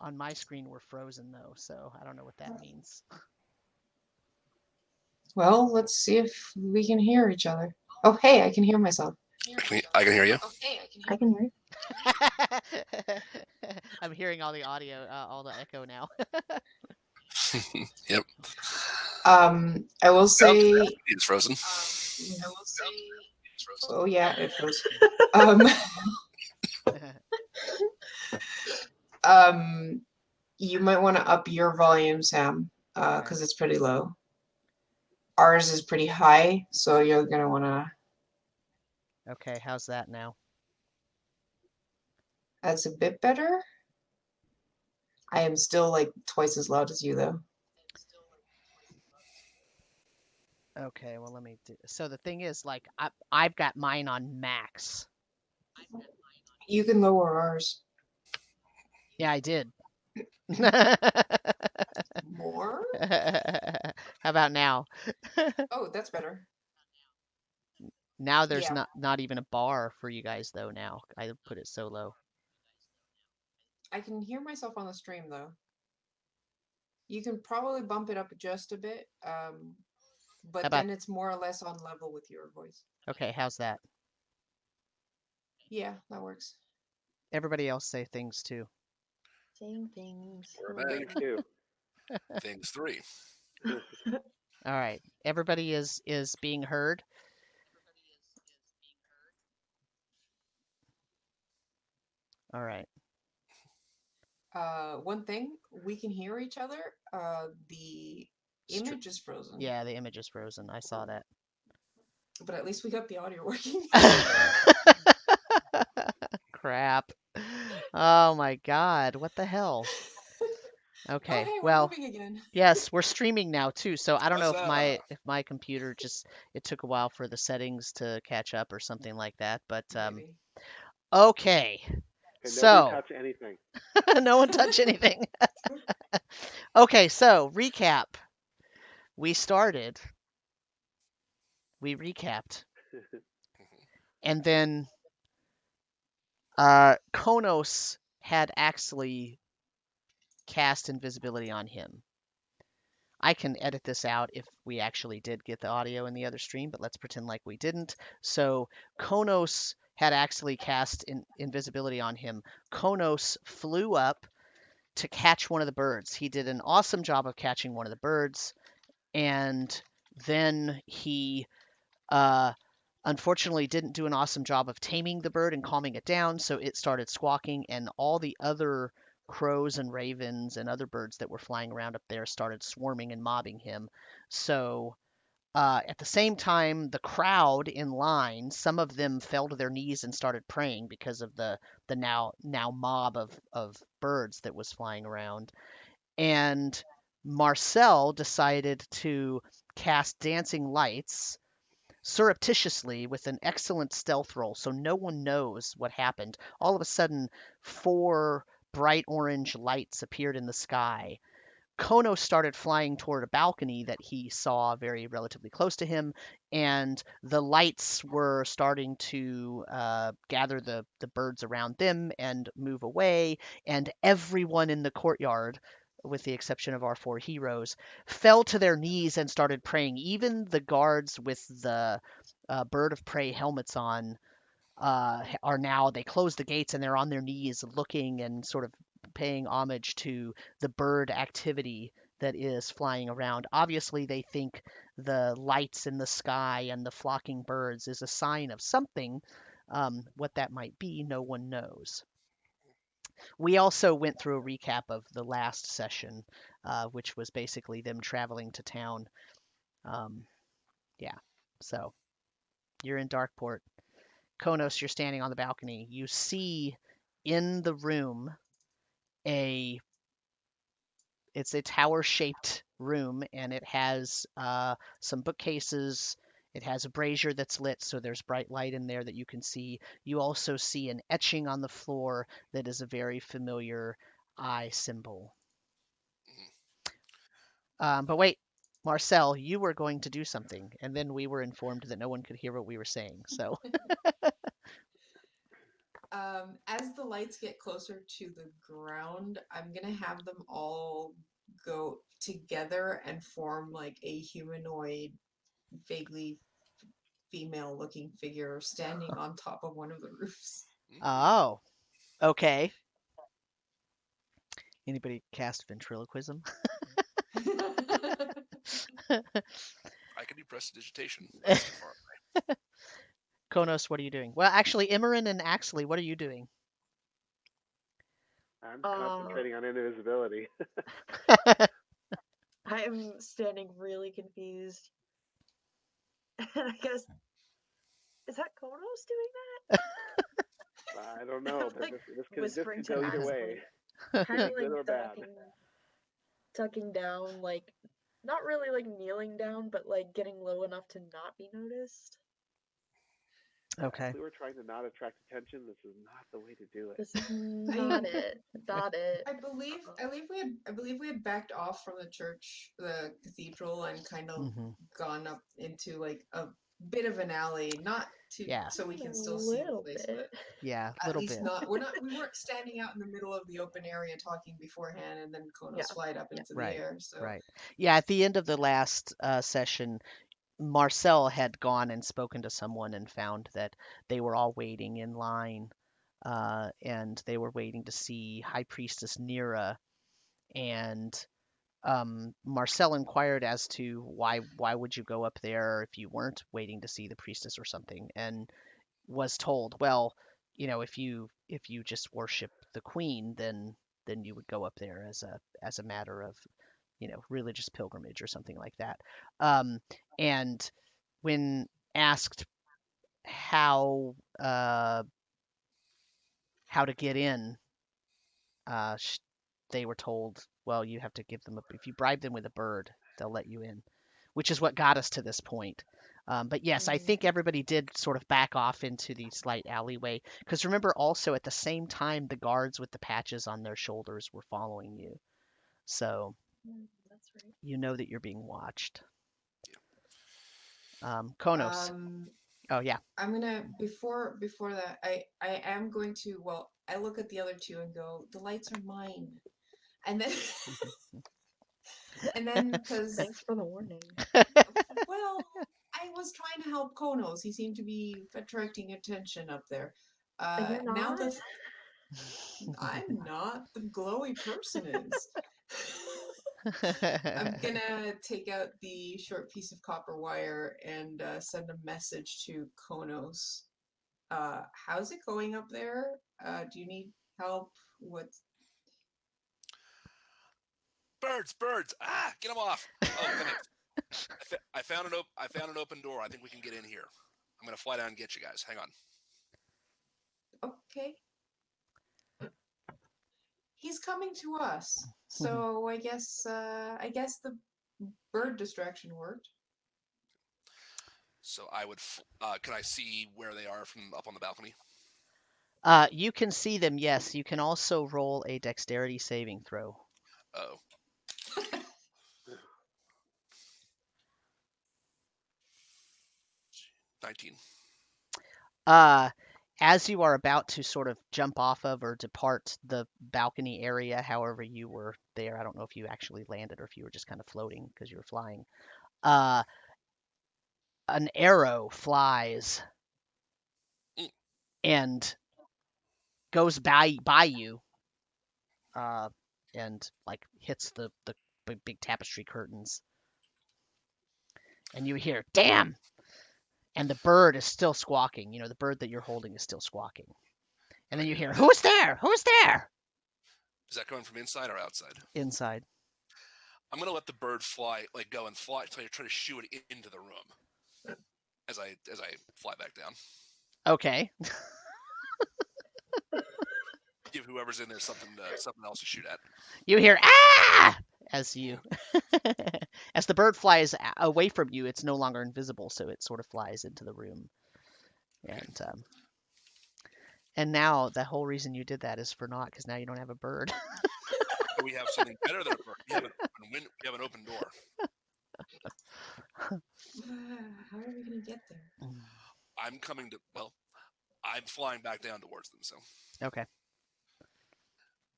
On my screen, we're frozen though, so I don't know what that means. Well, let's see if we can hear each other. Oh, hey, I can hear myself. I can hear you. I can hear you. I'm hearing all the audio, all the echo now. Yep. I will say. It's frozen. Oh yeah, it froze. You might want to up your volume, Sam, because it's pretty low. Ours is pretty high, so you're gonna want to. Okay, how's that now? That's a bit better. I am still like twice as loud as you, though. Okay, well let me do. So the thing is, like, I've got mine on max. You can lower ours. Yeah, I did. More? How about now? Oh, that's better. Now there's Yeah. not even a bar for you guys though. Now I put it so low. I can hear myself on the stream though. You can probably bump it up just a bit, but then it's more or less on level with your voice. Okay, how's that? Yeah, that works. Everybody else say things too. Saying things. We're back. Things too. Things 3. All right, everybody is being heard. All right. One thing, we can hear each other. The image is frozen. Yeah, the image is frozen. I saw that. But at least we got the audio working. Crap. Oh my God, what the hell? Okay, oh, hey, well, we're moving again. yes, we're streaming now too. So I don't know if my computer just it took a while for the settings to catch up or something like that. But okay. And so nobody touch anything. No one touch anything. Okay, so recap. We started. We recapped. And then Konos had actually cast invisibility on him. I can edit this out if we actually did get the audio in the other stream, but let's pretend like we didn't. So Konos had actually cast invisibility on him. Konos flew up to catch one of the birds. He did an awesome job of catching one of the birds, and then he unfortunately didn't do an awesome job of taming the bird and calming it down, so it started squawking, and all the other crows and ravens and other birds that were flying around up there started swarming and mobbing him. So at the same time, the crowd in line, some of them fell to their knees and started praying because of the now mob of birds that was flying around. And Marcel decided to cast dancing lights surreptitiously with an excellent stealth roll, so no one knows what happened. All of a sudden, 4 bright orange lights appeared in the sky. Kono started flying toward a balcony that he saw very relatively close to him, and the lights were starting to gather the birds around them and move away, and everyone in the courtyard, with the exception of our 4 heroes, fell to their knees and started praying. Even the guards with the bird of prey helmets on are now, they closed the gates and they're on their knees looking and sort of paying homage to the bird activity that is flying around. Obviously, they think the lights in the sky and the flocking birds is a sign of something. What that might be, no one knows. We also went through a recap of the last session, which was basically them traveling to town. Yeah, so you're in Darkport. Konos, you're standing on the balcony. You see in the room it's a tower-shaped room, and it has some bookcases. It has a brazier that's lit, so there's bright light in there that you can see. You also see an etching on the floor that is a very familiar eye symbol. But wait, Marcel, you were going to do something, and then we were informed that no one could hear what we were saying. So As the lights get closer to the ground, I'm gonna have them all go together and form like a humanoid, vaguely female-looking figure standing on top of one of the roofs. Oh, okay. Anybody cast ventriloquism? I can do prestidigitation. That's too far away. Konos, what are you doing? Well, actually, Emmeryn and Axley, what are you doing? I'm concentrating on invisibility. I'm standing really confused. And I guess, is that Konos doing that? I don't know, but Like, this could whispering go to either Axley. way. Kind of Good or like bad. tucking down, like, not really like kneeling down, but like getting low enough to not be noticed. Okay. If we were trying to not attract attention, this is not the way to do it. This is not it. Not it. I believe we had backed off from the church, the cathedral, and kind of gone up into like a bit of an alley, not to so we can still see the place, but yeah, a at little least bit. we weren't standing out in the middle of the open area talking beforehand and then Konos flight up into the air. So Right. Yeah, at the end of the last session, Marcel had gone and spoken to someone and found that they were all waiting in line, and they were waiting to see High Priestess Nira. And Marcel inquired as to why would you go up there if you weren't waiting to see the priestess or something, and was told, well, if you just worship the queen, then you would go up there as a matter of religious pilgrimage or something like that. And when asked how to get in, they were told, well, you have to give them if you bribe them with a bird, they'll let you in, which is what got us to this point. But yes, I think everybody did sort of back off into the slight alleyway, because remember also at the same time the guards with the patches on their shoulders were following you, so that's right. you know that you're being watched. Konos. Oh yeah. I'm gonna before that I am going to I look at the other two and go, the lights are mine, and then because thanks for the warning. Well, I was trying to help Konos. He seemed to be attracting attention up there. You're not? Now that I'm not, the glowy person is. I'm gonna take out the short piece of copper wire and send a message to Konos. How's it going up there? Do you need help? What? Birds! Ah, get them off! Oh, thanks. I found an open door. I think we can get in here. I'm gonna fly down and get you guys. Hang on. Okay. He's coming to us, so I guess the bird distraction worked. So I would. Can I see where they are from up on the balcony? You can see them. Yes. You can also roll a dexterity saving throw. Oh. 19. As you are about to sort of jump off of or depart the balcony area, however you were there, I don't know if you actually landed or if you were just kind of floating because you were flying. An arrow flies and goes by you, and like hits the big tapestry curtains, and you hear "damn," and the bird is still squawking. The bird that you're holding is still squawking, and then you hear, "Who's there? Who's there?" Is that coming from inside or outside? Inside. I'm gonna let the bird fly, like go and fly, try to shoo it into the room as I fly back down. Okay. Give whoever's in there something else to shoot at. You hear "ah" as the bird flies away from you. It's no longer invisible, so it sort of flies into the room. And now the whole reason you did that is for naught, because now you don't have a bird. We have something better than a bird. We have an open door. How are we gonna get there? I'm coming to. Well, I'm flying back down towards them. So Okay.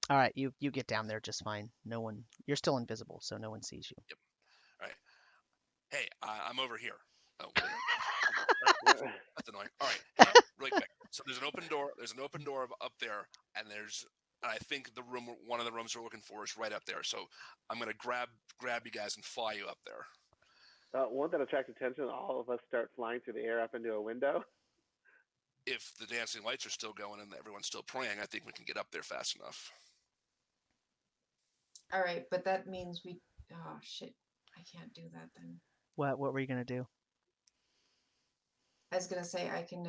All right, you get down there just fine. No one, you're still invisible, so no one sees you. all right. Hey, I'm over here. Oh, wait. That's annoying. All right, hey, really quick. So there's an open door. There's an open door up there, and I think one of the rooms we're looking for is right up there. So I'm gonna grab you guys and fly you up there. Won't that attract attention? All of us start flying through the air up into a window. If the dancing lights are still going and everyone's still praying, I think we can get up there fast enough. All right, but that means we. Oh shit! I can't do that then. What were you gonna do? I was gonna say I can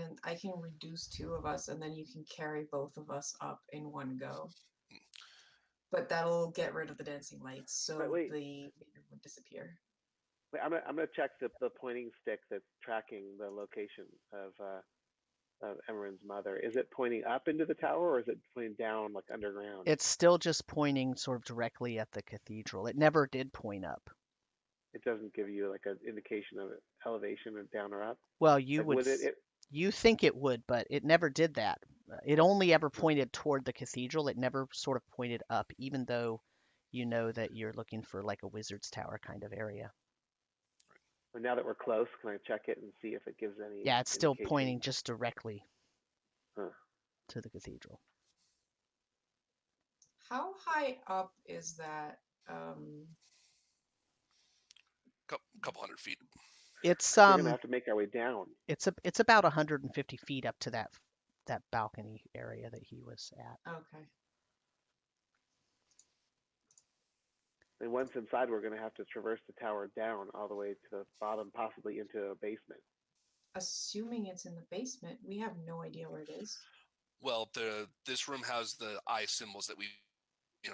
reduce 2 of us, and then you can carry both of us up in one go. But that'll get rid of the dancing lights, so Wait. the meter would disappear. Wait, I'm gonna check the pointing stick that's tracking the location of Emmeryn's mother. Is it pointing up into the tower, or is it pointing down, like underground? It's still just pointing sort of directly at the cathedral. It never did point up. It doesn't give you like an indication of elevation or down or up. Well, you Like, would you think it would, but it never did that. It only ever pointed toward the cathedral. It never sort of pointed up, even though you know that you're looking for like a wizard's tower kind of area. But now that we're close, can I check it and see if it gives any? Yeah, it's still indication? pointing just directly Huh. to the cathedral. How high up is that? Couple hundred feet. It's We're gonna have to make our way down. it's about 150 feet up to that balcony area that he was at. Okay. And once inside, we're gonna have to traverse the tower down all the way to the bottom, possibly into a basement. Assuming it's in the basement, we have no idea where it is. Well, this room has the eye symbols that we,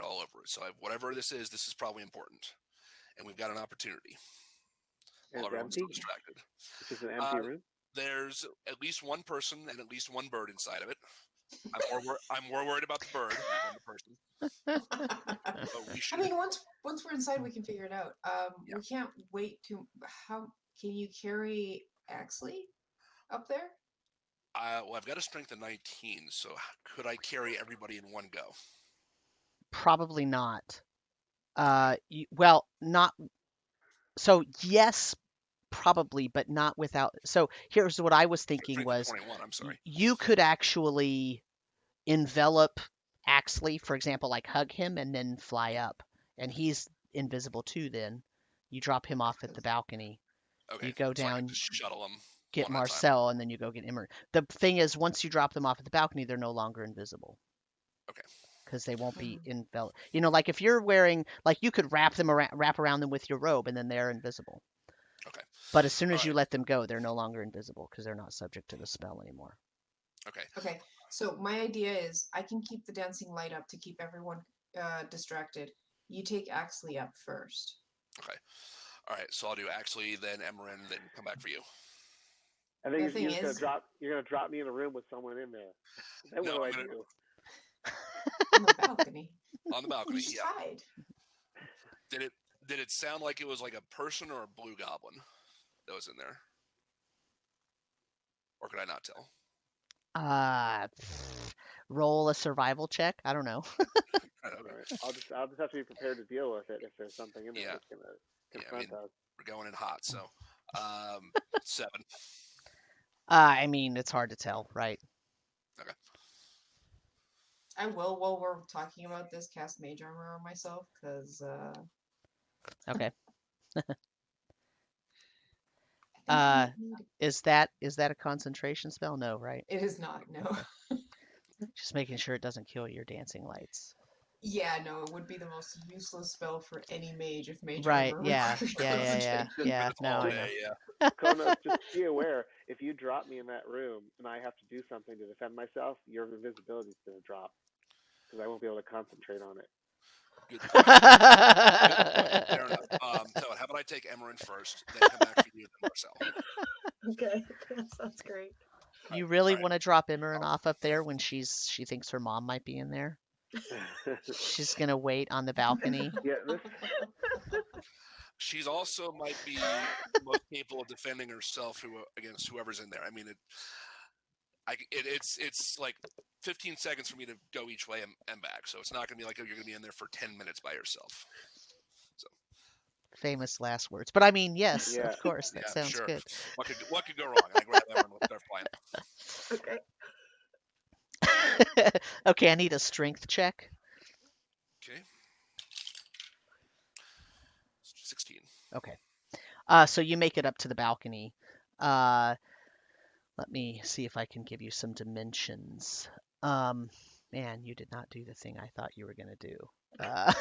all over it. So whatever this is probably important, and we've got an opportunity. And While everyone's empty. so distracted. It's just an empty room. There's at least one person and at least one bird inside of it. I'm more worried about the bird than the person. But we should. I mean, once we're inside, we can figure it out. Yeah. We can't wait to. How can you carry Axley up there? Well, I've got a strength of 19, so could I carry everybody in one go? Probably not. Well, not. So yes, probably, but not without. So here's what I was thinking Strength was, of 21. I'm sorry. you could actually envelop Axley, for example, like hug him and then fly up, and he's invisible too. Then you drop him off at the balcony. Okay. You go so I can down, just shuttle them. get one at a time. Marcel, and then you go get Emmeryn. The thing is, once you drop them off at the balcony, they're no longer invisible. Okay. Because they won't be enveloped. Like if you're wearing, like you could wrap around them with your robe, and then they're invisible. Okay. But as soon as All you right. let them go, they're no longer invisible because they're not subject to the spell anymore. Okay. Okay. So my idea is I can keep the dancing light up to keep everyone distracted. You take Axley up first. Okay. All right. So I'll do Axley, then Emmeryn, then come back for you. I think The you're thing is- gonna drop me in a room with someone in there. Then No, what do I'm I do? On the balcony. On the balcony. You just Yeah. hide. Did it sound like it was like a person or a blue goblin that was in there? Or could I not tell? Roll a survival check. I don't know. I don't know. All right. I'll just have to be prepared to deal with it if there's something in there Yeah. that's gonna confront us. We're going in hot, so 7. I mean, it's hard to tell, right? Okay. I will, while we're talking about this, cast Mage Armor on myself, because... Okay. I think we need- Is that a concentration spell? No, right? It is not, no. Just making sure it doesn't kill your dancing lights. Yeah, no, it would be the most useless spell for any mage if Mage Right, Armor yeah, required yeah. concentration. No, All I know. day, yeah. Kona, just be aware, if you drop me in that room and I have to do something to defend myself, your invisibility is going to drop because I won't be able to concentrate on it. Good point. Fair enough. So how about I take Emmeryn first, then come back for you, then Marcel. Okay, that sounds great. You really Alright. want to drop Emmeryn off up there when she thinks her mom might be in there? She's gonna wait on the balcony. Yeah, this, She's also might be most capable of defending herself against whoever's in there. I mean, It's like 15 seconds for me to go each way and back, so it's not going to be like you're going to be in there for 10 minutes by yourself. So Famous last words. But I mean, yes, Yeah. of course, that yeah, sounds sure. good. What could go wrong? And I grab Emmeryn and let's start flying. Okay. Okay, I need a strength check. Okay. 16. Okay. So you make it up to the balcony. Uh, let me see if I can give you some dimensions. Man, you did not do the thing I thought you were gonna do. Uh,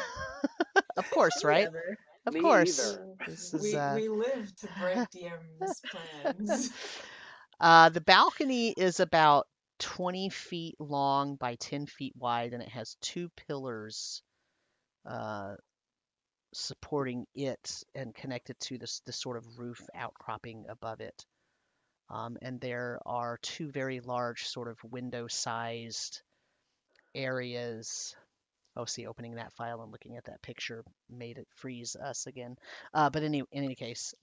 of course, right? Whatever. Of Me course. either. This is We live to break DM's plans. the balcony is about 20 feet long by 10 feet wide, and it has two pillars uh, supporting it and connected to this sort of roof outcropping above it. And there are two very large, sort of window-sized areas. Oh, see, opening that file and looking at that picture made it freeze us again. But in any case,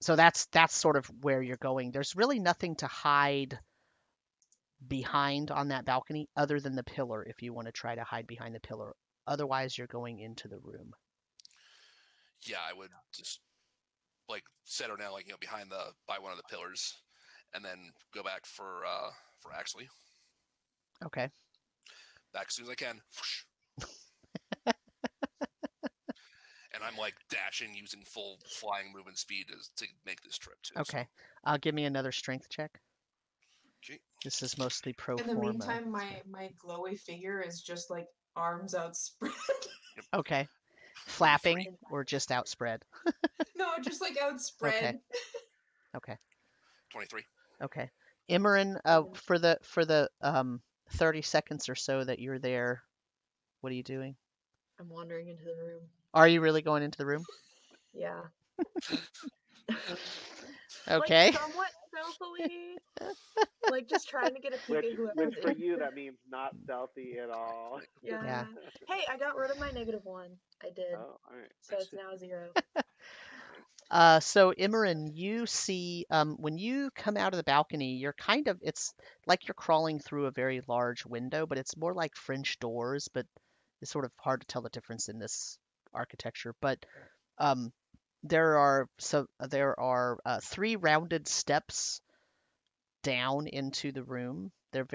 so that's sort of where you're going. There's really nothing to hide behind on that balcony other than the pillar if you want to try to hide behind the pillar. Otherwise, you're going into the room. Yeah, I would just like settle down, like behind by one of the pillars, and then go back for Axley. Okay. Back as soon as I can. Whoosh. And I'm like dashing using full flying movement speed to make this trip too. Okay. Give me another strength check. So. Okay. This is mostly pro In the forma. meantime, my glowy figure is just like arms outspread. Okay. Flapping or just outspread? No, just like outspread. Okay. Okay. 23. Okay. Emmeryn, for the 30 seconds or so that you're there, what are you doing? I'm wandering into the room. Are you really going into the room? Yeah. Okay. Like somewhat stealthily. Like just trying to get a peek Which at whoever's for in you there. that means not stealthy at all. Yeah. Yeah. Hey, I got rid of my -1. I did. Oh, all right. So it's now 0. So Emmeryn, you see, when you come out of the balcony, it's like you're crawling through a very large window, but it's more like French doors, but it's sort of hard to tell the difference in this architecture. But um, there are 3 rounded steps down into the room. They're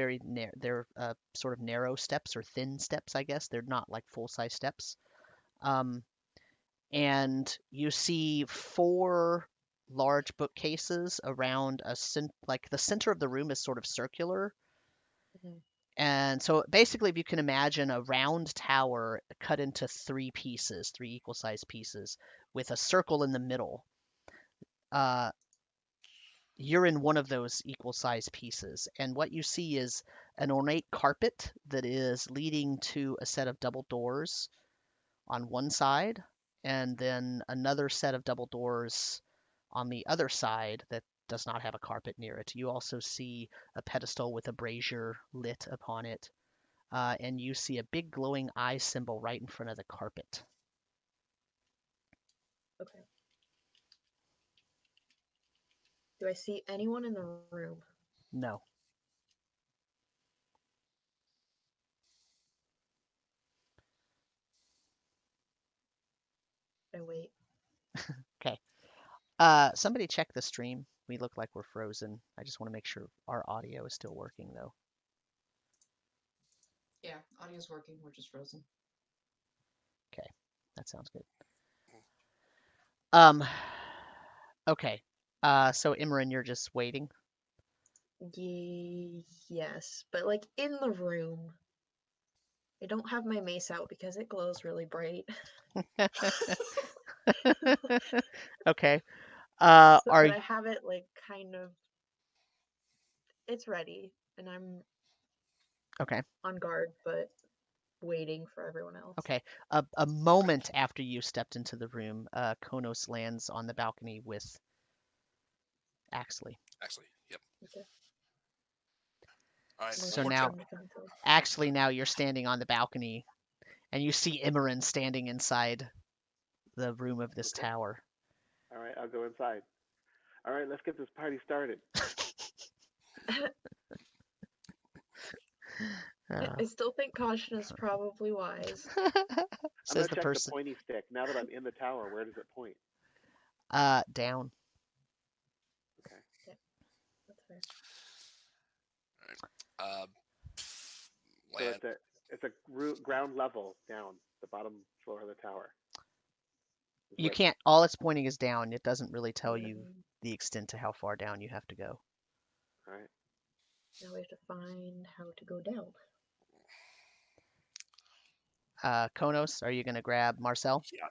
they're sort of narrow steps or thin steps, I guess. They're not like full-size steps. Um, and you see 4 large bookcases around like the center of the room is sort of circular. Mhm. And so basically, if you can imagine a round tower cut into 3 pieces, 3 equal-sized pieces, with a circle in the middle. You're in one of those equal-sized pieces, and what you see is an ornate carpet that is leading to a set of double doors on one side, and then another set of double doors on the other side that does not have a carpet near it. You also see a pedestal with a brazier lit upon it, and you see a big glowing eye symbol right in front of the carpet. Okay. Do I see anyone in the room? No. I wait. Okay. Somebody check the stream. We look like we're frozen. I just want to make sure our audio is still working, though. Yeah, audio's working. We're just frozen. Okay, that sounds good. Okay. So Emmeryn, you're just waiting. Yes, but like in the room. I don't have my mace out because it glows really bright. Okay. So, Are but I have it like kind of. It's ready, and I'm okay. on guard, but waiting for everyone else. Okay. A moment after you stepped into the room, Konos lands on the balcony with Axley. Yep. Okay. All right. So One more now, trip. actually, now you're standing on the balcony, and you see Emmeryn standing inside the room of this tower. All right, I'll go inside. All right, let's get this party started. Uh, I still think caution is probably wise. I'm says gonna the check person. the pointy stick. Now that I'm in the tower, where does it point? Down. Okay. That's fair. Uh, So land. it's a ground level down the bottom floor of the tower. Is You what- can't. All it's pointing is down. It doesn't really tell you Mm, the extent to how far down you have to go. All right. Now we have to find how to go down. Konos, are you going to grab Marcel? Yeah.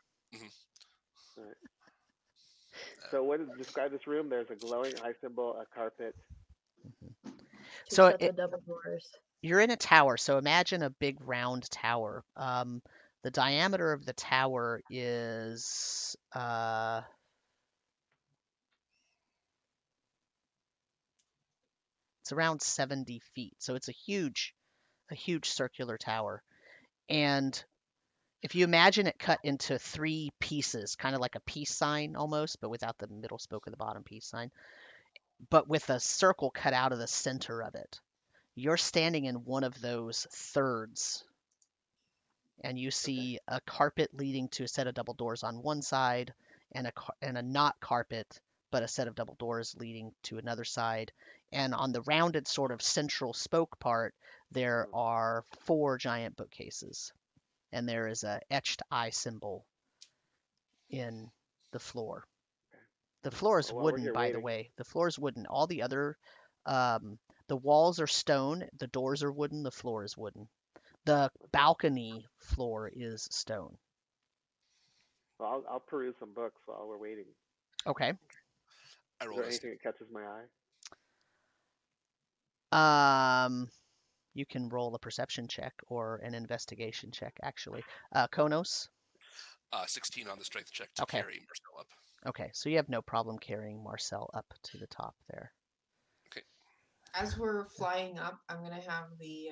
All right. So what is describe this room? There's a glowing eye symbol, a carpet. Two So sets of double doors. You're in a tower, so imagine a big round tower. The diameter of the tower is it's around 70 feet, so it's a huge circular tower. And if you imagine it cut into 3 pieces, kind of like a peace sign almost, but without the middle spoke of the bottom peace sign, but with a circle cut out of the center of it. You're standing in one of those thirds, and you see a carpet leading to a set of double doors on one side, and a not carpet, but a set of double doors leading to another side. And on the rounded sort of central spoke part, there are 4 giant bookcases, and there is a etched eye symbol in the floor. The floor is Well, while we're wooden, here by the waiting, way. The floor is wooden. All the other, the walls are stone, the doors are wooden, the floor is wooden. The balcony floor is stone. well, I'll peruse some books while we're waiting. Okay. I Is rolled there a anything that catches my eye? You can roll a perception check or an investigation check, actually. Konos? 16 on the strength check to Okay. carry Marcel up. Okay, so you have no problem carrying Marcel up to the top there. As we're flying up, I'm gonna have the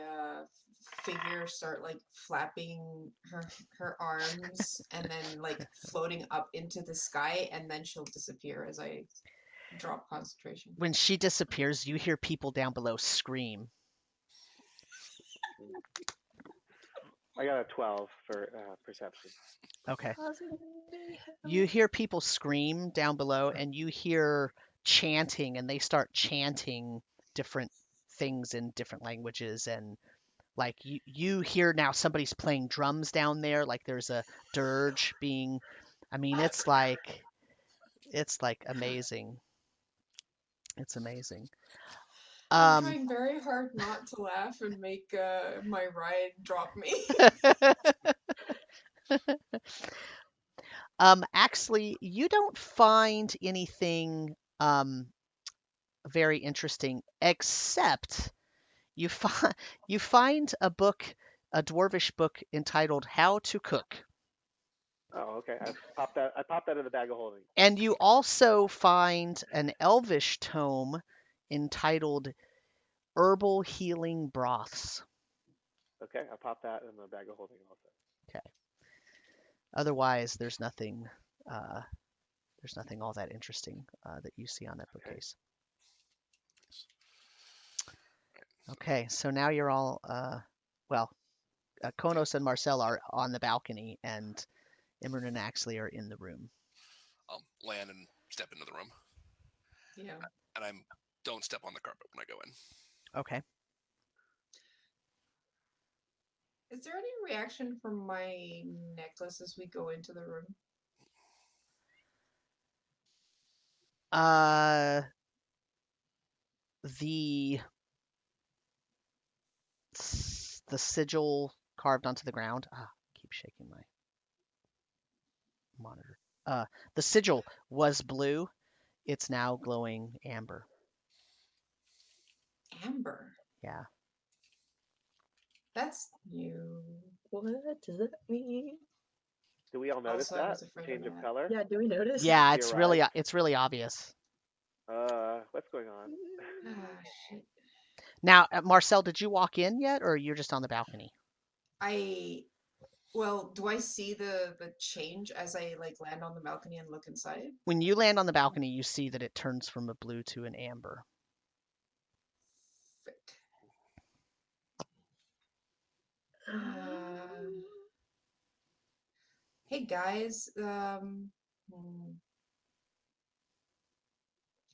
figure start like flapping her arms and then like floating up into the sky, and then she'll disappear as I drop concentration. When she disappears, you hear people down below scream. I got a 12 for perception. Okay. Cosmic You hear people scream down below, and you hear chanting, and they start chanting different things in different languages. And like you hear now somebody's playing drums down there, like there's a dirge being, I mean, it's like amazing. It's amazing. I'm trying very hard not to laugh and make my ride drop me. Actually, you don't find anything very interesting, except you find a book, a dwarvish book entitled "How to Cook," Oh, okay. I popped that in the bag of holding. and you also find an elvish tome entitled "Herbal Healing Broths." Okay, I popped that in the bag of holding also. Okay. Otherwise, there's nothing all that interesting that you see on that bookcase. Okay, so now you're all Konos and Marcel are on the balcony, and Emmeryn and Axley are in the room. I'll land and step into the room. Yeah. And don't step on the carpet when I go in. Okay. Is there any reaction from my necklace as we go into the room? The sigil carved onto the ground. Keep shaking my monitor. The sigil was blue. It's now glowing amber. Amber. Yeah. That's new. What does that mean? Do we all notice Also, I that was afraid change of of that. color? Yeah, do we notice? Yeah, She it's arrived. really obvious. What's going on? Ah, shit. Now, Marcel, did you walk in yet, or you're just on the balcony? Well, do I see the change as I like land on the balcony and look inside? When you land on the balcony, you see that it turns from a blue to an amber. Hey guys, I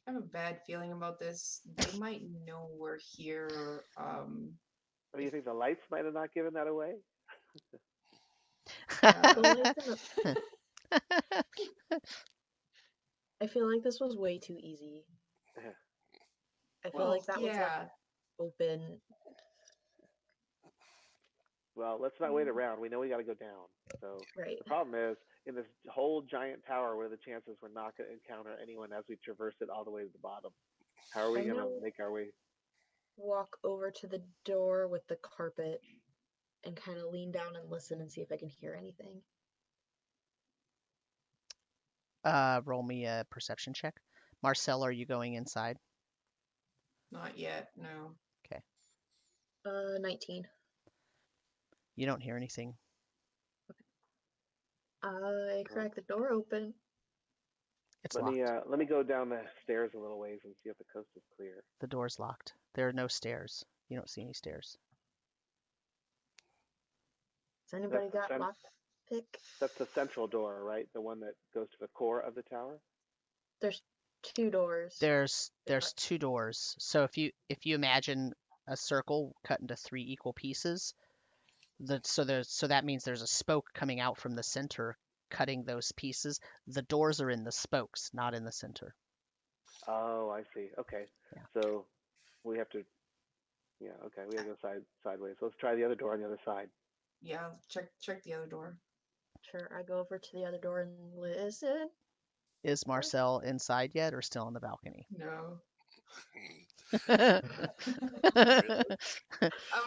have a bad feeling about this. They might know we're here. Do you think the lights might have not given that away? The lights in the... I feel like this was way too easy. I feel well, like that was like yeah. open. Well, let's not wait around. We know we got to go down. So Right. the problem is, in this whole giant tower, what are the chances we're not going to encounter anyone as we traverse it all the way to the bottom? How are we going to make our way? Walk over to the door with the carpet and kind of lean down and listen and see if I can hear anything. Roll me a perception check. Marcel, are you going inside? Not yet, no. 19. You don't hear anything. I crack the door open. It's Let locked. me go down the stairs a little ways and see if the coast is clear. The door's locked. There are no stairs. You don't see any stairs. Has anybody got lockpick? That's the central door, right? The one that goes to the core of the tower. There's 2 doors. There's 2 doors. So if you imagine a circle cut into 3 equal pieces, so that means there's a spoke coming out from the center, cutting those pieces. The doors are in the spokes, not in the center. Oh, I see. Okay. Yeah. So we have to. Yeah. Okay. We have to go sideways. So let's try the other door on the other side. Yeah, check the other door. Sure, I go over to the other door and listen. Is Marcel inside yet or still on the balcony? No. I'm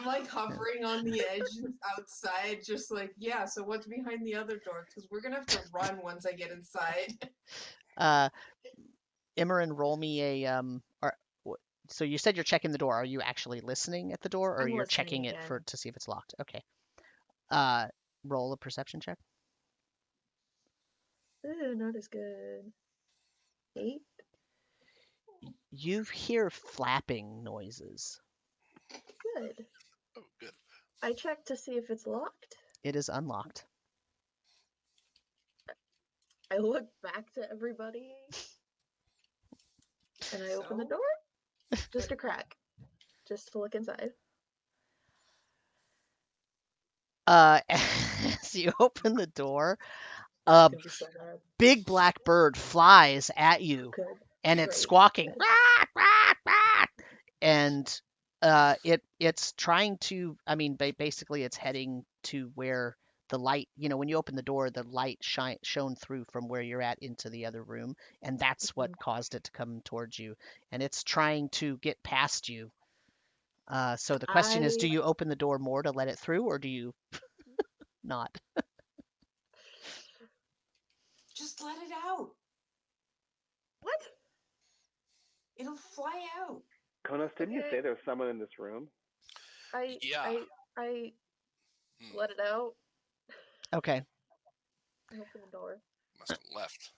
I'm like hovering on the edge outside, just like, yeah, so what's behind the other door? Because we're gonna have to run once I get inside. Emmeryn, roll me a so you said you're checking the door. Are you actually listening at the door, or I'm you're listening checking it again. to see if it's locked? Okay. Roll a perception check. Ooh, not as good. 8. You hear flapping noises. Good. Oh, good. I check to see if it's locked. It is unlocked. I look back to everybody and I open the door. Just a crack. Just to look inside. As you open the door, a It's gonna be so bad. big black bird flies at you, Good. and it's Great. squawking, Good. "Quack, quack, quack," and it's trying to. I mean, basically, it's heading to where the light. You know, when you open the door, the light shone through from where you're at into the other room, and that's what caused it to come towards you. And it's trying to get past you. So the question is, do you open the door more to let it through, or do you not? Just let it out. What? It'll fly out. Konos, didn't you say there's someone in this room? Yeah. I let it out. Okay. I open the door. Must have left.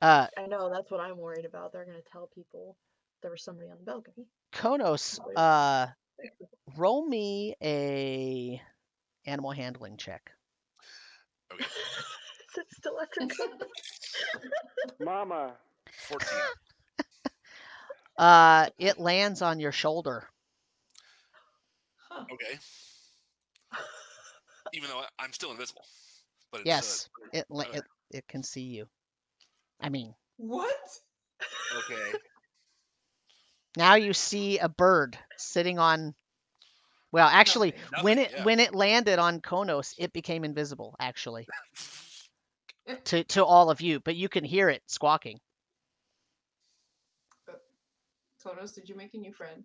I know, that's what I'm worried about. They're gonna tell people there was somebody on the balcony. Konos, roll me a animal handling check. Okay. Is it still after Mama. 14. It lands on your shoulder. Huh. Okay. Even though I'm still invisible. But it's, Yes, it can see you. I mean, what? Okay. now you see a bird sitting on. Well, actually, Nothing, when it landed on Konos, it became invisible. Actually, to all of you, but you can hear it squawking. Konos, did you make a new friend?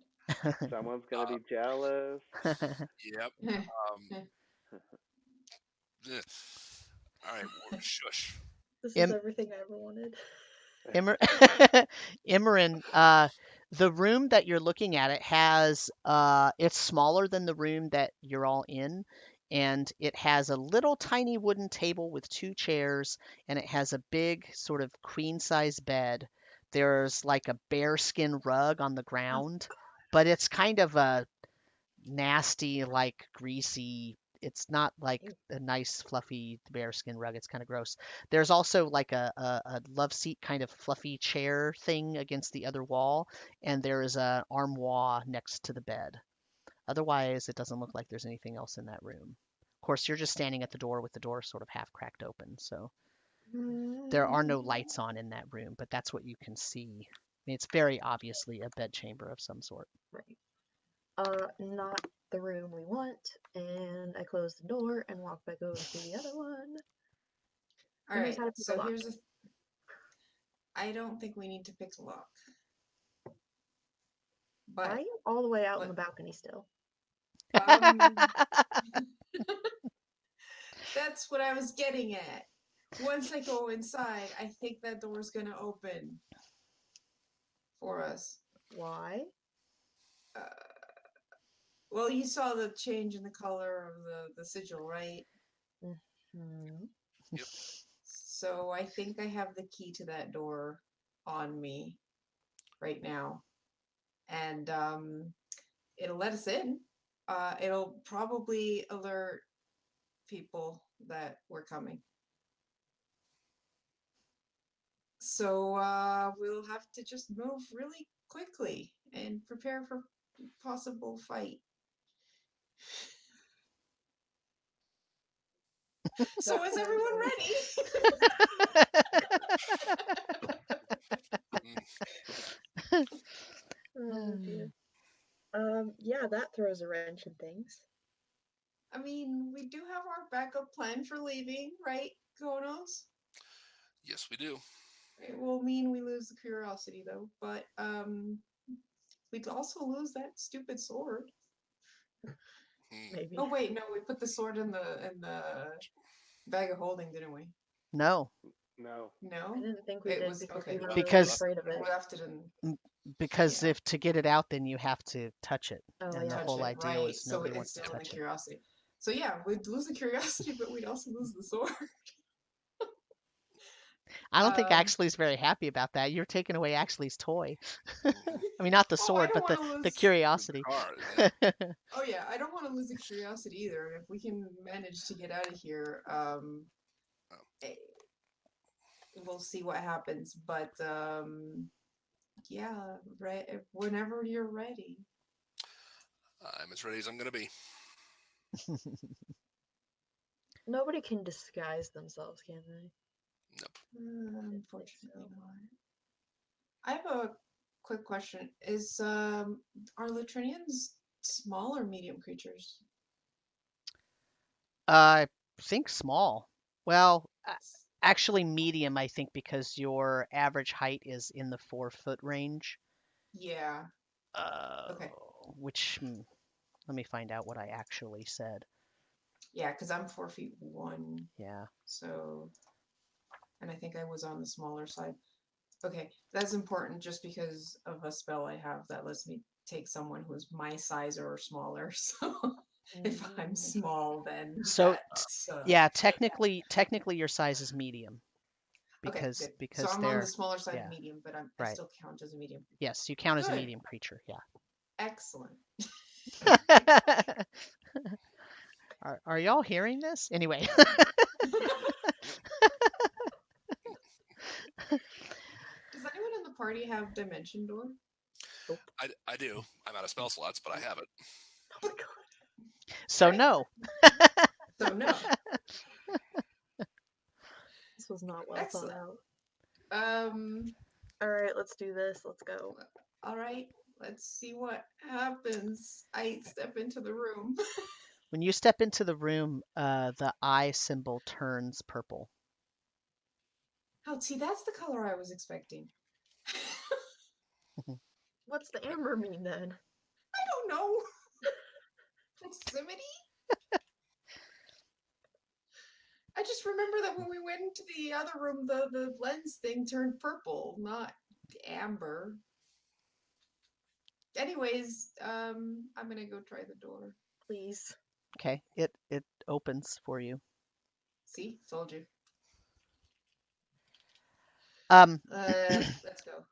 Someone's gonna be jealous. Yep. All right, well, shush. This is everything I ever wanted. Emmeryn, the room that you're looking at, it has it's smaller than the room that you're all in, and it has a little tiny wooden table with 2 chairs, and it has a big sort of queen size bed. There's like a bearskin rug on the ground, but it's kind of a nasty, like greasy. It's not like a nice fluffy bearskin rug. It's kind of gross. There's also like a love seat kind of fluffy chair thing against the other wall, and there is an armoire next to the bed. Otherwise, it doesn't look like there's anything else in that room. Of course, you're just standing at the door with the door sort of half cracked open, so there are no lights on in that room, but that's what you can see. I mean, it's very obviously a bedchamber of some sort. Right. Not the room we want, and I close the door and walk back over to the other one. All And right, how to pick a so lock. here's I don't think we need to pick a lock. Why But are you all the way out on the balcony still? That's what I was getting at. Once I go inside, I think that door's gonna open for us. Why? Well, you saw the change in the color of the sigil, right? Mm-hmm. Yep. So I think I have the key to that door on me right now. And it'll let us in. It'll probably alert people that we're coming. So we'll have to just move really quickly and prepare for possible fight. So is everyone ready? Oh dear. Yeah, that throws a wrench in things. I mean, we do have our backup plan for leaving, right, Konos? Yes, we do. It will mean we lose the curiosity, though. But we'd also lose that stupid sword. Maybe. Oh wait, no, we put the sword in the bag of holding, didn't we? No. No. I didn't think we It did was because okay. we were Because- really afraid of it. We left it in. Because Yeah. if to get it out, then you have to touch it. Oh, And the yeah. whole Touch it, idea right? was So nobody it's wants to still in the touch it. curiosity. So yeah, we'd lose the curiosity, but we'd also lose the sword. I don't think Um, Axley's very happy about that. You're taking away Axley's toy. I mean, not the Oh, I sword, don't but wanna the lose- curiosity. Car, yeah. Oh yeah, I don't want to lose the curiosity either. If we can manage to get out of here, eh, we'll see what happens. But yeah, right. Whenever you're ready. I'm as ready as I'm going to be. Nobody can disguise themselves, can they? Nope. Unfortunately not. I have a quick question. Is are Latrinians small or medium creatures? I think small. Well, actually medium, I think, because your average height is in the 4-foot range. Yeah. Okay. Which, let me find out what I actually said. Yeah, because I'm 4'1". Yeah. So, and I think I was on the smaller side. Okay, that's important just because of a spell I have that lets me take someone who's my size or smaller. So if I'm small, then So that's, yeah, technically your size is medium. Because okay, good. because So I'm they're on the smaller side yeah, of medium, but I right. still count as a medium. Yes, you count as a Good. medium creature. Yeah. Excellent. Are y'all hearing this? Anyway. Does anyone in the party have Dimension Door? Nope. I do. I'm out of spell slots, but I have it. Oh my god. So Right. no. So no. This was not well Excellent. thought out. Alright, let's do this. Let's go. All right. Let's see what happens. I step into the room. When you step into the room, the eye symbol turns purple. Oh, see, that's the color I was expecting. What's the amber mean then? I don't know. Proximity? I just remember that when we went into the other room, the lens thing turned purple, not amber. Anyways, I'm gonna go try the door. Please. Okay, it opens for you. See, told you. Let's go.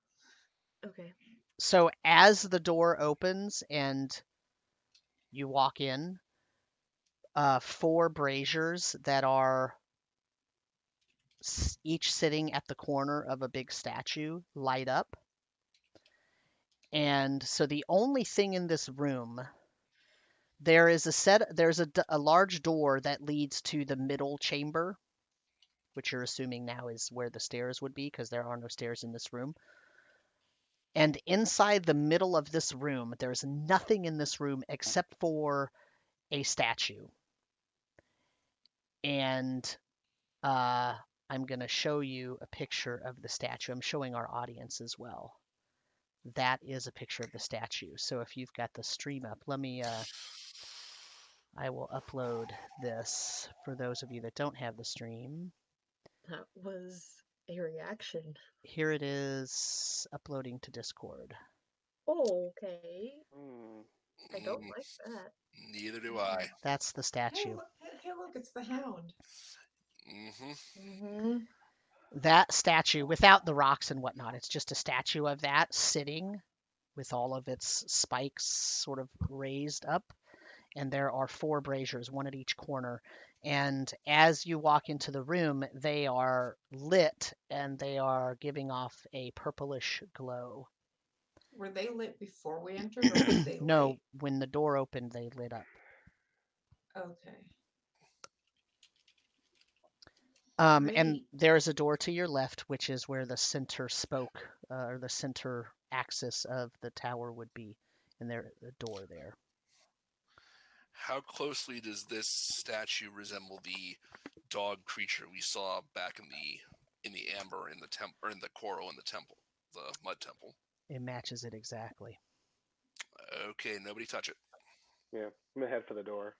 Okay. So as the door opens and you walk in, 4 braziers that are each sitting at the corner of a big statue light up. And so the only thing in this room, there's a large door that leads to the middle chamber, which you're assuming now is where the stairs would be because there are no stairs in this room. And inside the middle of this room, there's nothing in this room except for a statue. And I'm going to show you a picture of the statue. I'm showing our audience as well. That is a picture of the statue. So if you've got the stream up, I will upload this for those of you that don't have the stream. That was a reaction. Here it is, uploading to Discord. Oh, okay. Mm. I don't like that. Neither do I. That's the statue. Hey, look, it's the hound. That statue, without the rocks and whatnot, it's just a statue of that sitting with all of its spikes sort of raised up. And there are 4 braziers, one at each corner. And as you walk into the room, they are lit and they are giving off a purplish glow. Were they lit before we entered, or did they No, light? when the door opened, they lit up. Okay. And there's a door to your left, which is where the center spoke, or the center axis of the tower would be. And there's a door there. How closely does this statue resemble the dog creature we saw back in the amber in the or in the coral in the temple, the mud temple? It matches it exactly. Okay, nobody touch it. Yeah, I'm gonna head for the door.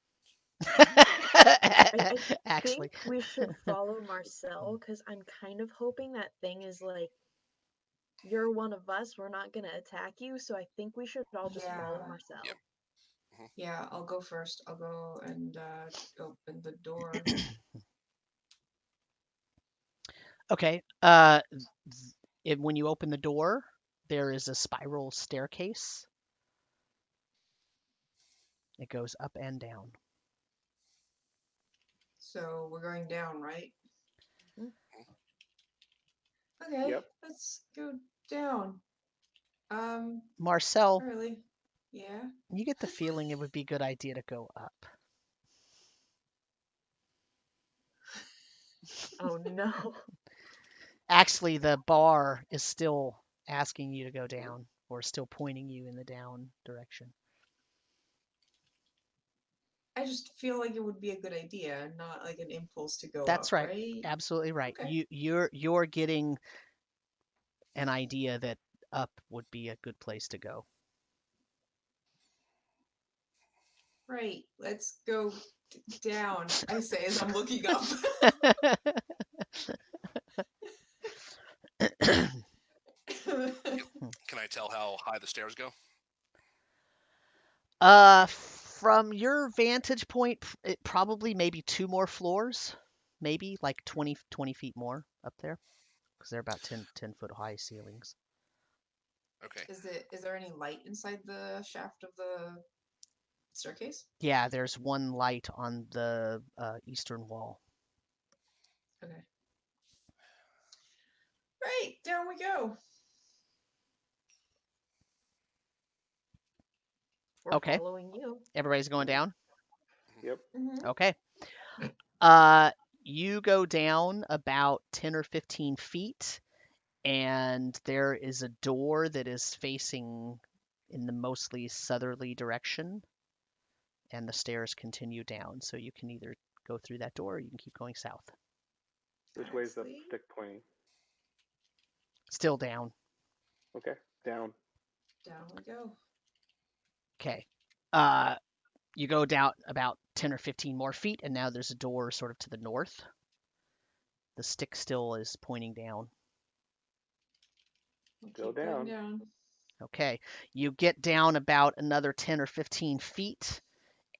I Actually, think we should follow Marcel because I'm kind of hoping that thing is like, you're one of us, we're not gonna attack you, so I think we should all just follow Marcel. Yep. Yeah, I'll go first. I'll go and open the door. okay. When you open the door, there is a spiral staircase. It goes up and down. So we're going down, right? Mhm. Okay, Yep. let's go down. Marcel, Really? Yeah. you get the feeling it would be a good idea to go up. Oh no. Actually, the bar is still asking you to go down, or still pointing you in the down direction. I just feel like it would be a good idea, not like an impulse to go That's up, right. Absolutely right. Okay. You're getting an idea that up would be a good place to go. Right. Let's go down, I say as I'm looking up. Can I tell how high the stairs go? From your vantage point, it probably maybe 2 more floors, maybe like 20 feet more up there, because they're about 10 foot high ceilings. Okay. Is there any light inside the shaft of the staircase? Yeah, there's one light on the eastern wall. Okay. Right, down we go. We're Okay. following you. Everybody's going down? Yep. Okay. You go down about 10 or 15 feet, and there is a door that is facing in the mostly southerly direction, and the stairs continue down. So you can either go through that door or you can keep going south. Which way's the stick pointing? Still down. Okay, down. Down we go. Okay. You go down about 10 or 15 more feet, and now there's a door sort of to the north. The stick still is pointing down. Still Keep going down. down. Okay. You get down about another 10 or 15 feet,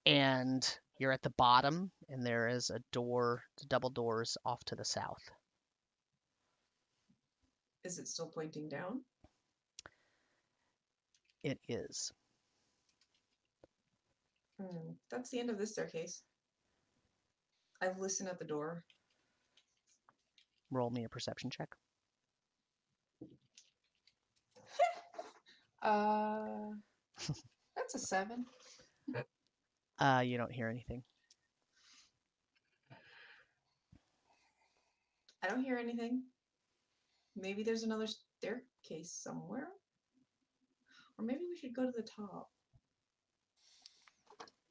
and you're at the bottom, and there is a door, double doors off to the south. Is it still pointing down? It is. That's the end of this staircase. I've listened at the door. Roll me a perception check. That's a 7. You don't hear anything. I don't hear anything. Maybe there's another staircase somewhere. Or maybe we should go to the top.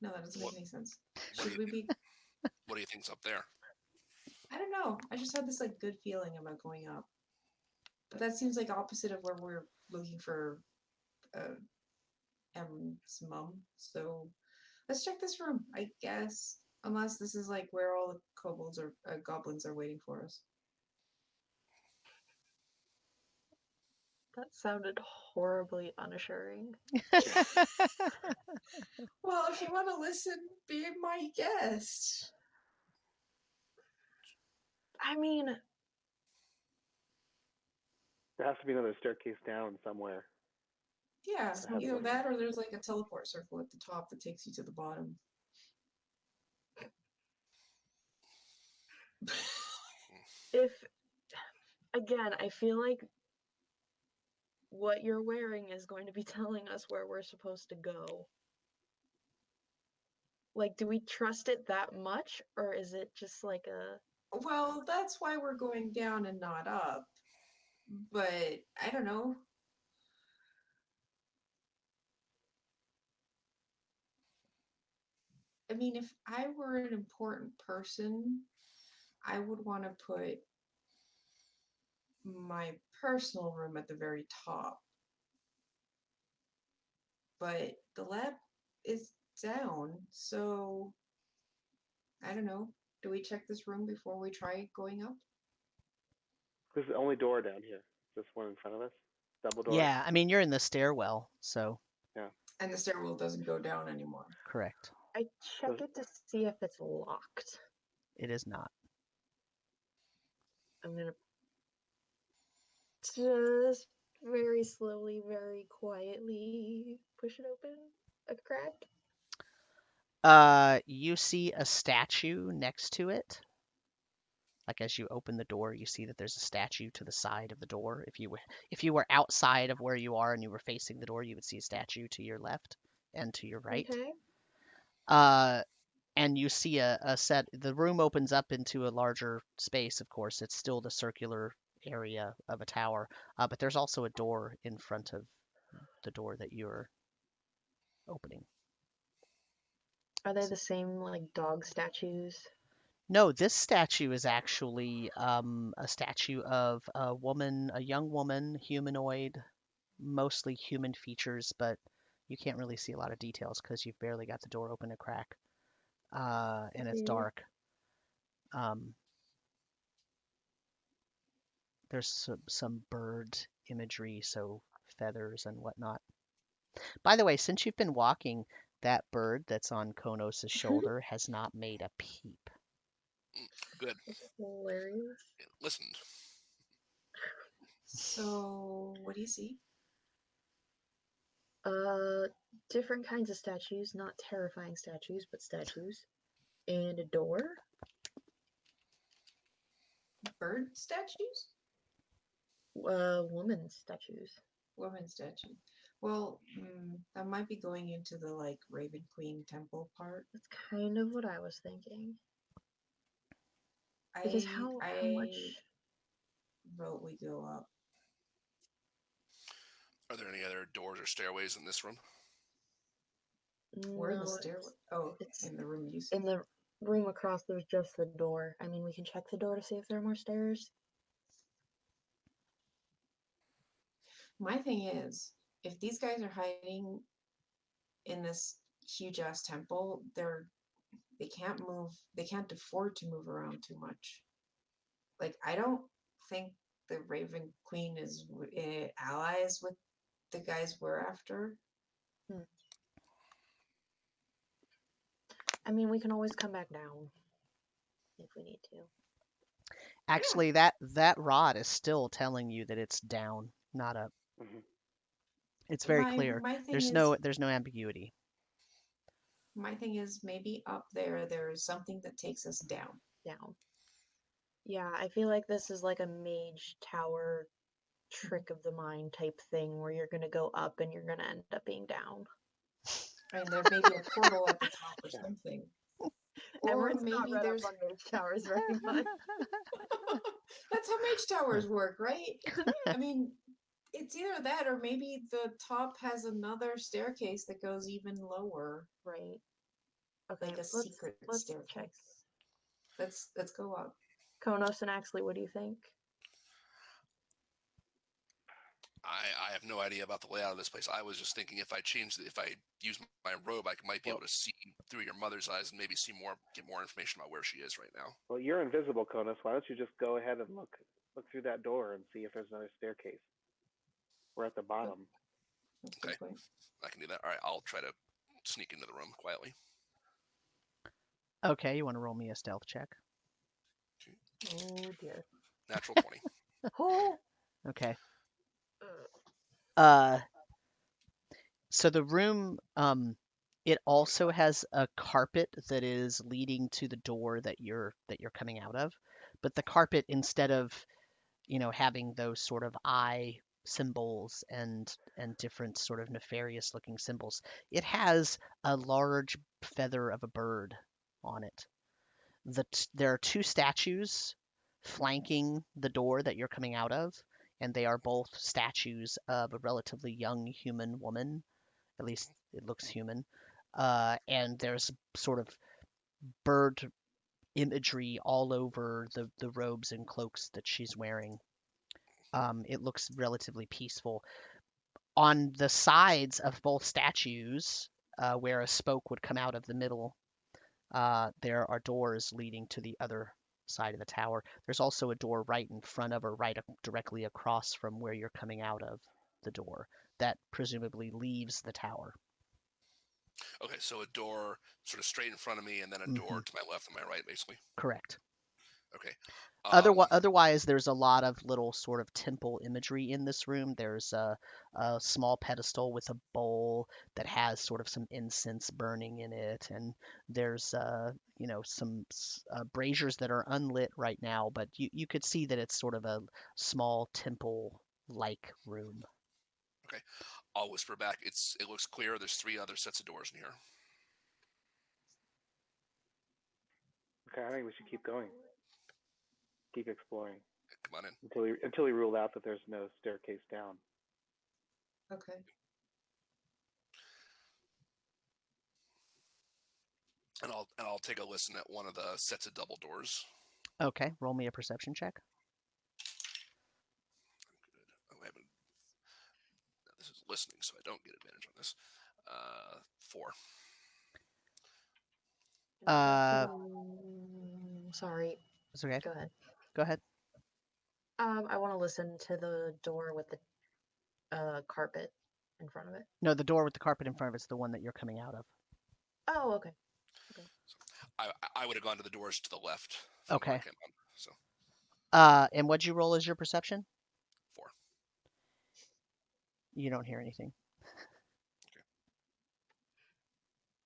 No, that doesn't make any sense. Should we be... What do you think's up there? I don't know. I just had this like good feeling about going up. But that seems like opposite of where we're looking for Em's mom. So let's check this room, I guess. Unless this is like where all the kobolds or goblins are waiting for us. That sounded horribly unassuring. Well, if you want to listen, be my guest. I mean, There has to be another staircase down somewhere. Yeah, Sounds either like- that or there's like a teleport circle at the top that takes you to the bottom. if again, I feel like what you're wearing is going to be telling us where we're supposed to go. Like, do we trust it that much, or is it just like a... Well, that's why we're going down and not up. But I don't know. I mean, if I were an important person, I would want to put my personal room at the very top. But the lab is down, so I don't know. Do we check this room before we try going up? There's the only door down here. This one in front of us. Double door. Yeah, I mean, you're in the stairwell, so And the stairwell doesn't go down anymore. correct. I check it to see if it's locked. It is not. I'm gonna just very slowly, very quietly push it open a crack. You see a statue next to it. Like as you open the door, you see that there's a statue to the side of the door. If you were outside of where you are and you were facing the door, you would see a statue to your left and to your right. Okay. And you see a set. The room opens up into a larger space. Of course, it's still the circular area of a tower, but there's also a door in front of the door that you're opening. Are they the same like dog statues? No, this statue is actually a statue of a young woman, humanoid, mostly human features, but you can't really see a lot of details because you've barely got the door open a crack, and it's Okay. dark. There's some bird imagery, so feathers and whatnot. By the way, since you've been walking, that bird that's on Konos' shoulder has not made a peep. Good. That's hilarious. Listen. So, what do you see? Different kinds of statues, not terrifying statues, but statues. And a door. Bird statues? Woman statues. Woman statue. Well, that might be going into the like Raven Queen temple part. That's kind of what I was thinking. Because how much? Vote we go up. Are there any other doors or stairways in this room? Where in the No, stairway? Oh, it's in the room you said. in the room across. There's just the door. I mean, we can check the door to see if there are more stairs. My thing is, if these guys are hiding in this huge ass temple, they can't move. They can't afford to move around too much. Like, I don't think the Raven Queen is allies with the guys we're after. I mean, we can always come back down if we need to. Actually, that rod is still telling you that it's down, not up. Mhm. It's very My clear. thing There's is, no ambiguity. my thing is maybe up there's something that takes us down. Down. Yeah, I feel like this is like a mage tower trick of the mind type thing where you're gonna go up and you're gonna end up being down. I mean, there may be a portal at the top or Yeah. something. Or Emmeryn's not maybe read up there's. on mage towers very much. That's how mage towers work, right? I mean, it's either that or maybe the top has another staircase that goes even lower, Right. Okay, like a let's secret check. staircase. Let's go up. Konos and Axley, what do you think? I have no idea about the layout of this place. I was just thinking if I use my robe, I might be able to see through your mother's eyes and maybe get more information about where she is right now. Well, you're invisible, Konos. Why don't you just go ahead and look through that door and see if there's another staircase? We're at the bottom. That's a good point. I can do that. All right, I'll try to sneak into the room quietly. Okay, you want to roll me a stealth check? Oh dear. Natural 20. Oh. Okay. So the room, it also has a carpet that is leading to the door that you're coming out of, but the carpet, instead of, having those sort of eye symbols and different sort of nefarious looking symbols, it has a large feather of a bird on it. There are two statues flanking the door that you're coming out of, and they are both statues of a relatively young human woman. At least it looks human. And there's sort of bird imagery all over the robes and cloaks that she's wearing. It looks relatively peaceful. On the sides of both statues, where a spoke would come out of the middle, there are doors leading to the other side of the tower. There's also a door right in front of or directly across from where you're coming out of the door that presumably leaves the tower. Okay, so a door sort of straight in front of me, and then a door to my left and my right, basically. Correct. Okay. Otherwise, there's a lot of little sort of temple imagery in this room. There's a small pedestal with a bowl that has sort of some incense burning in it, and there's some braziers that are unlit right now, but you could see that it's sort of a small temple-like room. Okay. I'll whisper back. It looks clear. There's 3 other sets of doors in here. Okay, I think we should keep going. Keep exploring. Come on in. Until we rule out that there's no staircase down. Okay. And I'll take a listen at one of the sets of double doors. Okay, roll me a perception check. Good. Oh, this is listening, so I don't get advantage on this. 4. Sorry. It's okay. Go ahead. Go ahead. I want to listen to the door with the carpet in front of it. No, the door with the carpet in front of it's the one that you're coming out of. Oh, okay. So I would have gone to the doors to the left. From Okay. where I came on, so. And what'd you roll as your perception? 4. You don't hear anything.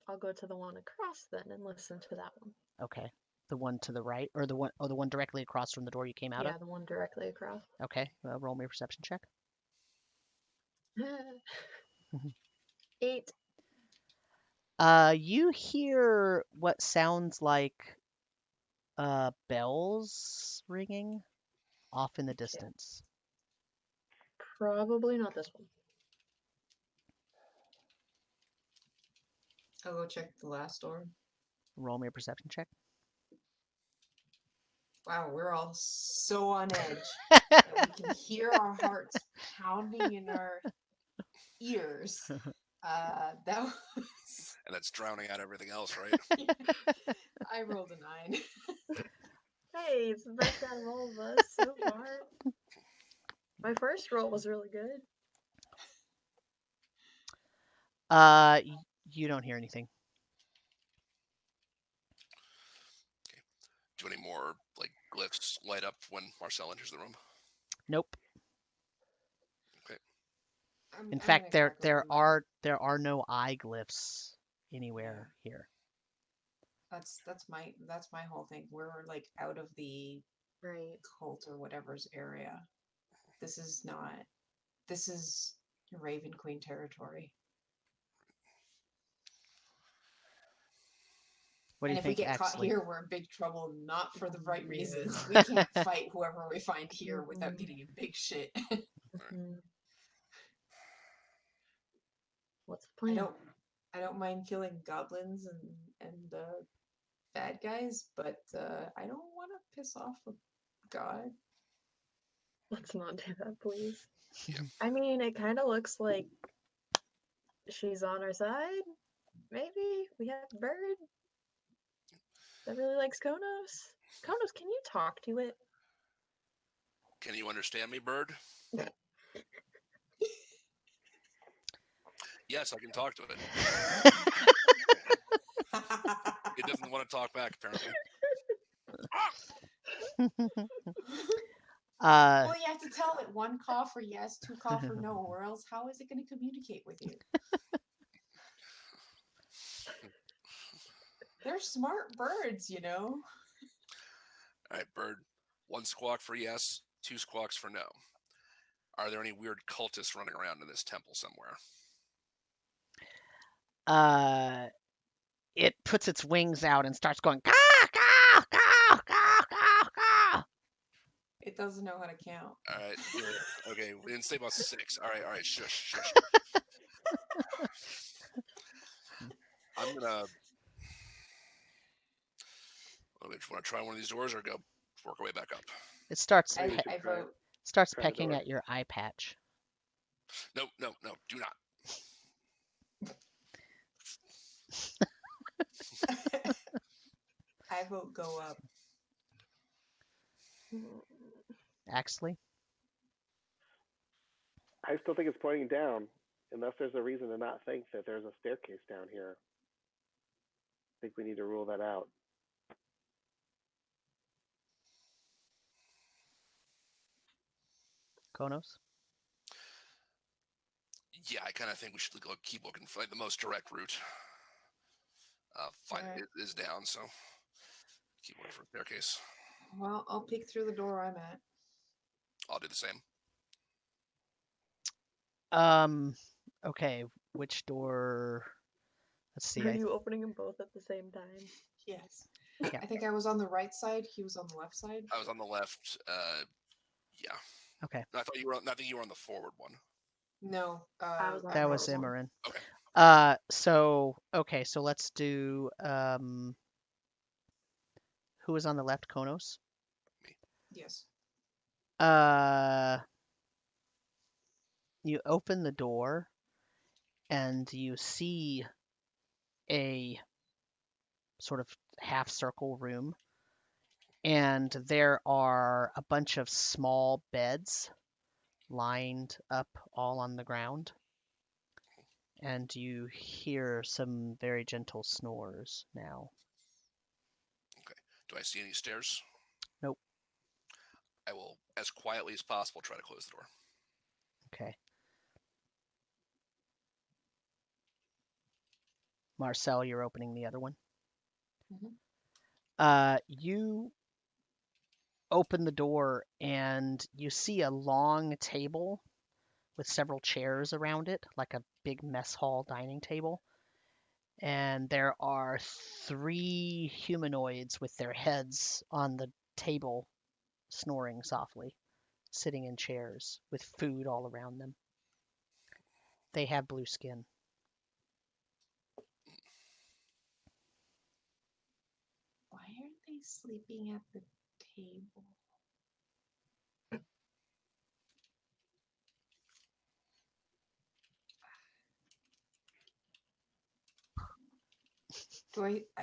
I'll go to the one across then and listen to that one. Okay. The one to the right, or the one directly across from the door you came out of? Yeah, the one directly across. Okay. Roll me a perception check. 8. You hear what sounds like bells ringing off in the distance. Probably not this one. I'll go check the last door. Roll me a perception check. Wow, we're all so on edge that we can hear our hearts pounding in our ears. That was. And that's drowning out everything else, right? I rolled a 9. Hey, it's the best out of all of us so far. My first roll was really good. You don't hear anything. Okay. Do any more like glyphs light up when Marcel enters the room? Nope. Okay. In fact, there are no eye glyphs anywhere here. That's my whole thing. We're like out of the Right. cult or whatever's area. This is Raven Queen territory. What do And you if we think, get caught Axley? here, we're in big trouble, not for the right Yeah. reasons. We can't fight whoever we find here without Mhm. getting in big shit. Mhm. What's the I plan? don't mind killing goblins and bad guys, but I don't want to piss off a god. Let's not do that, please. Yeah. I mean, it kind of looks like she's on our side. Maybe we have a bird that really likes Konos. Konos, can you talk to it? Can you understand me, bird? Yes, I can talk to it. It doesn't want to talk back, apparently. Well, you have to tell it one call for yes, two call for no, or else how is it going to communicate with you? They're smart birds, you know. All right, bird. 1 squawk for yes, 2 squawks for no. Are there any weird cultists running around in this temple somewhere? It puts its wings out and starts going caw, caw, caw, caw, caw, caw. It doesn't know how to count. All right. Okay, we didn't say about 6. All right. Shush. I'm gonna. Want to try one of these doors or go work our way back up? It starts I should try it. vote. starts Try the pecking door. at your eye patch. No, do not. I vote go up. Axley? I still think it's pointing down, unless there's a reason to not think that there's a staircase down here. I think we need to rule that out. Konos? Yeah, I kind of think we should keep looking for the most direct route. Find Alright. it is down, so keep looking for a staircase. Well, I'll peek through the door I'm at. I'll do the same. Okay, which door? Let's see. Are you opening them both at the same time? Yes. Yeah. I think I was on the right side. He was on the left side. I was on the left. Yeah. Okay. I thought you were. I think you were on the forward one. No. I was on That the was forward one. Emmeryn. Okay. So let's do who was on the left, Konos? Yes. You open the door and you see a sort of half circle room, and there are a bunch of small beds lined up all on the ground, and you hear some very gentle snores now. Do I see any stairs? Nope. I will, as quietly as possible, try to close the door. Okay. Marcel, you're opening the other one. You open the door and you see a long table with several chairs around it, like a big mess hall dining table. And there are 3 humanoids with their heads on the table, snoring softly, sitting in chairs with food all around them. They have blue skin. Why aren't they sleeping at the table?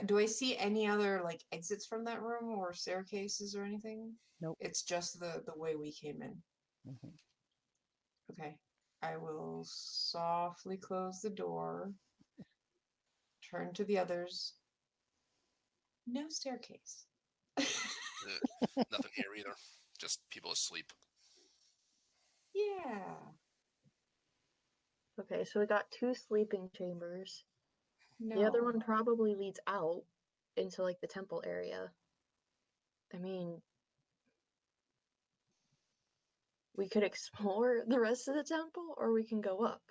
Do I see any other like exits from that room or staircases or anything? Nope. It's just the way we came in. Mhm. Okay. I will softly close the door. Turn to the others. No staircase. Nothing here either. Just people asleep. Yeah. Okay, so we got 2 sleeping chambers. No. The other one probably leads out into like the temple area. I mean, we could explore the rest of the temple, or we can go up.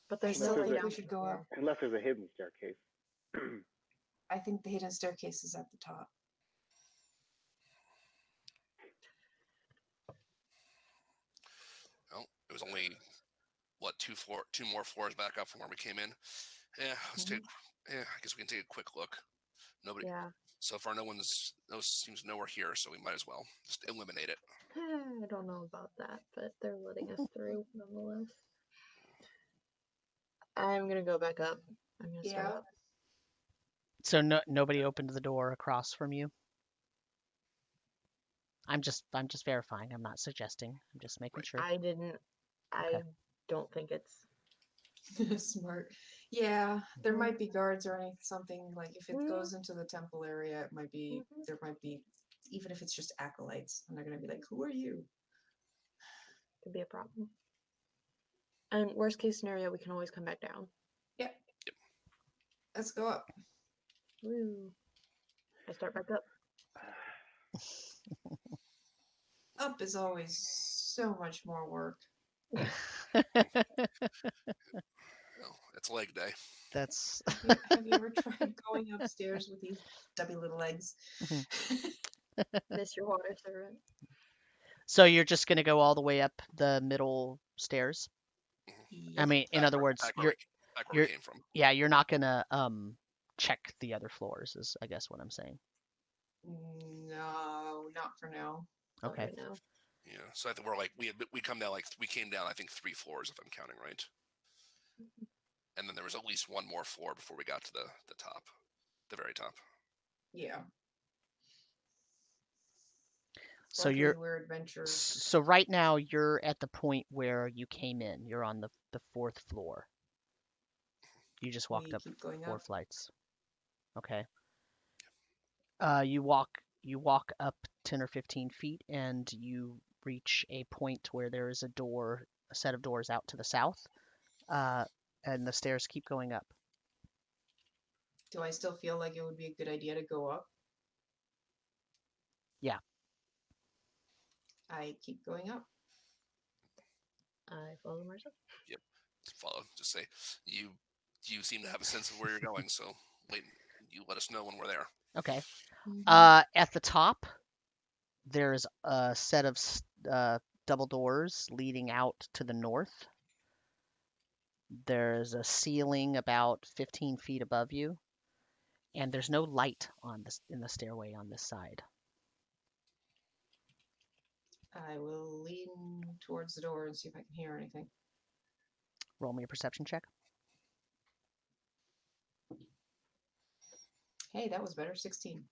But there's still no way think down we should from go here. up. Unless there's a hidden staircase. I think the hidden staircase is at the top. Well, it was only what two more floors back up from where we came in. Yeah, let's take. Yeah, I guess we can take a quick look. Nobody. Yeah. So far, no seems nowhere here, so we might as well just eliminate it. I don't know about that, but they're letting us through nonetheless. I'm gonna go back up. I'm gonna start Yeah. up. So nobody opened the door across from you? I'm just verifying. I'm not suggesting. I'm just making Right. sure. I didn't. I Okay. don't think it's. Smart. Yeah, there might be guards or something. Like if it Mm. goes into the temple area, it might be. Mhm. There might be, even if it's just acolytes, and they're gonna be like, "Who are you?" Could be a problem. And worst case scenario, we can always come back down. Yep. Let's go up. Woo. I start back up. Up is always so much more work. Well, it's leg day. That's Have you ever tried going upstairs with these stubby little legs? Miss your water servant. so you're just gonna go all the way up the middle stairs? I Yep. mean, in other words, back where we you're came from. yeah, you're not gonna check the other floors is I guess what I'm saying. No, not for now. Okay. Right now. Yeah, so I think we're like we came down I think 3 floors if I'm counting right, and then there was at least one more floor before we got to the top, the very top. Yeah. So Luckily, you're we're adventurers. so right now you're at the point where you came in. You're on the 4th floor. You just walked We up keep going 4 up. flights. Okay. You walk up 10 or 15 feet and you reach a point where there is a set of doors out to the south, and the stairs keep going up. Do I still feel like it would be a good idea to go up? Yeah. I keep going up. I follow Marcel. Yep. Follow. Just say you seem to have a sense of where you're going, so you let us know when we're there. Okay. Mhm. At the top, there's a set of double doors leading out to the north. There's a ceiling about 15 feet above you, and there's no light in the stairway on this side. I will lean towards the door and see if I can hear anything. Roll me a perception check. Hey, that was better. 16.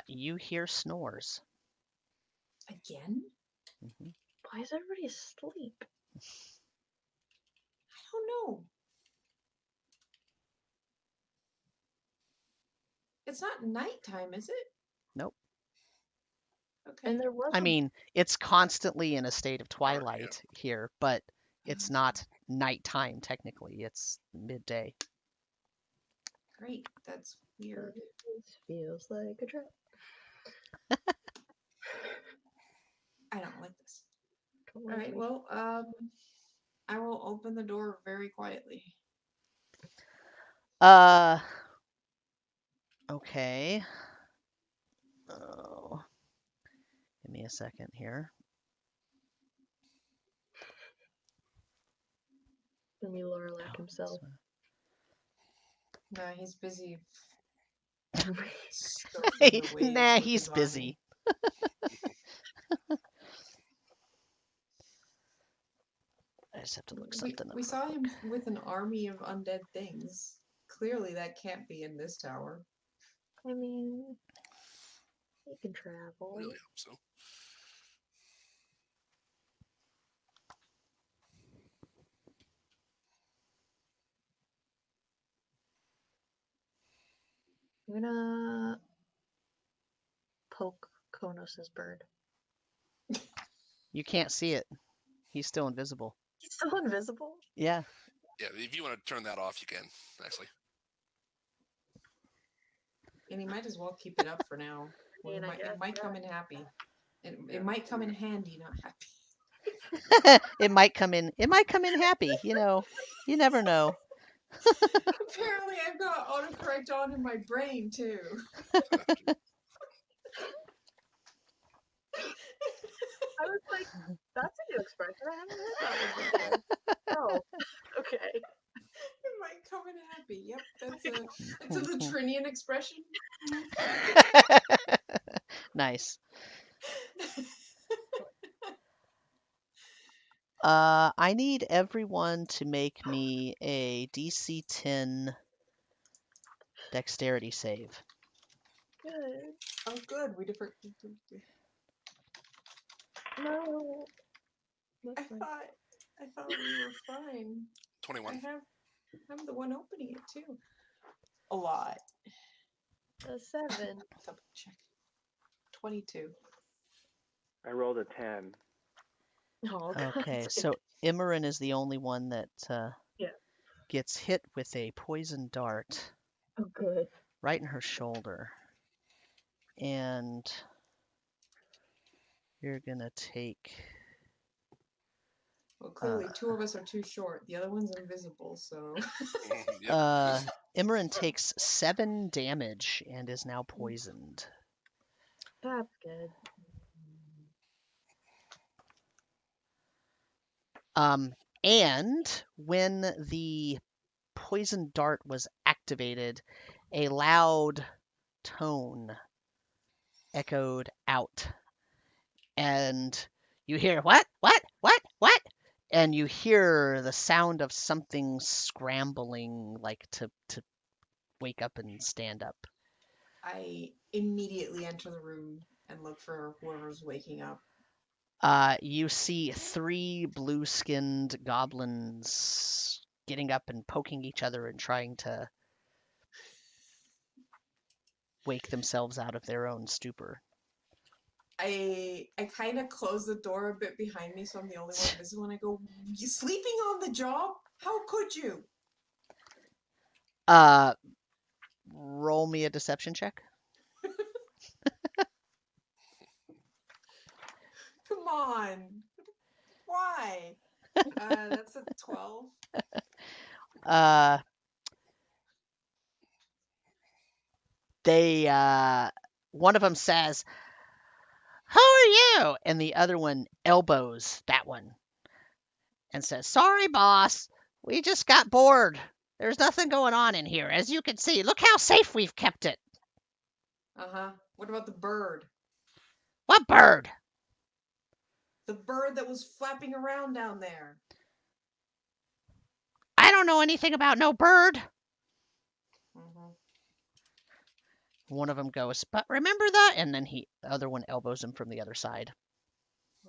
You hear snores. Again? Hmm. Why is everybody asleep? I don't know. It's not nighttime, is it? Nope. Okay. And there was. I mean, it's constantly in a state of Dark, yeah. twilight here, but it's not nighttime technically. It's midday. Great. That's weird. This feels like a trap. I don't like this. Don't All like right. me. Well, I will open the door very quietly. Okay. Oh. Give me a second here. Gonna be Leralak himself. No, he's busy. Nah, he's busy. I just have to look something up. We saw him with an army of undead things. Clearly, that can't be in this tower. I mean, he can travel. Really hope so. I'm gonna poke Konos's bird. You can't see it. He's still invisible. He's still invisible? Yeah. Yeah, if you want to turn that off, you can. Actually, And he might as well keep it up for now. I mean, I It guess, might yeah. come in happy. It Yeah. might come in handy, not happy. It might come in happy, you know. You never know. Apparently, I've got autocorrect on in my brain too. I was like, that's a new expression. I haven't heard that one before. Oh, okay. It might come in happy. Yep, it's a Latrinian expression. Nice. I need everyone to make me a DC 10 dexterity save. Good. Oh, good. We different. No. I That's fine. thought we were fine. 21. I'm the one opening it too. A lot. A 7. Double check. 22. I rolled a 10. Oh, God. Okay, so Emmeryn is the only one that Yeah. gets hit with a poison dart Oh, good. right in her shoulder. And you're gonna take Well, clearly two of us are too short. The other one's invisible, so. Yep. Emmeryn takes 7 damage and is now poisoned. That's good. And when the poison dart was activated, a loud tone echoed out. And you hear, what? And you hear the sound of something scrambling, like to wake up and stand up. I immediately enter the room and look for whoever's waking up. You see 3 blue-skinned goblins getting up and poking each other and trying to wake themselves out of their own stupor. I kind of close the door a bit behind me, so I'm the only one visible, and I go, "You sleeping on the job? How could you?" Roll me a deception check. Come on. Why? That's a 12. One of them says, "Who are you?" And the other one elbows that one and says, "Sorry, boss. We just got bored. There's nothing going on in here. As you can see, look how safe we've kept it." Uh-huh. What about the bird? "What bird?" The bird that was flapping around down there. "I don't know anything about no bird." Mm-hmm. One of them goes, "But remember that?" And then the other one elbows him from the other side.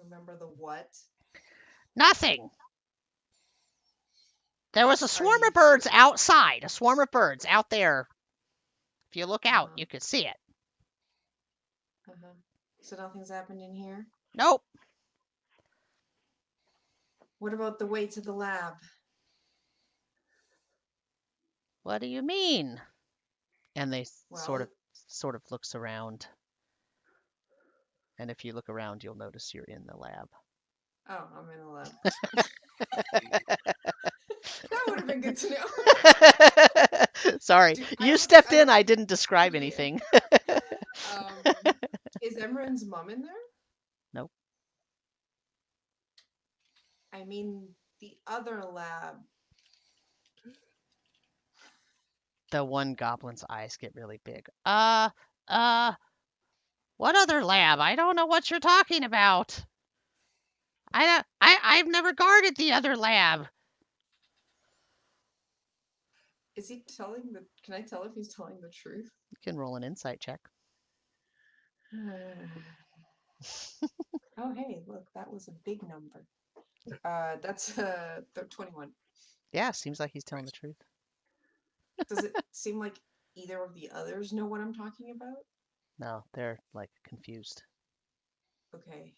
Remember the what? "Nothing. There was a Are swarm you of birds sure? outside. A swarm of birds out there. If you look out, Uh-huh. you could see it." Uh-huh. So nothing's happened in here? "Nope." What about the way to the lab? "What do you mean?" And they Well, sort of looks around. And if you look around, you'll notice you're in the lab. oh, I'm in the lab. That would have been good to know. Sorry, you stepped in. I didn't describe anything. Is Emmeryn's mom in there? Nope. I mean, the other lab. The one goblin's eyes get really big. What other lab? I don't know what you're talking about. I've never guarded the other lab. Is he telling the? Can I tell if he's telling the truth? You can roll an insight check. Oh, hey, look, that was a big number. That's 21. Yeah, seems like he's telling the truth. Does it seem like either of the others know what I'm talking about? No, they're like confused. Okay.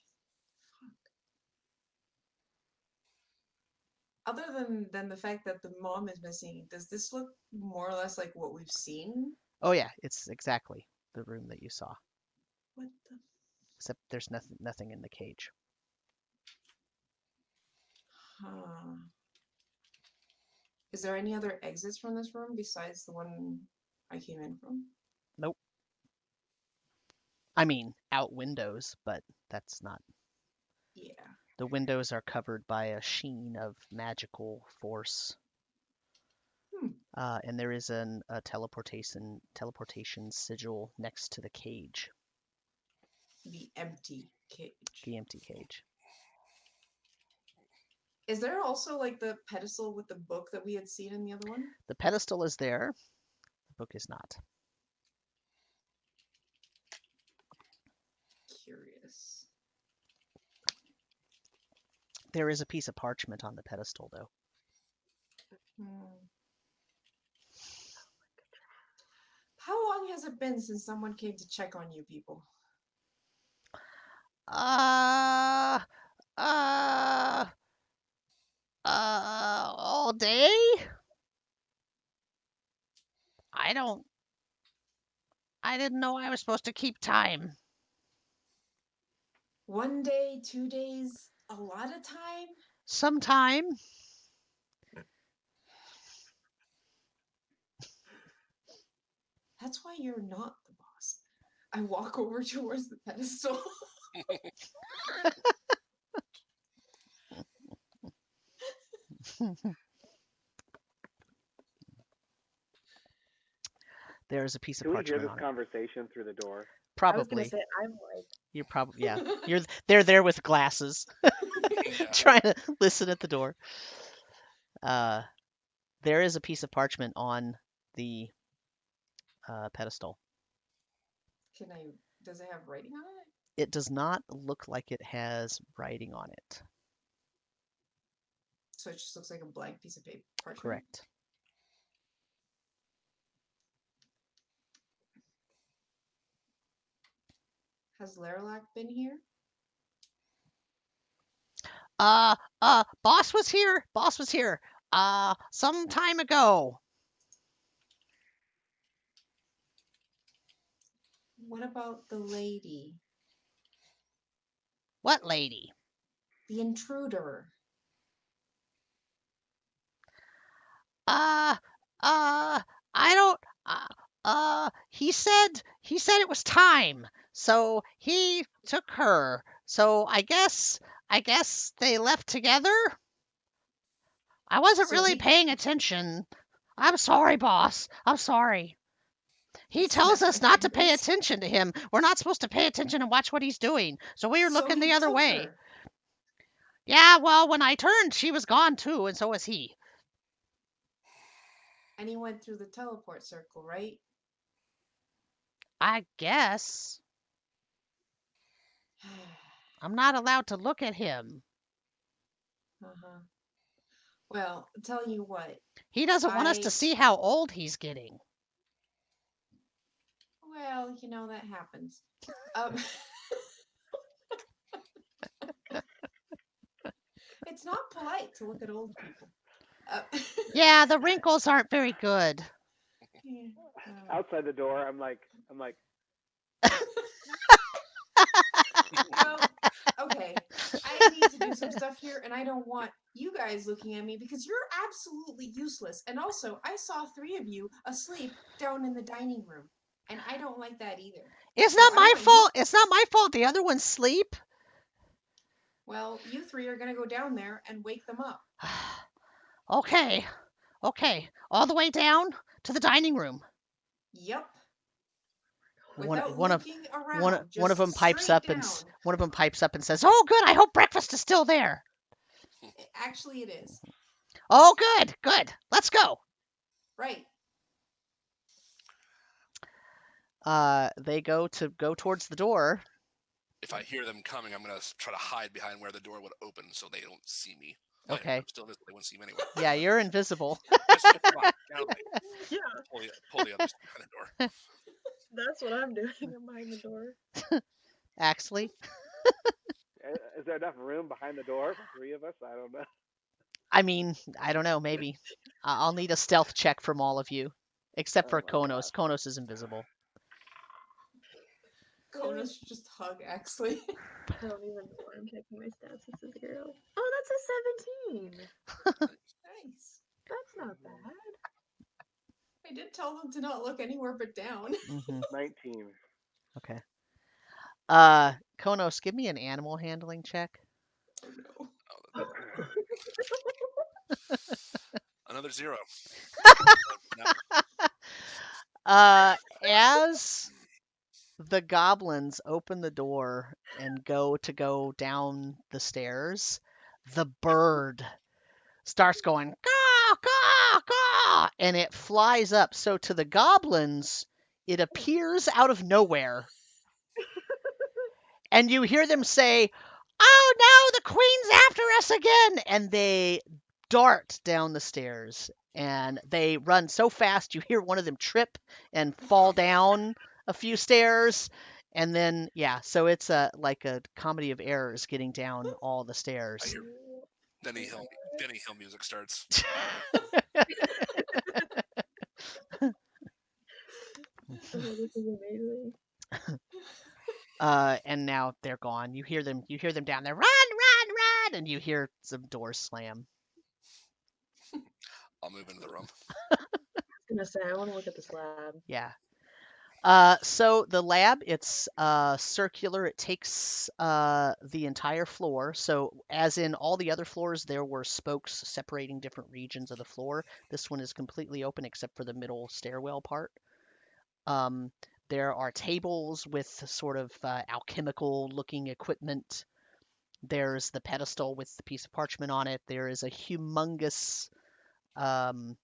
other than the fact that the mom is missing, does this look more or less like what we've seen? Oh yeah, it's exactly the room that you saw, What the? except there's nothing in the cage. Huh. Is there any other exits from this room besides the one I came in from? Nope. I mean, out windows, but that's not. Yeah. The windows are covered by a sheen of magical force. Hmm. And there is a teleportation sigil next to the cage, The empty cage. the empty cage. Is there also like the pedestal with the book that we had seen in the other one? The pedestal is there. The book is not. Curious. There is a piece of parchment on the pedestal, though. How long has it been since someone came to check on you people? All day? I didn't know I was supposed to keep time. 1 day, 2 days, a lot of time? Sometime. That's why you're not the boss. I walk over towards the pedestal. There's a piece of Can we hear parchment this on it. conversation through the door? I was Probably. gonna say I'm like You're probably yeah. They're there with glasses, Yeah. trying to listen at the door. There is a piece of parchment on the pedestal. Does it have writing on it? It does not look like it has writing on it. So it just looks like a blank piece of paper. Parchment? Correct. Has Leralak been here? Boss was here. Boss was here. Some time ago. What about the lady? What lady? The intruder. I don't. He said it was time, so he took her. So I guess they left together. I wasn't So really he- paying attention. I'm sorry, boss. I'm sorry. He It's tells not us not to pay this. attention to him. We're not supposed to pay attention and watch what he's doing. So we were So looking he the other took way. her. Yeah, well, when I turned, she was gone too, and so was he. And he went through the teleport circle, right? I guess. I'm not allowed to look at him. Uh-huh. Well, tell you what. He doesn't want us to see how old he's getting. Well, that happens. It's not polite to look at old people. Yeah, the wrinkles aren't very good. Yeah, Outside the door, I'm like, well, okay. I need to do some stuff here, and I don't want you guys looking at me because you're absolutely useless. And also, I saw 3 of you asleep down in the dining room, and I don't like that either. It's So not I my want fault. It's not my fault. The other ones sleep. Well, you 3 are gonna go down there and wake them up. Okay. All the way down to the dining room. Yep. One Without looking around. one of them pipes straight up down. one of them pipes up and says, "Oh, good. I hope breakfast is still there." Actually, it is. Oh, good. Let's go. Right. They go towards the door. If I hear them coming, I'm gonna try to hide behind where the door would open so they don't see me. Okay. I'm still invisible. They won't see me anyway. Yeah, you're invisible. Just come on, down the way. yeah, Pull the others behind the door. that's what I'm doing. I'm behind the door. Actually, is there enough room behind the door for 3 of us? I don't know. I mean, I don't know, maybe. I'll need a stealth check from all of you, except for Oh my Konos. Konos is invisible. Konos should just hug Exley. I don't even know why I'm checking my stats. It's a 0. Oh, that's a 17. Nice. That's not bad. I did tell them to not look anywhere but down. Hmm 19. Okay. Konos, give me an animal handling check. Oh no. Another 0. No, As the goblins open the door and go down the stairs, the bird starts going caw caw caw, and it flies up. So to the goblins, it appears out of nowhere, and you hear them say, "Oh no, the queen's after us again!" And they dart down the stairs, and they run so fast you hear one of them trip and fall down a few stairs. And then, yeah, so it's like a comedy of errors getting down all the I stairs. hear Benny Hill music starts. Oh, this is amazing. And now they're gone. You hear them down there, run, run, run, and you hear some doors slam. I'll move into the room. I was gonna say, I want to look at this lab. Yeah. So the lab, it's circular. It takes the entire floor. So as in all the other floors, there were spokes separating different regions of the floor. This one is completely open except for the middle stairwell part. Um, there are tables with sort of alchemical-looking equipment. There's the pedestal with the piece of parchment on it. There is a humongous um,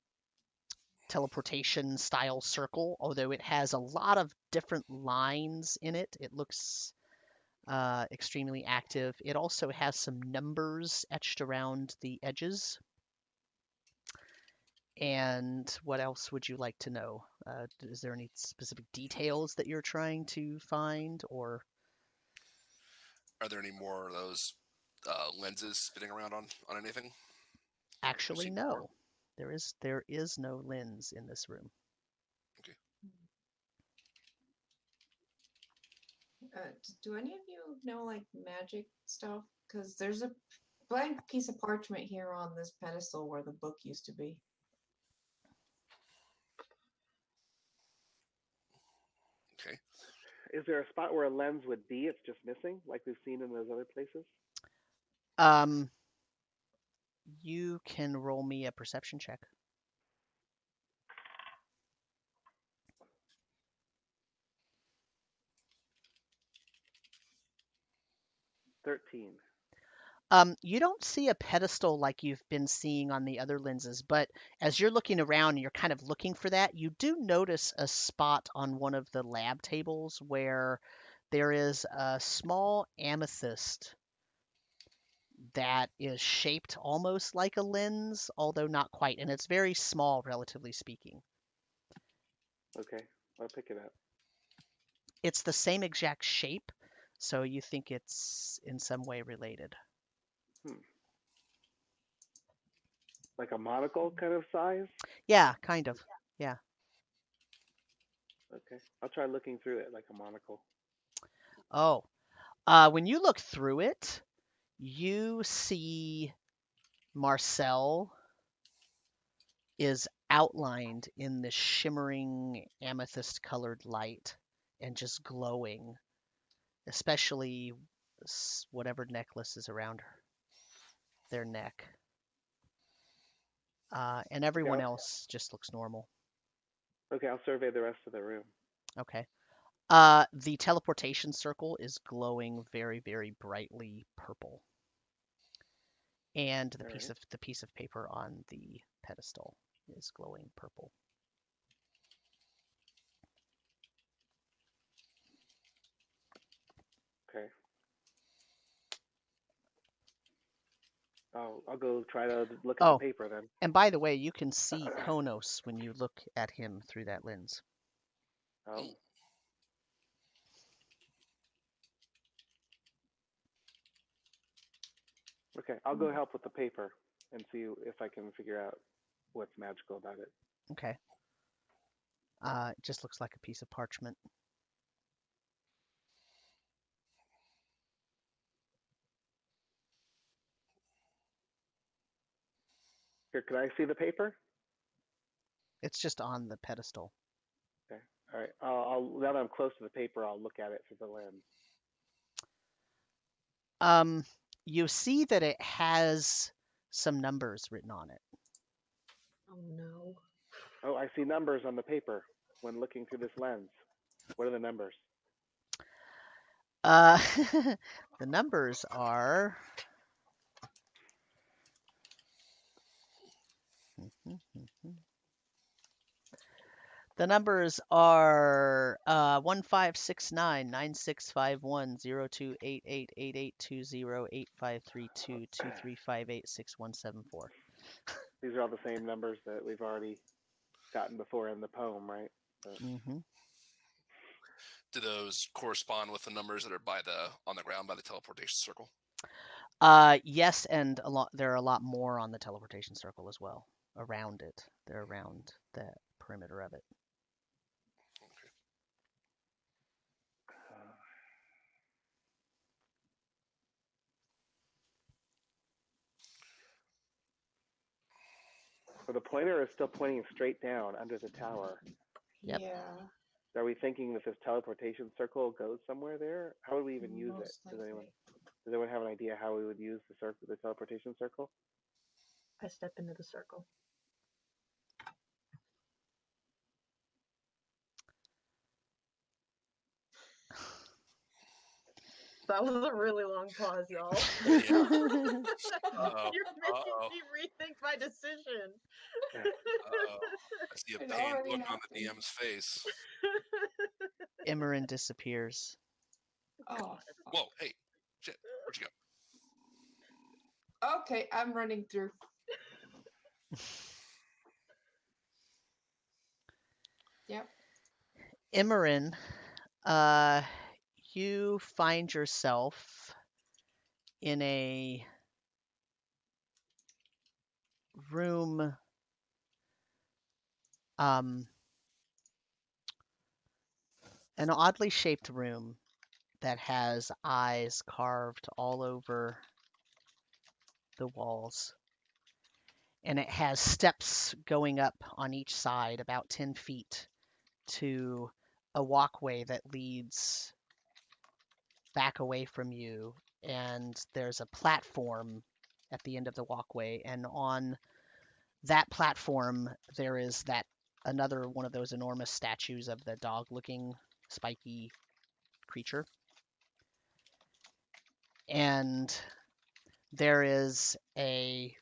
teleportation style circle, although it has a lot of different lines in it. It looks extremely active. It also has some numbers etched around the edges. And what else would you like to know? Is there any specific details that you're trying to find, or Are there any more of those lenses spinning around on anything? I've actually seen before. no? There is no lens in this room. Okay. Do any of you know like magic stuff? Because there's a blank piece of parchment here on this pedestal where the book used to be. Okay. Is there a spot where a lens would be? It's just missing, like we've seen in those other places? Um, you can roll me a perception check. 13. You don't see a pedestal like you've been seeing on the other lenses, but as you're looking around and you're kind of looking for that, you do notice a spot on one of the lab tables where there is a small amethyst that is shaped almost like a lens, although not quite, and it's very small, relatively speaking. Okay, I'll pick it up. It's the same exact shape, so you think it's in some way related. Like a monocle kind of size? Yeah, kind of. Yeah. Okay, I'll try looking through it like a monocle. Oh, when you look through it, you see Marcel is outlined in this shimmering amethyst colored light and just glowing, especially whatever necklace is around their neck. And everyone else just looks normal. Okay, I'll survey the rest of the room. Okay. The teleportation circle is glowing very, very brightly purple. And the piece of paper on the pedestal is glowing purple. Okay. I'll go try to look at the paper then. And by the way, you can see Konos when you look at him through that lens. Oh. Okay, I'll go help with the paper and see if I can figure out what's magical about it. Okay. It just looks like a piece of parchment. Here, can I see the paper? It's just on the pedestal. Okay. All right. Now that I'm close to the paper, I'll look at it through the lens. You see that it has some numbers written on it. Oh no. Oh, I see numbers on the paper when looking through this lens. What are the numbers? The numbers are. The numbers are 1569965102888820853223586174. These are all the same numbers that we've already gotten before in the poem, right? Mm-hmm. Do those correspond with the numbers that are on the ground by the teleportation circle? Yes, and there are a lot more on the teleportation circle as well. Around it. They're around the perimeter of it. Okay. So the pointer is still pointing straight down under the tower. Yep. Yeah. Are we thinking that this teleportation circle goes somewhere there? How would we even use it? Most likely. Does anyone have an idea how we would use the teleportation circle? I step into the circle. That was a really long pause, y'all. Yeah. You're making me rethink my decision. I see a It pained already look on the happened. DM's face. Emmeryn disappears. Oh. Whoa, hey, shit, where'd you go? Okay, I'm running through. Yep. Emmeryn, you find yourself in a room an oddly shaped room that has eyes carved all over the walls. And it has steps going up on each side about 10 feet to a walkway that leads back away from you. And there's a platform at the end of the walkway. And on that platform, there is another one of those enormous statues of the dog-looking spiky creature. And there is a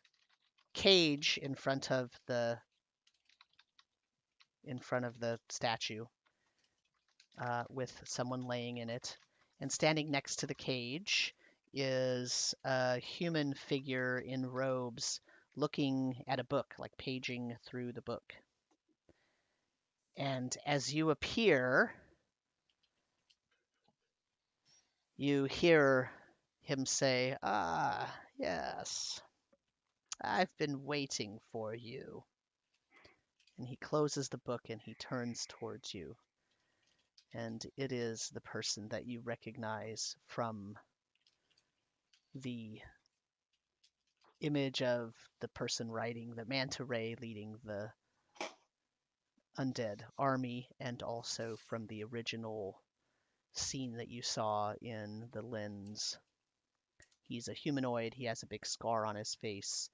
cage in front of the statue with someone laying in it. And standing next to the cage is a human figure in robes looking at a book, like paging through the book. And as you appear, you hear him say, "Ah, yes, I've been waiting for you." And he closes the book and he turns towards you. And it is the person that you recognize from the image of the person riding the manta ray leading the undead army, and also from the original scene that you saw in the lens. He's a humanoid. He has a big scar on his face.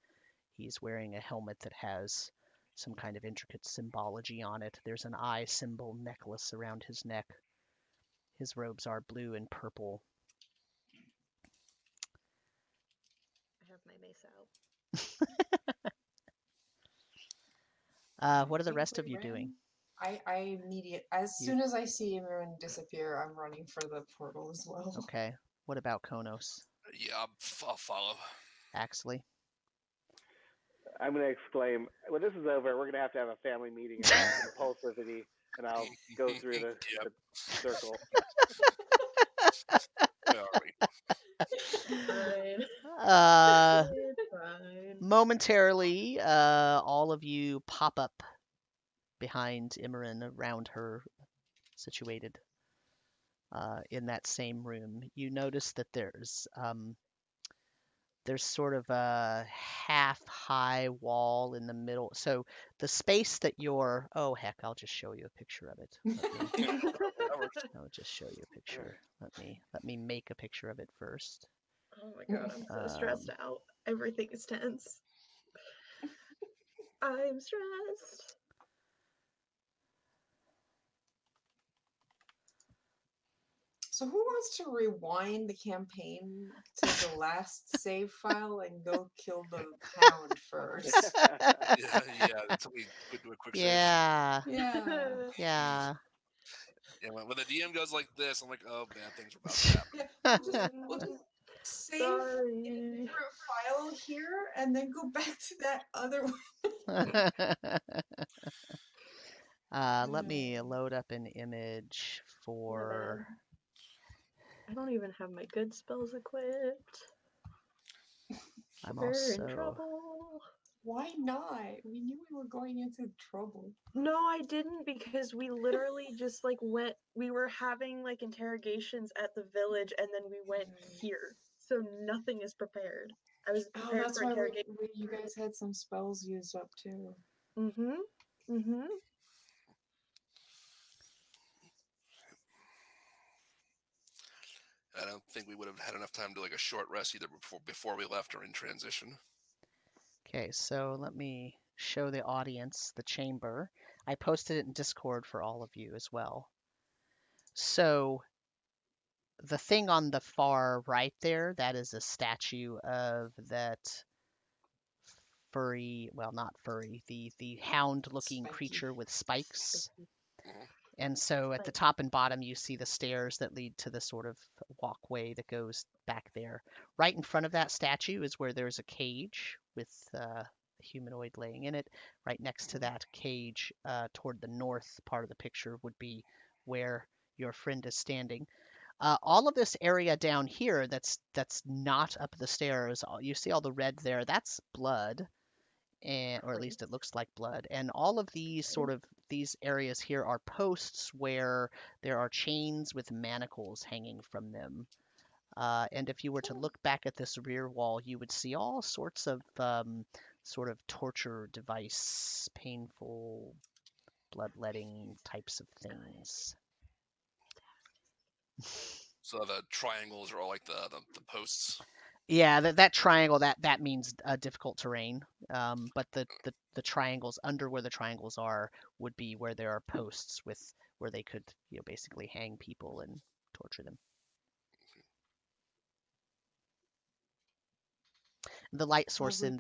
He's wearing a helmet that has some kind of intricate symbology on it. There's an eye symbol necklace around his neck. His robes are blue and purple. I have my mace out. What are the think rest we of you doing? I as soon as I see Emmeryn disappear, I'm running for the portal as well. Okay. What about Konos? Yeah, I'll follow. Axley? I'm going to exclaim, when this is over, we're going to have a family meeting about impulsivity, and I'll go through the circle. Where are we? Fine. Uh, Fine. momentarily, all of you pop up behind Emmeryn, around her, situated in that same room. You notice that there's sort of a half-high wall in the middle. So the space that you're, oh heck, I'll just show you a picture of it. I'll just show you a picture. Let me make a picture of it first. Oh my god, I'm so stressed out. Everything is tense. I'm stressed. So who wants to rewind the campaign to the last save file and go kill the hound first? Yeah. Until we do a quick save. Yeah, Yeah. yeah. Yeah, when the DM goes like this, I'm like, oh, bad things are about to happen. Yeah, we'll just save in a Sorry. different file here and then go back to that other one. Let me load up an image for. I don't even have my good spells equipped. I'm We're in also. trouble. Why not? We knew we were going into trouble. No, I didn't, because we literally just like we were having like interrogations at the village and then we went here. So nothing is prepared. I was Oh, prepared that's for why interrogation. you guys had some spells used up too. Mm-hmm. Mm-hmm. I don't think we would have had enough time to like a short rest either before we left or in transition. Okay, so let me show the audience the chamber. I posted it in Discord for all of you as well. So the thing on the far right there, that is a statue of that furry, well, not furry, the hound-looking Spiky. creature with spikes. Mhm. And so at the top and bottom, you see the stairs that lead to the sort of walkway that goes back there. Right in front of that statue is where there's a cage with a humanoid laying in it. Right next to that cage, toward the north part of the picture, would be where your friend is standing. All of this area down here that's not up the stairs, you see all the red there, that's blood. Or at least it looks like blood. And all of these areas here are posts where there are chains with manacles hanging from them. And if you were to look back at this rear wall, you would see all sorts of sort of torture device, painful, bloodletting types of things. So the triangles are all like the posts. Yeah, that triangle, that means difficult terrain. But the triangles under where the triangles are would be where there are posts where they could, basically hang people and torture them. The light source Lovely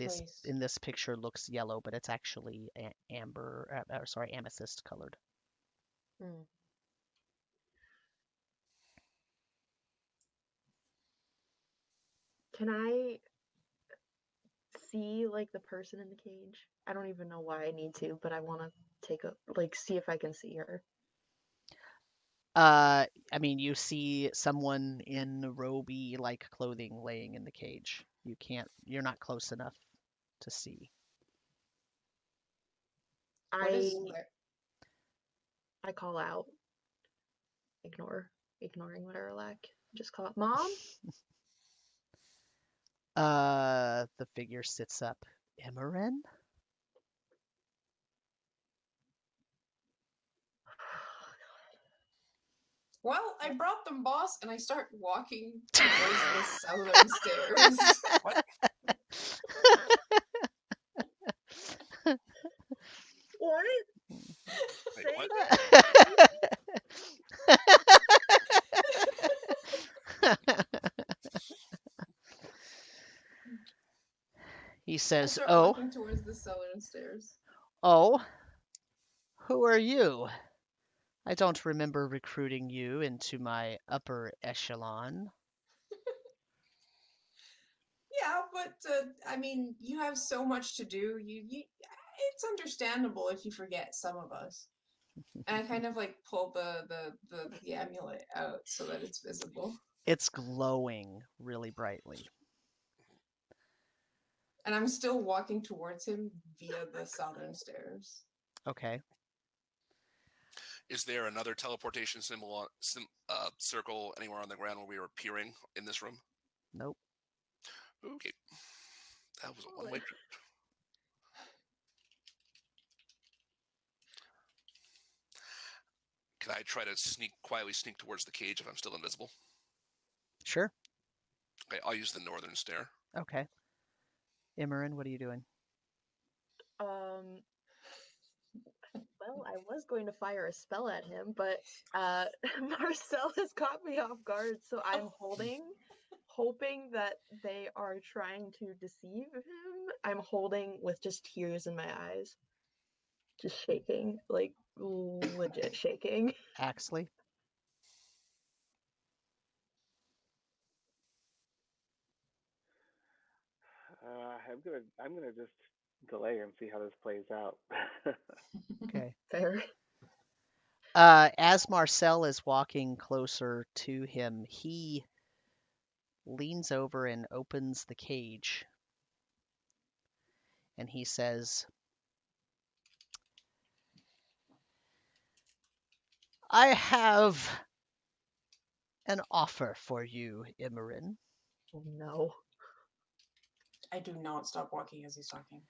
in this place. picture looks yellow, but it's actually amethyst colored. Mm. Can I see like the person in the cage? I don't even know why I need to, but I want to see if I can see her. I mean, you see someone in roby-like clothing laying in the cage. You're not close enough to see. What is I call out. Ignoring Leralak. Just call out, Mom? The figure sits up. Emmeryn? Well, I brought them, boss, and I start walking towards the southern stairs. What? What? Wait, Say what? He I says, start "Oh, walking towards the southern stairs. oh, who are you? I don't remember recruiting you into my upper echelon." Yeah, but I mean, you have so much to do. It's understandable if you forget some of us. And I kind of like pull the amulet out so that it's visible. It's glowing really brightly. And I'm still walking towards him via the southern stairs. Okay. Is there another teleportation symbol circle anywhere on the ground where we were peering in this room? Nope. Okay. That was a one-way trip. Can I try to quietly sneak towards the cage if I'm still invisible? Sure. Okay, I'll use the northern stair. Okay. Emmeryn, what are you doing? Well, I was going to fire a spell at him, but Marcel has caught me off guard, so I'm hoping that they are trying to deceive him. I'm holding with just tears in my eyes. Just shaking, like legit shaking. Axley? I'm gonna just delay and see how this plays out. Okay. Fair. As Marcel is walking closer to him, he leans over and opens the cage. And he says, I have an offer for you, Emmeryn. Oh no. I do not stop walking as he's talking.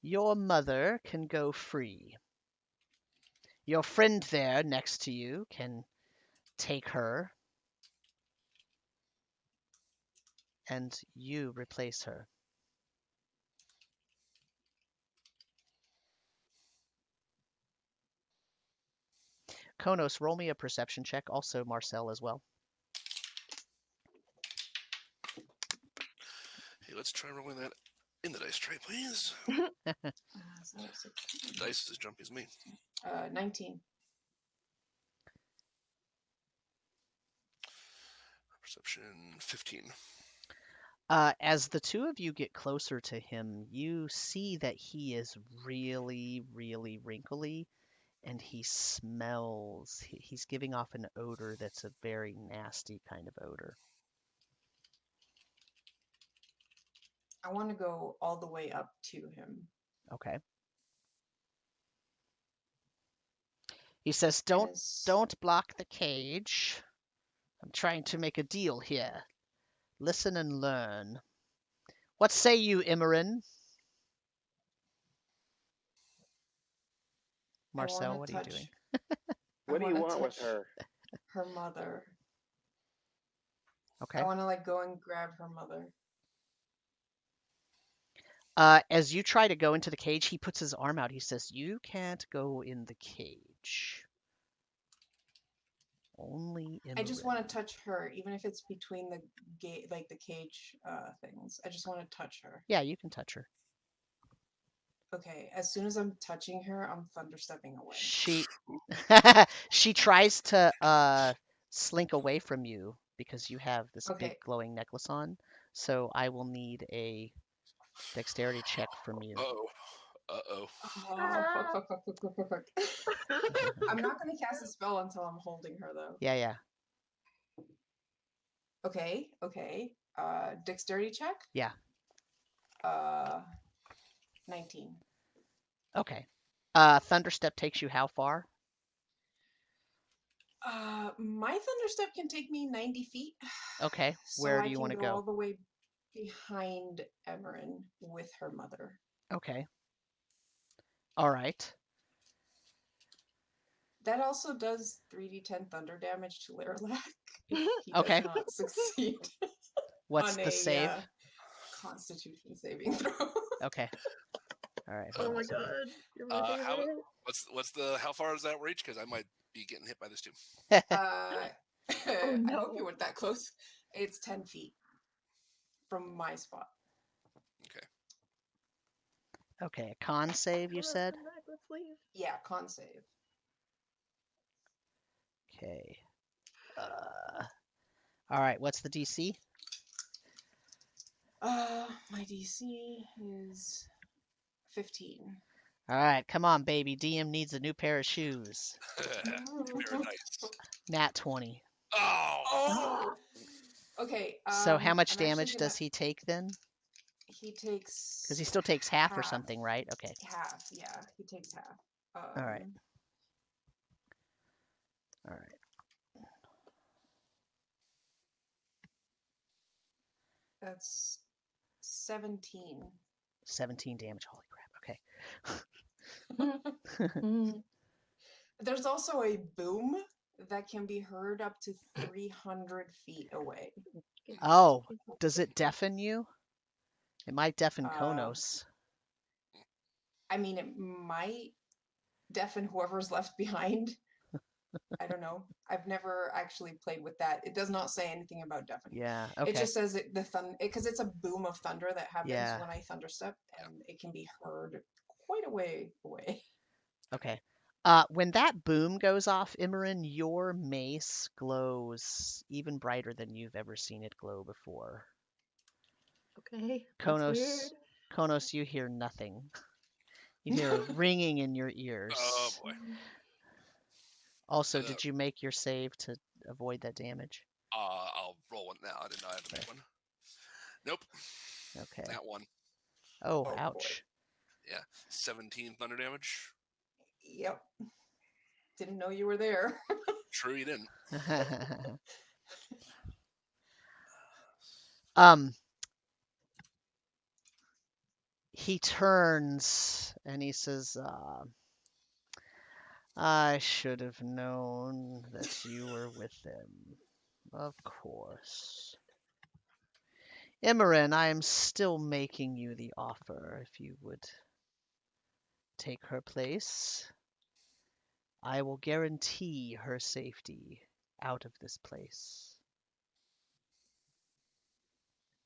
Your mother can go free. Your friend there next to you can take her, and you replace her. Konos, roll me a perception check. Also Marcel as well. Hey, let's try rolling that in the dice tray, please. So 16. Dice is as jumpy as me. 19. Perception 15. As the two of you get closer to him, you see that he is really, really wrinkly, and he smells. He's giving off an odor that's a very nasty kind of odor. I want to go all the way up to him. Okay. He says, don't block the cage. I'm trying to make a deal here. Listen and learn. What say you, Emmeryn? Marcel, what are you doing? What do you want with her? Her mother. Okay. I want to like go and grab her mother. As you try to go into the cage, he puts his arm out. He says, you can't go in the cage. Only Emmeryn. I just want to touch her, even if it's between the gate, like the cage things. I just want to touch her. Yeah, you can touch her. Okay, as soon as I'm touching her, I'm thunderstepping away. She tries to slink away from you because you have this big glowing necklace on. So I will need a dexterity check from you. Uh-oh. Fuck. I'm not going to cast a spell until I'm holding her, though. Yeah. Okay. Dexterity check? Yeah. 19. Okay. Thunderstep takes you how far? My thunderstep can take me 90 feet. Okay. Where do you want to go? All the way behind Emmeryn with her mother. Okay. All right. That also does 3d10 thunder damage to Leralak if he Okay. does not succeed. What's on the save? Constitution saving throw. Okay. All right. Oh my god. You're my favorite. How far does that reach? Because I might be getting hit by this too. I no. hope you weren't that close. It's 10 feet from my spot. Okay. A con save, you said? Let's leave. Yeah, con save. Okay. All right. What's the DC? My DC is 15. All right. Come on, baby. DM needs a new pair of shoes. Very nice. Nat 20. Oh. Okay. So how much damage does he take then? He takes Because he still takes half or half. something, right? Okay. Half, yeah. He takes half. All right. All right. That's 17. 17 damage. Holy crap. There's also a boom that can be heard up to 300 feet away. Okay. Oh, does it deafen you? It might deafen Konos. I mean, it might deafen whoever's left behind. I don't know. I've never actually played with that. It does not say anything about deafening. Yeah. Okay. It just says because it's a boom of thunder that happens Yeah. when I thunderstep, and it can be heard quite a way away. Okay. When that boom goes off, Emmeryn, your mace glows even brighter than you've ever seen it glow before. Okay. That's weird. Konos, you hear nothing. You hear a ringing in your ears. Oh boy. Also, did you make your save to avoid that damage? I'll roll one now. I didn't know I had to make one. Nope. Okay. That one. Oh, Oh, ouch. boy. Yeah. 17 thunder damage. Yep. Didn't know you were there. True, you didn't. He turns and he says, I should have known that you were with them. Of course. Emmeryn, I am still making you the offer. If you would take her place, I will guarantee her safety out of this place.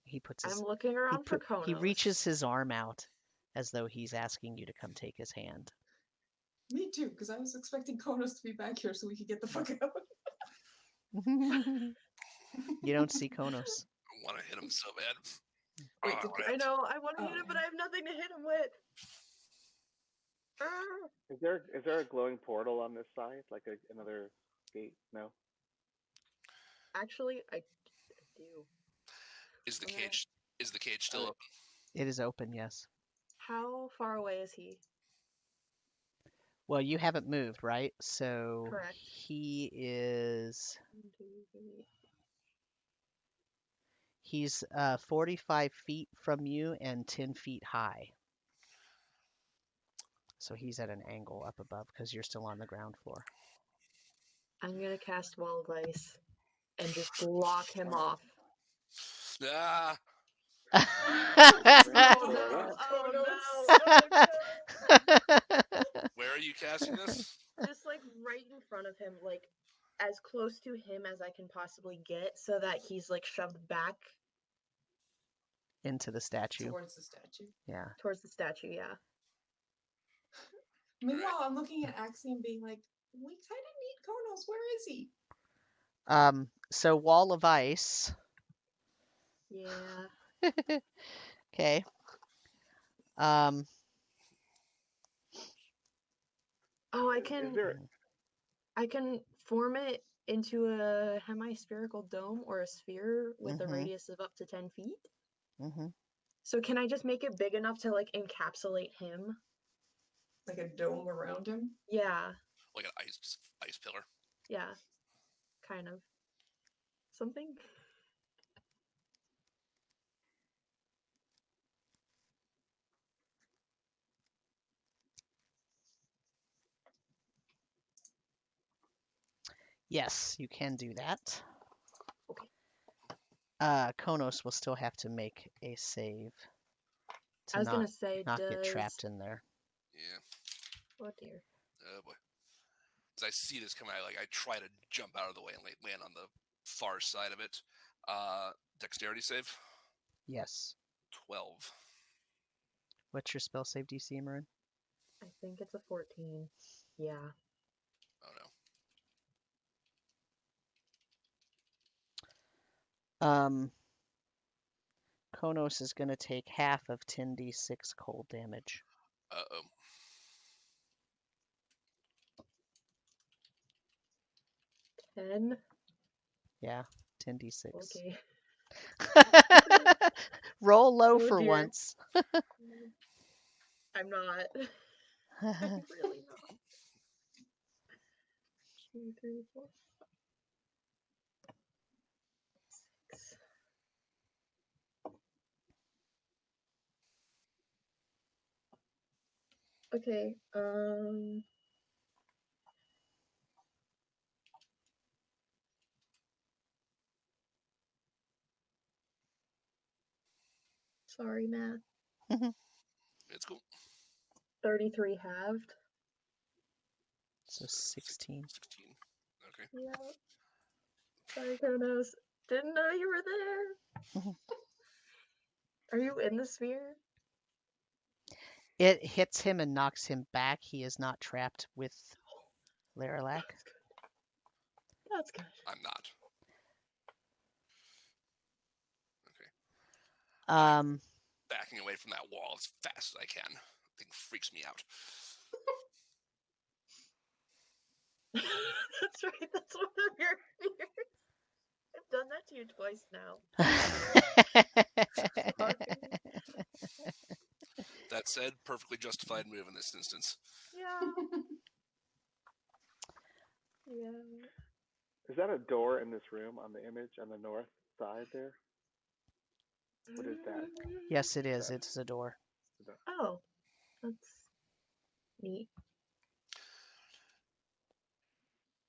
He puts his I'm looking around for Konos. he reaches his arm out as though he's asking you to come take his hand. Me too, because I was expecting Konos to be back here so we could get the fuck out. You don't see Konos. I want to hit him so bad. Wait, I know. I want to hit him, but yeah. I have nothing to hit him with. Is there a glowing portal on this side, like another gate? No. Actually, I do. Is the Okay. cage still open? It is open, yes. How far away is he? Well, you haven't moved, right? So Correct. he is. 1, 2, 3. He's 45 feet from you and 10 feet high. So he's at an angle up above because you're still on the ground floor. I'm gonna cast Wall of Ice and just block him off. Ah. Where are you casting this? Just like right in front of him, like as close to him as I can possibly get so that he's like shoved back Into the statue. Towards the statue. Yeah. Towards the statue, yeah. Meanwhile, I'm looking at Axiom being like, we kind of need Konos. Where is he? So Wall of Ice. Yeah. Okay. Oh, I can form it into a hemispherical dome or a sphere with a radius of up to 10 feet. So can I just make it big enough to like encapsulate him? Like a dome around him? Yeah. Like an ice pillar. Yeah. Kind of. Something. Yes, you can do that. Okay. Konos will still have to make a save. I was gonna say, not get trapped in there. Yeah. Oh dear. Oh boy. As I see this coming, I try to jump out of the way and land on the far side of it. Dexterity save. Yes. 12. What's your spell save DC, Emmeryn? I think it's a 14. Yeah. Oh no. Konos is going to take half of 10d6 cold damage. Uh-oh. 10? Yeah, 10d6. Okay. Roll low Oh, for dear. once. I'm not. I'm really not. 2, 3, 4, 6. Okay, sorry, math. It's cool. 33 halved. So 16. 16. Okay. Yep. Sorry, Kronos. Didn't know you were there. Are you in the sphere? It hits him and knocks him back. He is not trapped with Leralak. That's good. I'm not. Okay. Backing away from that wall as fast as I can. Thing freaks me out. That's right. That's one of your fears. I've done that to you twice now. Sorry. That said, perfectly justified move in this instance. Yeah. Yeah. Is that a door in this room on the image on the north side there? What is that? Yes, it is. It's a door. Oh, that's neat.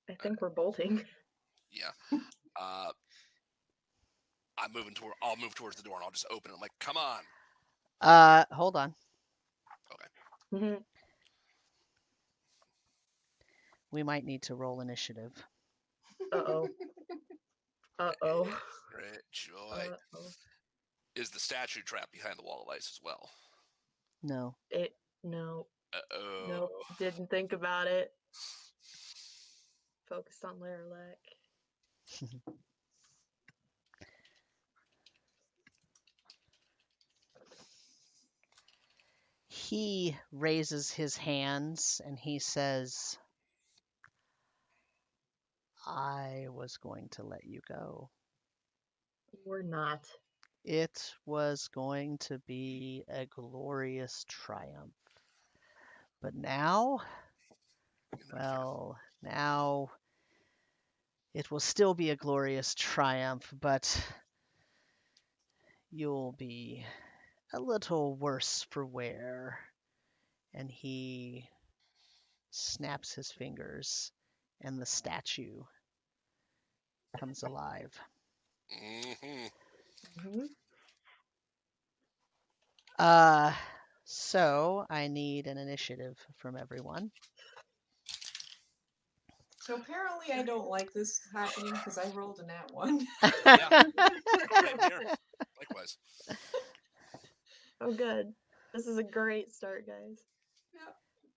I think we're bolting. Yeah. I'll move towards the door and I'll just open it. I'm like, come on. Hold on. Mhm. We might need to roll initiative. Uh-oh. Uh-oh. Great joy. Uh-oh. Is the statue trapped behind the wall of ice as well? No. No. Uh-oh. Nope. Didn't think about it. Focused on Leralak. He raises his hands and he says, I was going to let you go. We're not. It was going to be a glorious triumph. But now, well, now it will still be a glorious triumph, but you'll be a little worse for wear. And he snaps his fingers, and the statue comes alive. Mm-hmm. Mm-hmm. So I need an initiative from everyone. So apparently I don't like this happening because I rolled a nat 1. Yeah. Same here. Likewise. Oh, good. This is a great start, guys. Yeah.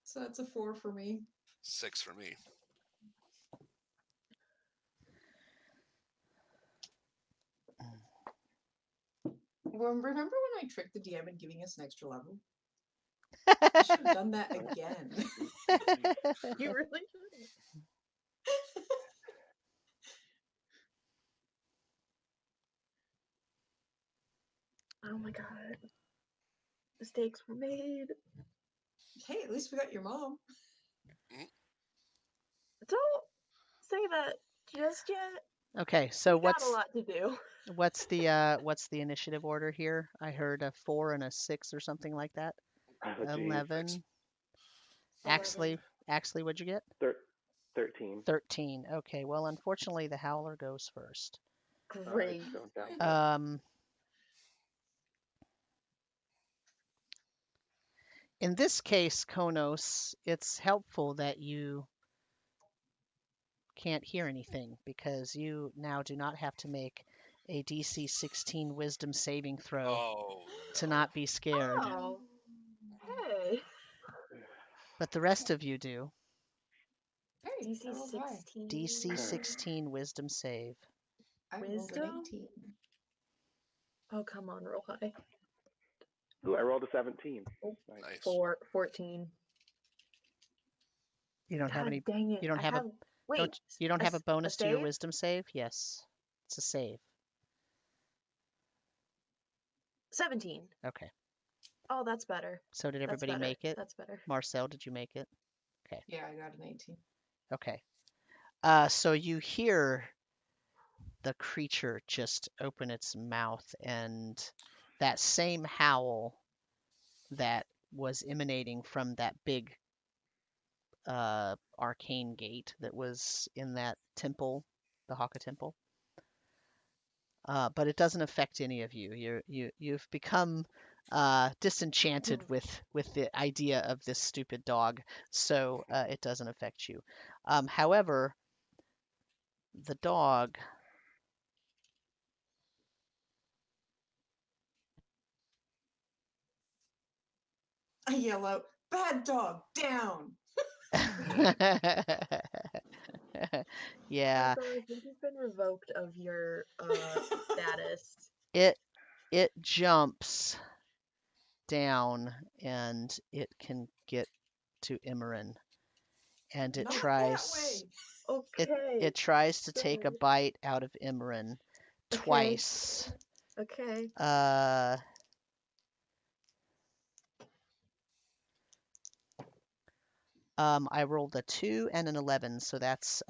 So that's a 4 for me. 6 for me. Well, remember when I tricked the DM into giving us an extra level? I should have done that again. You really should. Oh my god. Mistakes were made. Hey, at least we got your mom. Don't say that just yet. Okay, so We got a lot to do. what's the initiative order here? I heard a 4 and a 6 or something like that. Oh, geez. 11. Axley, what'd you get? 13. 13. Okay, well, unfortunately, the Howler goes first. Great. Don't doubt that. In this case, Konos, it's helpful that you can't hear anything because you now do not have to make a DC 16 Wisdom saving throw to not be scared. Oh. Hey. But the rest of you do. Hey, DC I rolled high. 16. DC 16 Wisdom save. I rolled an Wisdom? 18. Oh, come on, roll high. Ooh, I rolled a 17. Oh, Nice. 14. You don't God have any. dang it. You don't I have have, a. wait. You don't have a bonus to your save? Wisdom save. Yes, it's a save. 17. Okay. Oh, that's better. So did That's everybody better. make it? That's better. Marcel, did you make it? Yeah, I got an 18. Okay. So you hear the creature just open its mouth, and that same howl that was emanating from that big arcane gate that was in that temple, the Haka temple. But it doesn't affect any of you. You've become disenchanted with the idea of this stupid dog, so it doesn't affect you. However, the dog. I yell out, "Bad dog, down!" Yeah, So I think you've been revoked of your status. it jumps down and it can get to Emmeryn, and Not that way! Okay. it tries to take a good. bite out of Emmeryn Okay. twice. Okay. I rolled a 2 and an 11, so that's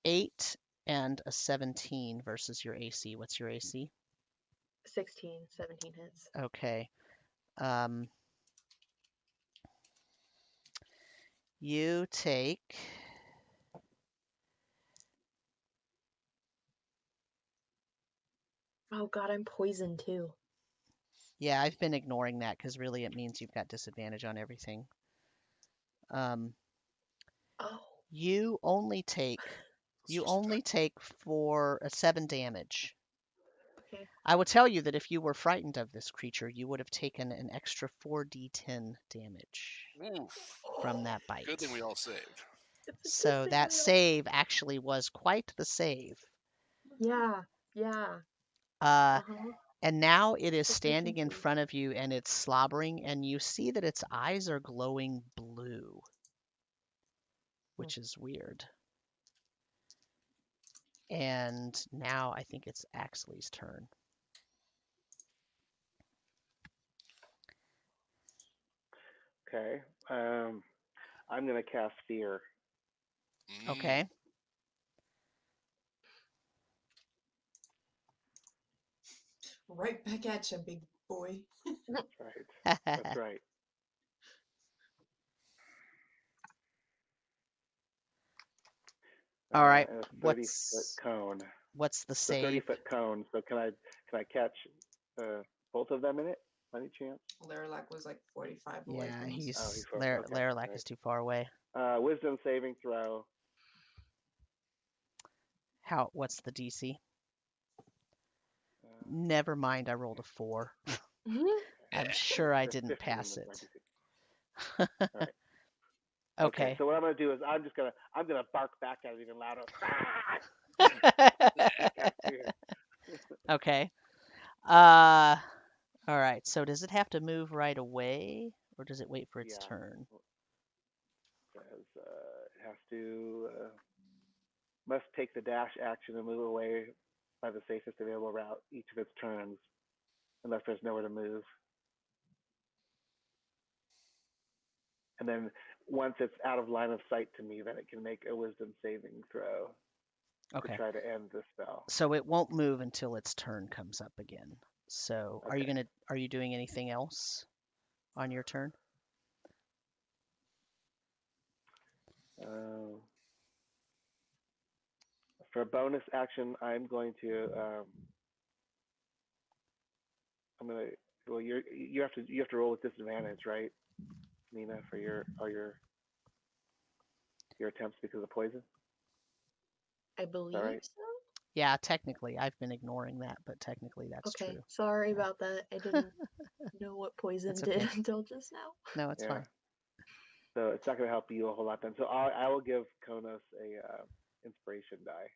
8 and a 17 versus your AC. What's your AC? 16, 17 hits. Okay. You take Oh god, I'm poisoned too. Yeah, I've been ignoring that because really it means you've got disadvantage on everything. Oh. You only take for 7 damage. Okay. I will tell you that if you were frightened of this creature, you would have taken an extra 4d10 damage Oof. from that bite. Good thing we all saved. So that save actually was quite the save. Yeah. Yeah. Uh, and now it is Proficiency. standing in front of you and it's slobbering, and you see that its eyes are glowing blue, which is weird. And now I think it's Axley's turn. Okay. I'm gonna cast fear. Okay. Right back at you, big boy. That's right. That's right. All right. And a 30-foot cone. What's the It's a 30-foot save? cone. So can I catch both of them in it? Any chance? Leralak was like 45 away Yeah, from us. he's far. Okay. Leralak Right. is too far away. Wisdom saving throw. What's the DC? Never mind, I rolled a 4. I'm sure I didn't pass it. All right. Okay. So what I'm gonna do is I'm gonna bark back at it even louder. Okay. All right. So does it have to move right away, or does it wait for its turn? It has to must take the dash action and move away by the safest available route each of its turns, unless there's nowhere to move. And then once it's out of line of sight to me, then it can make a wisdom saving throw to try to end the spell. So it won't move until its turn comes up again. So Okay. are you doing anything else on your turn? For a bonus action, I'm going to well, you have to roll with disadvantage, right, Nina, for all your attempts because of poison. I believe right? so. Yeah, technically, I've been ignoring that, but technically that's Okay, true. sorry about that. I didn't know what poison It's did okay. until just now. No, it's fine. So it's not going to help you a whole lot then. So I will give Konos a inspiration die.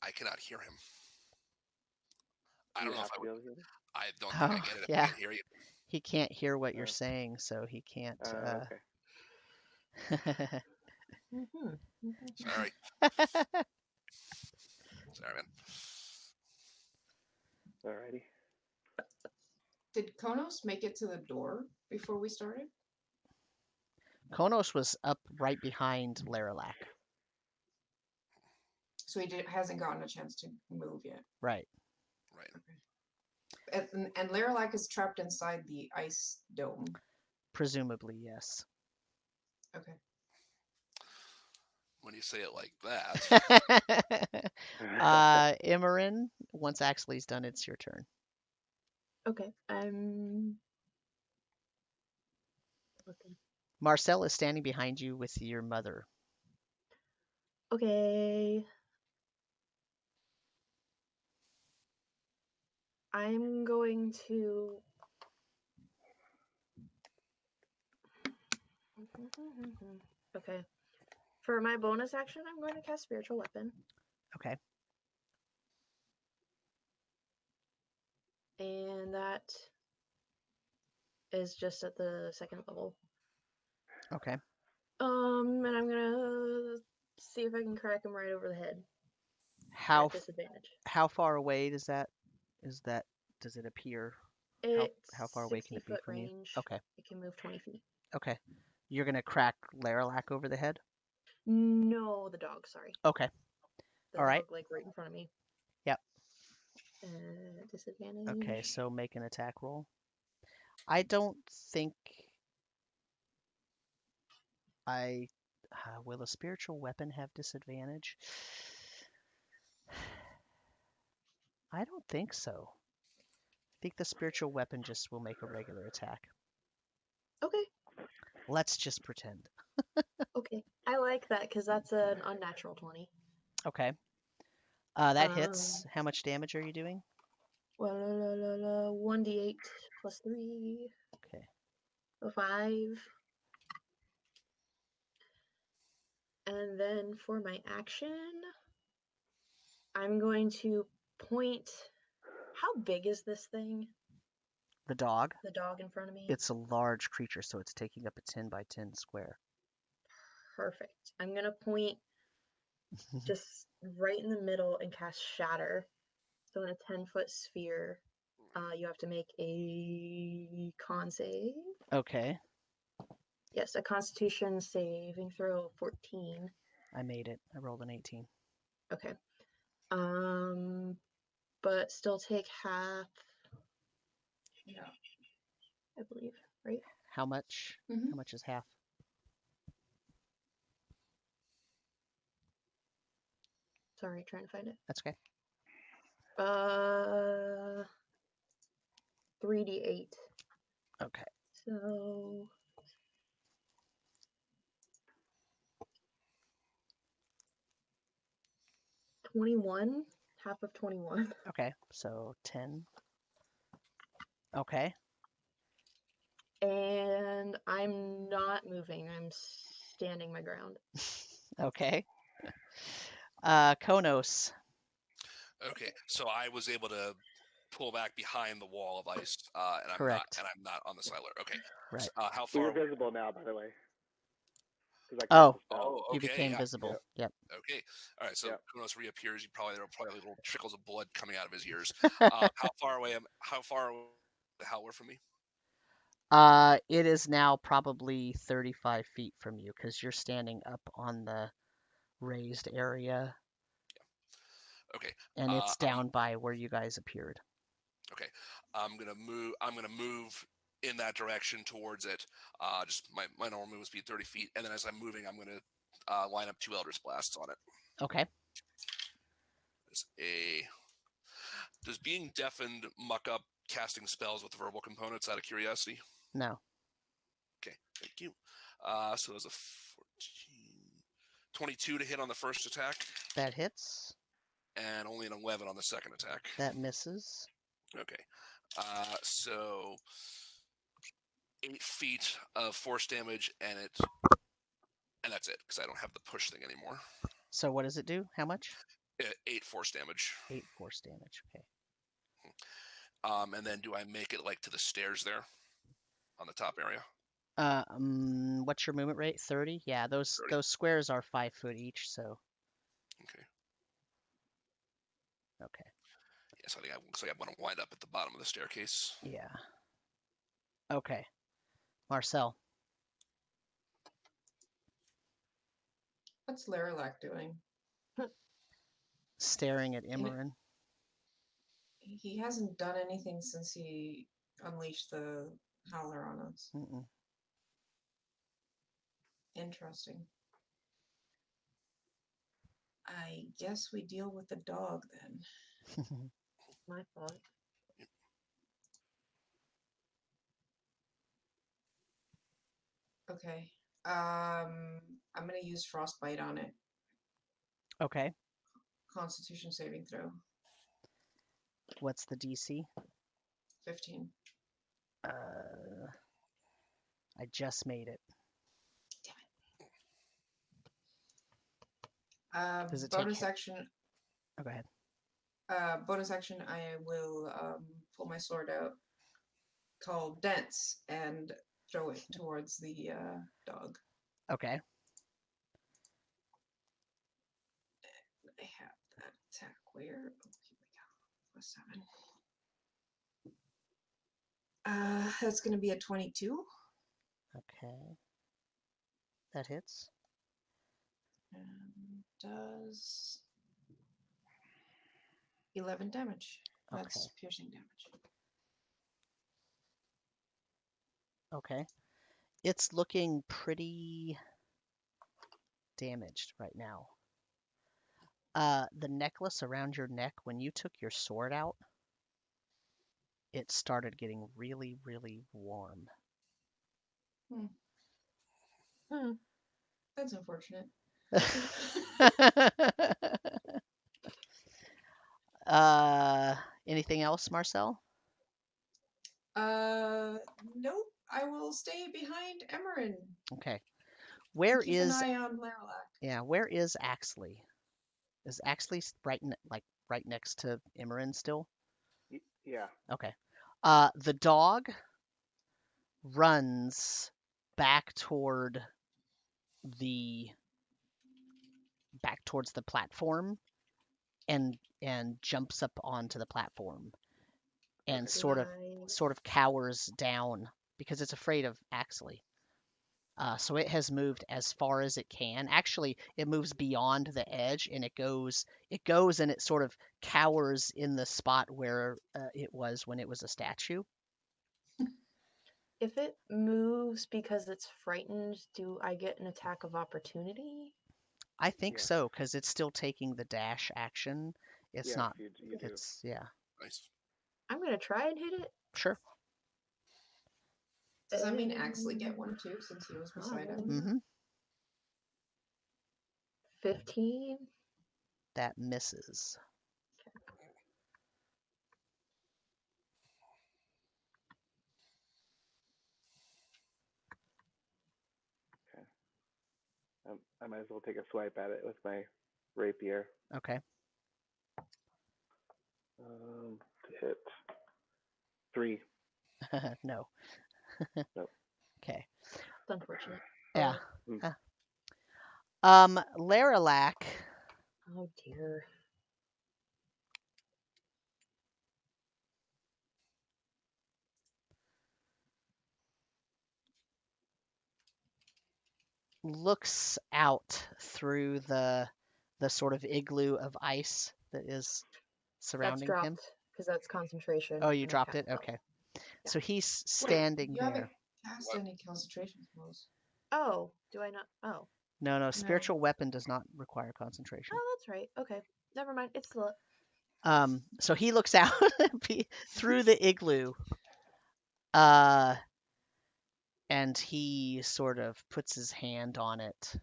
I cannot hear him. I don't know if I would. I don't think I get it. Yeah. I can't hear you. He can't hear what you're saying, so he can't. Okay. Sorry. Sorry, man. Alrighty. Did Konos make it to the door before we started? Konos was up right behind Leralak. So he hasn't gotten a chance to move yet. Right. Right. And Leralak is trapped inside the ice dome. Presumably, yes. Okay. When you say it like that, Emmeryn, once Axley's done, it's your turn. Okay, I'm looking. Marcel is standing behind you with your mother. Okay. I'm going to. Okay. For my bonus action, I'm going to cast Spiritual Weapon. Okay. And that is just at the second level. Okay. And I'm gonna see if I can crack him right over the head How at disadvantage. how far away does it appear? It's how far away can it be 60-foot from you? range. Okay. It can move 20 feet. Okay. You're gonna crack Leralak over the head? No, the dog, sorry. Okay. The All right. dog, like, right in front of me. Yep. Disadvantage. Okay, so make an attack roll. I don't think will a spiritual weapon have disadvantage? I don't think so. I think the spiritual weapon just will make a regular attack. Okay. Let's just pretend. Okay. I like that because that's an unnatural 20. Okay. That hits. How much damage are you doing? 1d8 plus 3. Okay. So 5. And then for my action, I'm going to point. How big is this thing? The dog? The dog in front of me? It's a large creature, so it's taking up a 10 by 10 square. Perfect. I'm going to point just right in the middle and cast Shatter. So in a 10-foot sphere, you have to make a con save. Okay. Yes, a Constitution saving throw of 14. I made it. I rolled an 18. Okay. But still take half. Yeah. I believe, right? How much? Mhm. How much is half? Sorry, trying to find it. That's okay. 3d8. Okay. So 21, half of 21. Okay. So 10. Okay. And I'm not moving. I'm standing my ground. Okay. Konos. okay. So I was able to pull back behind the wall of ice, and Correct. I'm not on the Siler. Okay. Right. So, how So you're far? visible now, by the way. 'Cause I cast Oh, the spell. Oh, you okay. became Yeah. visible. Yep. Okay. All right. So Yep. Kunos reappears. There are probably little trickles of blood coming out of his ears. How far away the howler from me? It is now probably 35 feet from you because you're standing up on the raised area Okay. and it's down by where you guys appeared. Okay. I'm gonna move in that direction towards it. Just my normal movement speed, 30 feet, and then as I'm moving, I'm gonna line up 2 Eldritch Blasts on it. Okay. Does being deafened muck up casting spells with verbal components out of curiosity? No. Okay, thank you. So there's a 14, 22 to hit on the first attack, That hits. and only an 11 on the second attack. That misses. Okay. So 8 feet of force damage, and that's it, because I don't have the push thing anymore. So what does it do? How much? 8 force damage. 8 force damage. Okay. And then do I make it like to the stairs there on the top area? What's your movement rate? 30? Yeah, those 30. squares are 5 foot each, so Okay. okay. So I want to wind up at the bottom of the staircase. Yeah. Okay. Marcel. What's Leralak doing? Staring at Emmeryn. He hasn't done anything since he unleashed the howler on us. Mm-mm. Interesting. I guess we deal with the dog then. My thought. Okay. I'm gonna use frostbite on it. Okay. Constitution saving throw. What's the DC? 15. I just made it. Does it Bonus take? action. Oh, go ahead. Bonus action. I will pull my sword out, called Dance, and throw it towards the dog. Okay. I have that attack where? Oh, here we go. +7. That's going to be a 22. Okay. That hits. And does 11 damage. That's Okay. piercing damage. Okay. It's looking pretty damaged right now. The necklace around your neck, when you took your sword out, it started getting really, really warm. That's unfortunate. Anything else, Marcel? Nope. I will stay behind Emmeryn. Okay. Where keep is? an eye on Leralak. Yeah. Where is Axley? Is Axley right next to Emmeryn still? Yeah. Okay. The dog runs back towards the platform and jumps up onto the platform and Okay. sort of cowers down because it's afraid of Axley. So it has moved as far as it can. Actually, it moves beyond the edge and it goes and it sort of cowers in the spot where it was when it was a statue. If it moves because it's frightened, do I get an attack of opportunity? I think Yeah. so, because it's still taking the dash action. It's Yes, not. you do. It's yeah. Nice. I'm gonna try and hit it. Sure. Does that mean Axley get one too, since he was beside him? Mm-hmm. 15. That misses. I might as well take a swipe at it with my rapier. Okay. To hit 3. No. Nope. Okay. It's unfortunate. Yeah. Oh. Leralak. Oh dear. Looks out through the sort of igloo of ice that is That's surrounding him. dropped because that's concentration. Oh, you and I dropped cast it? spell. Okay. Yeah. So he's Wait, standing you there. haven't cast What? any concentration spells. Oh, do I not? Oh. No, spiritual weapon does not require concentration. Oh, that's right. Okay. Never mind. It's the. So he looks out through the igloo. And he sort of puts his hand on it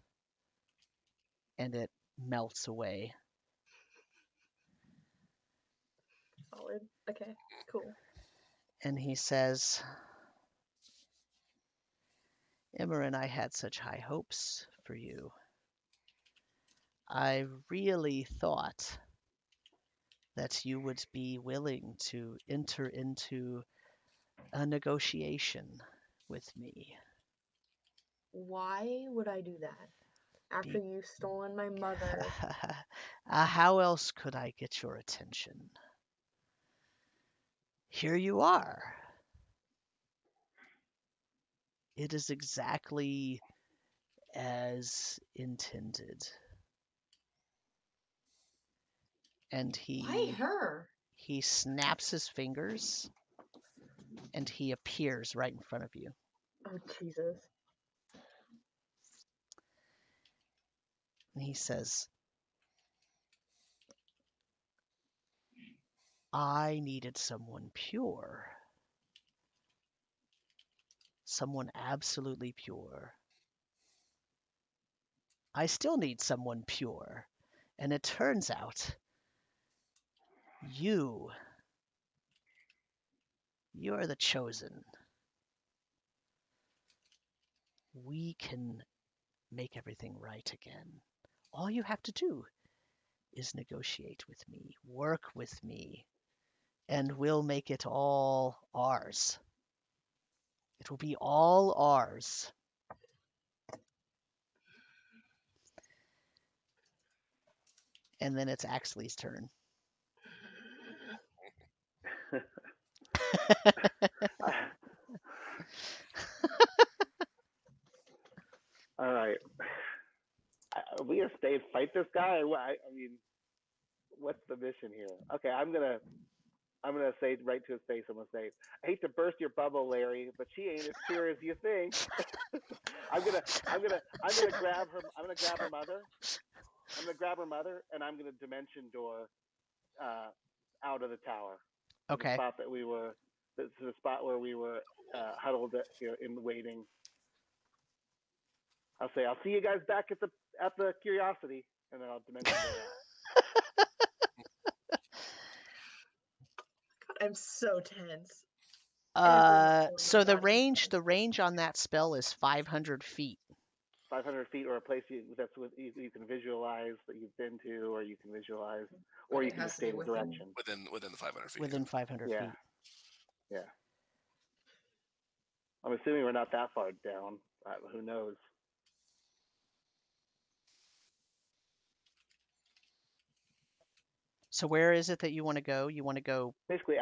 and it melts away. Solid. Okay. Cool. And he says, Emmeryn, I had such high hopes for you. I really thought that you would be willing to enter into a negotiation with me. Why would I do that? After you've stolen my mother. How else could I get your attention? Here you are. It is exactly as intended. And Why her? he snaps his fingers and he appears right in front of you. Oh, Jesus. And he says, I needed someone pure. Someone absolutely pure. I still need someone pure. And it turns out you're the chosen. We can make everything right again. All you have to do is negotiate with me, work with me, and we'll make it all ours. It will be all ours. And then it's Axley's turn. All right. Are we gonna stay and fight this guy? I mean, what's the mission here? Okay, I'm gonna say right to his face. I'm gonna say, I hate to burst your bubble, Larry, but she ain't as pure as you think. I'm gonna grab her. I'm gonna grab her mother. And I'm gonna dimension door out of the tower. Okay. The spot that we were. To the spot where we were huddled in waiting. I'll say, I'll see you guys back at the Curiosity, and then I'll dimension door out. God, I'm so tense. So the range on that spell is 500 feet. 500 feet, or a place that's you can visualize that you've been to, or you can visualize, or you can just stay in the direction. Within the 500 feet. Within 500 feet. Yeah. I'm assuming we're not that far down. Who knows? So where is it that you want to go? You want to go basically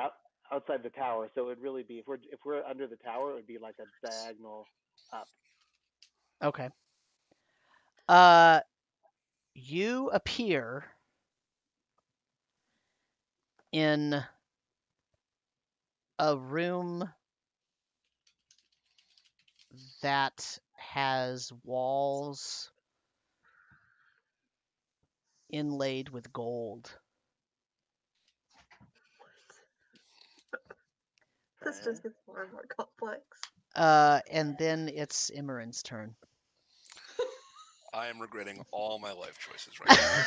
outside the tower. So it would really be if we're under the tower, it would be like a diagonal up. Okay. You appear in a room that has walls inlaid with gold. This just gets more and more complex. And then it's Emmeryn's turn. I am regretting all my life choices right now.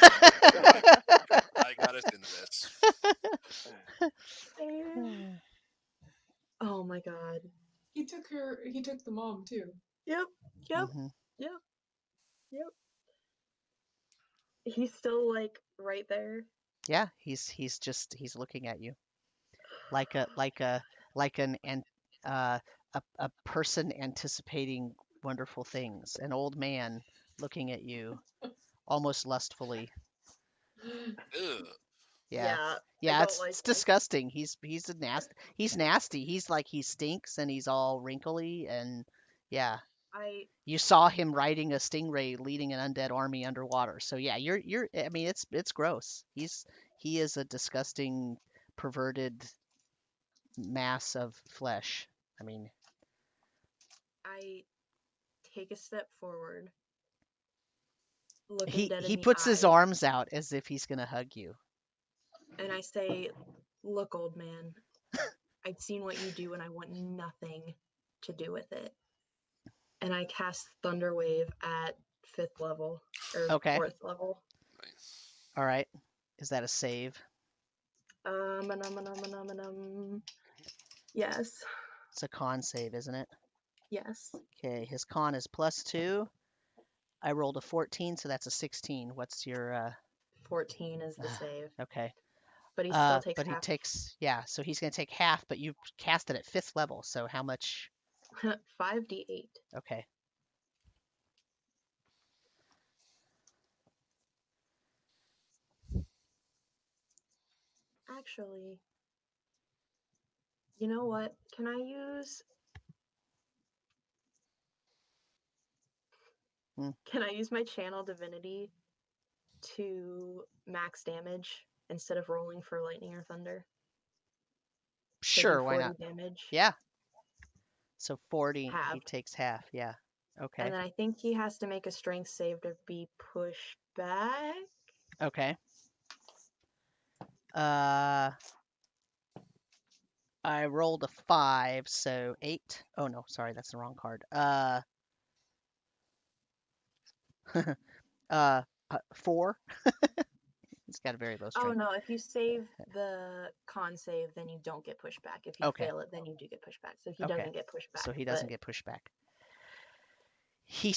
I got us into this. Oh my god. He took the mom too. Yep. Mm-hmm. Yep. He's still like right there. Yeah, he's looking at you like a person anticipating wonderful things, an old man looking at you almost lustfully. Ugh. Yeah, it's disgusting. He's nasty. He's like, he stinks and he's all wrinkly, and yeah. You saw him riding a stingray leading an undead army underwater. So yeah, I mean, it's gross. He is a disgusting, perverted mass of flesh. I mean, I take a step forward. He puts his arms out as if he's gonna hug you. And I say, look, old man, I've seen what you do and I want nothing to do with it. And I cast Thunder Wave at 5th level, or 4th level. Nice. All right. Is that a save? Yes. It's a con save, isn't it? Yes. Okay, his con is +2. I rolled a 14, so that's a 16. What's your 14 is the save. Okay. But he still takes half. He takes, yeah, so he's going to take half, but you cast it at 5th level, so how much? 5d8. Okay. Actually, You know what? Can I use Hmm. Can I use my channel divinity to max damage instead of rolling for lightning or thunder? So do Sure, why 40 not? damage. Yeah. So 40, he Half. takes half. Yeah. Okay. And then I think he has to make a strength save to be pushed back. Okay. I rolled a 5, so 8. Oh no, sorry, that's the wrong card. 4. He's got a very low Oh strength. no, if you save the con save, then you don't get pushed back. If you Okay. fail it, then you do get pushed back. So he Okay. doesn't get pushed back. So he doesn't but get pushed back. He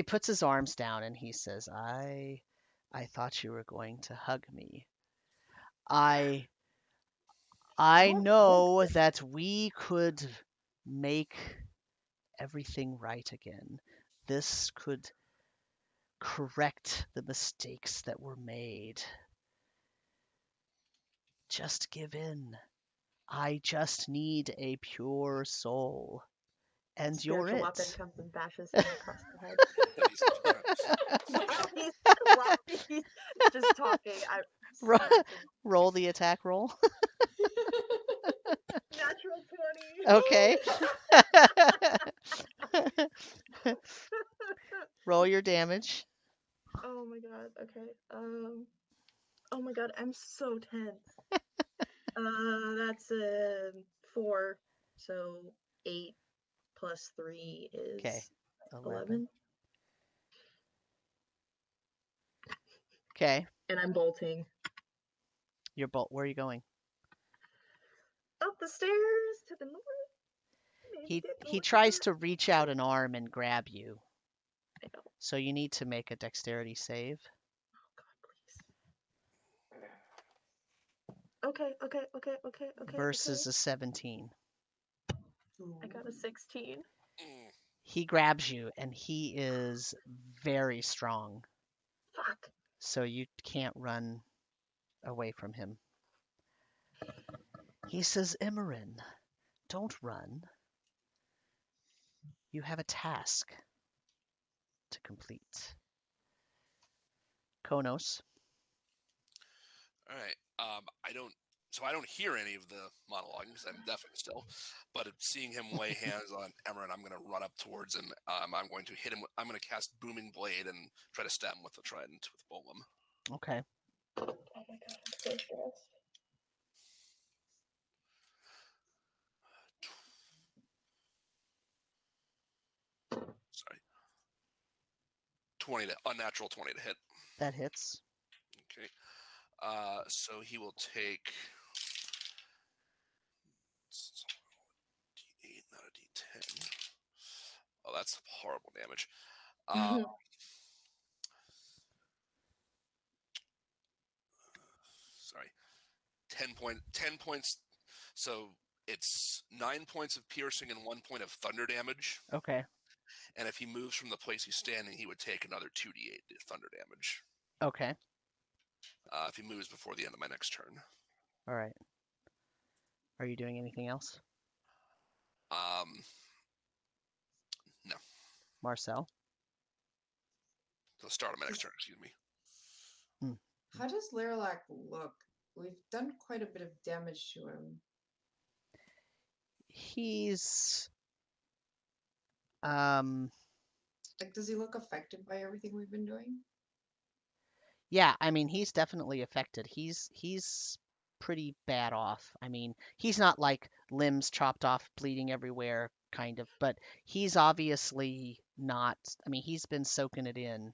puts his arms down and he says, I thought you were going to hug me. I don't know that we could make everything right again. This could correct the mistakes that were made. Just give in. I just need a pure soul. And you're spiritual weapon it. comes and bashes him across the head. while he's just talking, I Ro- smack him. Roll the attack roll. Natural 20. Okay. Roll your damage. Oh my god. Okay. Oh my god, I'm so tense. That's a 4. So 8 plus 3 Okay. is 11. 11. Okay. And I'm bolting You're where are you going? up the stairs to the north. Maybe get He north tries of to reach out an arm and grab you. I know. So you need to make a dexterity save. Oh god, please. Okay. Versus a 17. I got a 16. He grabs you and he is very strong. Fuck. So you can't run away from him. He says, Emmeryn, don't run. You have a task to complete. Konos. All right. I don't hear any of the monologue because I'm deafened still. But seeing him lay hands on Emmeryn, I'm going to run up towards him. I'm going to hit him. I'm going to cast Booming Blade and try to stab him with the trident with Bolum. Okay. Oh my god, I'm so stressed. Sorry. Unnatural 20 to hit. That hits. Okay. So he will take D8, not a D10. Oh, that's horrible damage. Sorry. 10 points. So it's 9 points of piercing and 1 point of thunder damage. Okay. And if he moves from the place he's standing, he would take another 2d8 thunder damage. Okay. If he moves before the end of my next turn. All right. Are you doing anything else? No. Marcel? The start of my next turn, excuse me. How does Leralak look? We've done quite a bit of damage to him. He's Like, does he look affected by everything we've been doing? yeah, I mean he's definitely affected. He's pretty bad off. I mean, he's not like limbs chopped off, bleeding everywhere kind of, but he's obviously not. I mean, he's been soaking it in.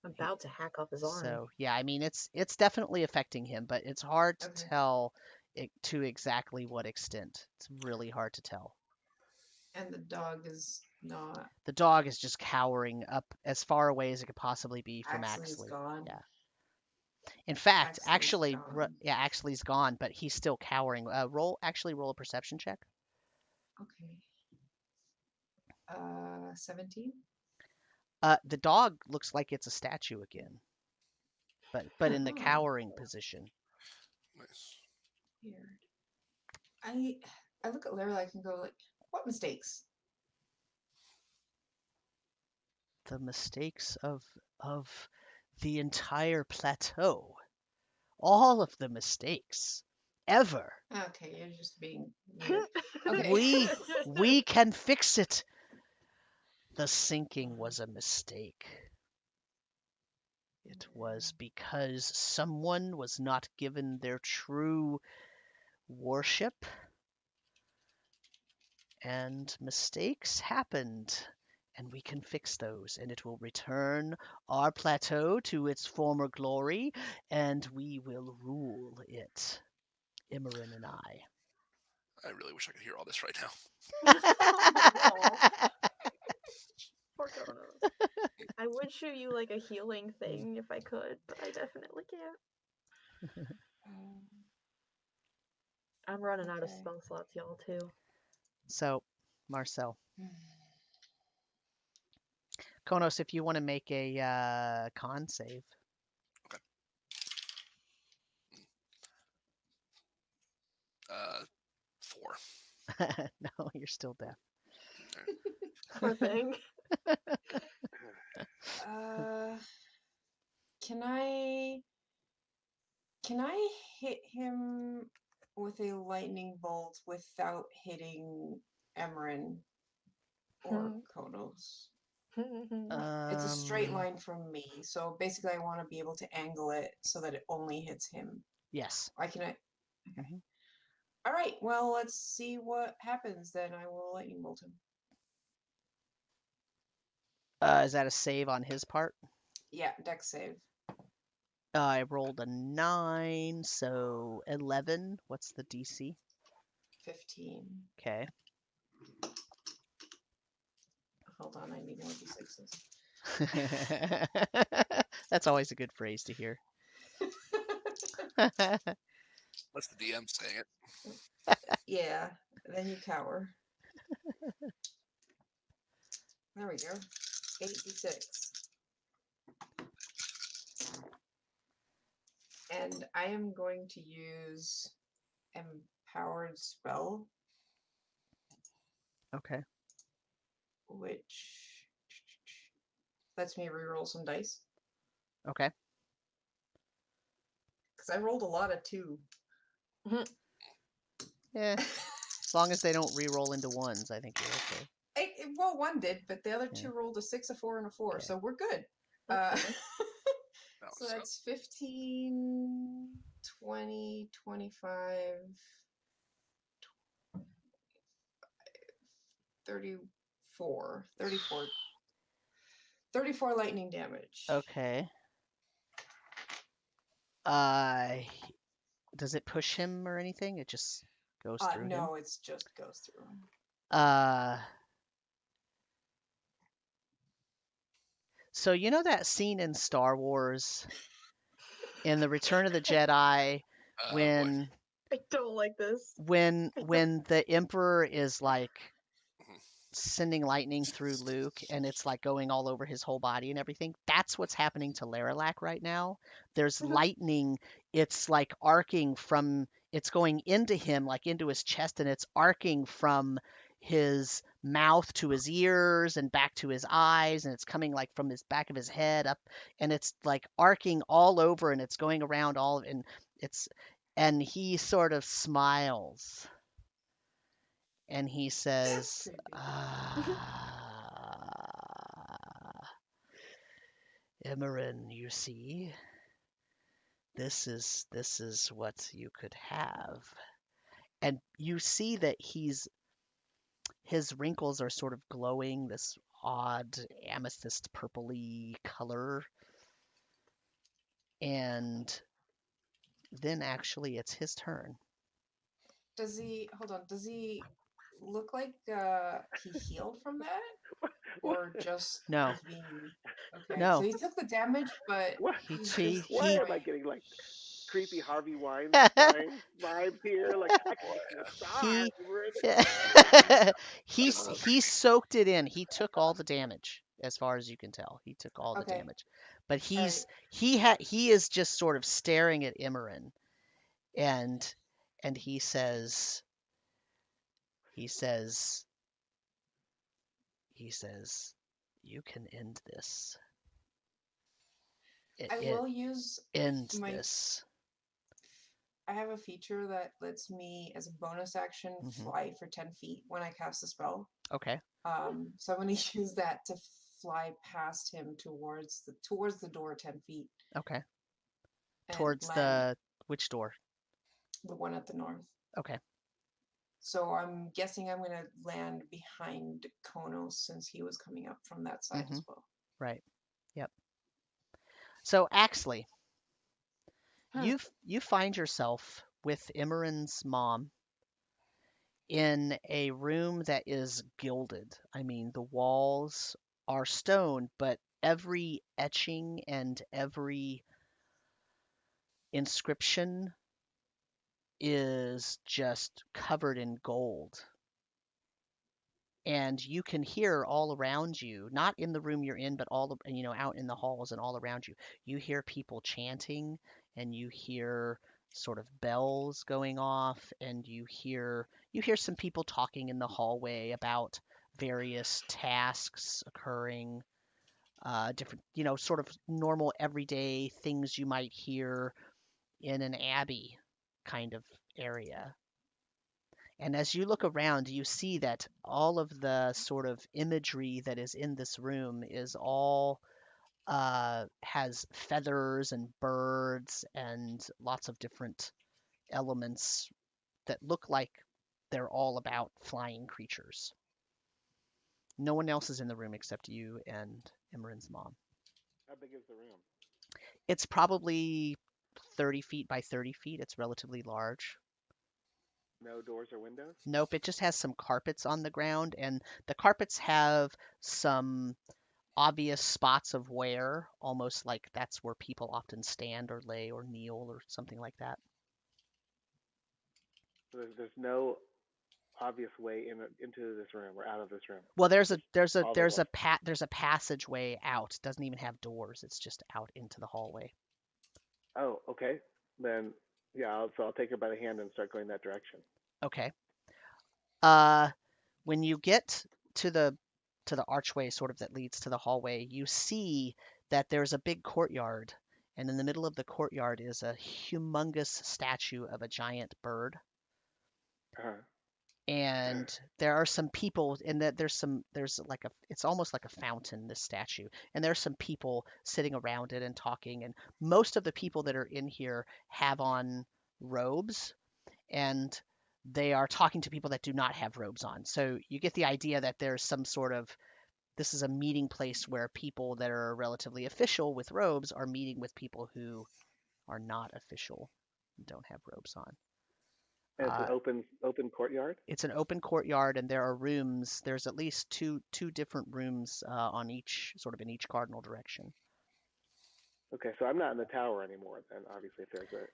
I'm about to hack off his arm. So, yeah, I mean it's definitely affecting him, but it's hard to tell it to exactly what extent. It's really hard to tell. And the dog is not. The dog is just cowering up as far away as it could possibly be from Axley's Axley. gone. Yeah. In fact, Axley's gone. Axley's gone, but he's still cowering. Roll a perception check. Okay. 17. The dog looks like it's a statue again, but in the Oh. cowering position. Weird. I look at Leralak and go like, what mistakes? The mistakes of the entire plateau. All of the mistakes ever. Okay, you're just being weird. Okay. We can fix it. The sinking was a mistake. It was because someone was not given their true worship, and mistakes happened, and we can fix those, and it will return our plateau to its former glory, and we will rule it. Emmeryn and I. I really wish I could hear all this right now. Aw. Poor Konos. I would show you like a healing thing if I could, but I definitely can't. I'm running out of Okay. spell slots, y'all, too. So, Marcel. Konos, if you want to make a con save. Okay. 4. No, you're still deaf. Poor thing. Can I hit him with a lightning bolt without hitting Emmeryn or Konos? It's a straight line from me, so basically I want to be able to angle it so that it only hits him. Yes. Okay. Mhm. All right, well, let's see what happens then. I will lightning bolt him. Is that a save on his part? Yeah, dex save. I rolled a 9, so 11. What's the DC? 15. Okay. Hold on, I need more d6s. That's always a good phrase to hear. That's the DM saying it. Yeah, then you cower. There we go. 8d6. And I am going to use Empowered Spell, Okay. which lets me reroll some dice. Okay. Because I rolled a lot of 2. Yeah. As long as they don't re-roll into ones, I think you're okay. Well, one did, but the other 2 Yeah. rolled a 6, a 4, and a 4, Okay. so we're good. Okay. So that's 15, 20, 25, 34. 34 lightning damage. Okay. Does it push him or anything? It just goes through him? No, it's just goes through him. So you know that scene in Star Wars in the Return of the Jedi when I don't like this. when the Emperor is like sending lightning through Luke and it's like going all over his whole body and everything? That's what's happening to Leralak right now. There's lightning, it's like arcing from, it's going into him, like into his chest, and it's arcing from his mouth to his ears and back to his eyes, and it's coming like from his back of his head up, and it's like arcing all over, and it's going around all, and he sort of smiles and he says, Emmeryn, you see, this is what you could have. And you see that his wrinkles are sort of glowing this odd amethyst purpley color. And then actually it's his turn. Does he look like he healed from that? Or just No. is being okay? No. So he took the damage, but What? Why am I getting like creepy Harvey Weinstein vibes here? Like I can make you a star. he soaked it in. He took all the damage, as far as you can tell. He took all the damage, but he is just sort of staring at Emmeryn, and and he says, he says, you can end this. I will use End my. this. I have a feature that lets me, as a bonus action, fly for 10 feet when I cast a spell. Okay. So I'm going to use that to fly past him towards the door 10 feet. Okay. And Towards land which door? the one at the north. Okay. So I'm guessing I'm going to land behind Konos since he was coming up from that side as well. Right. Yep. So Axley, you find yourself with Emmeryn's mom in a room that is gilded. I mean, the walls are stone, but every etching and every inscription is just covered in gold. And you can hear all around you, not in the room you're in, but all out in the halls and all around you. You hear people chanting, and you hear sort of bells going off, and you hear some people talking in the hallway about various tasks occurring, different, sort of normal everyday things you might hear in an abbey kind of area. And as you look around, you see that all of the sort of imagery that is in this room is all has feathers and birds and lots of different elements that look like they're all about flying creatures. No one else is in the room except you and Emmeryn's mom. How big is the room? It's probably 30 feet by 30 feet. It's relatively large. No doors or windows? Nope, it just has some carpets on the ground, and the carpets have some obvious spots of wear, almost like that's where people often stand or lay or kneel or something like that. So there's no obvious way into this room or out of this room. Well, there's a passageway out. It doesn't even have doors. It's just out into the hallway. Oh, okay. Then yeah, I'll take her by the hand and start going that direction. Okay. When you get to the archway sort of that leads to the hallway, you see that there's a big courtyard, and in the middle of the courtyard is a humongous statue of a giant bird. And there are some people, and that it's almost like a fountain, this statue, and there's some people sitting around it and talking, and most of the people that are in here have on robes, and they are talking to people that do not have robes on. So you get the idea that there's some sort of, this is a meeting place where people that are relatively official with robes are meeting with people who are not official and don't have robes on. And it's an open courtyard? It's an open courtyard, and there are rooms. There's at least two different rooms on each, sort of in each cardinal direction. Okay, so I'm not in the tower anymore then, obviously, if there's a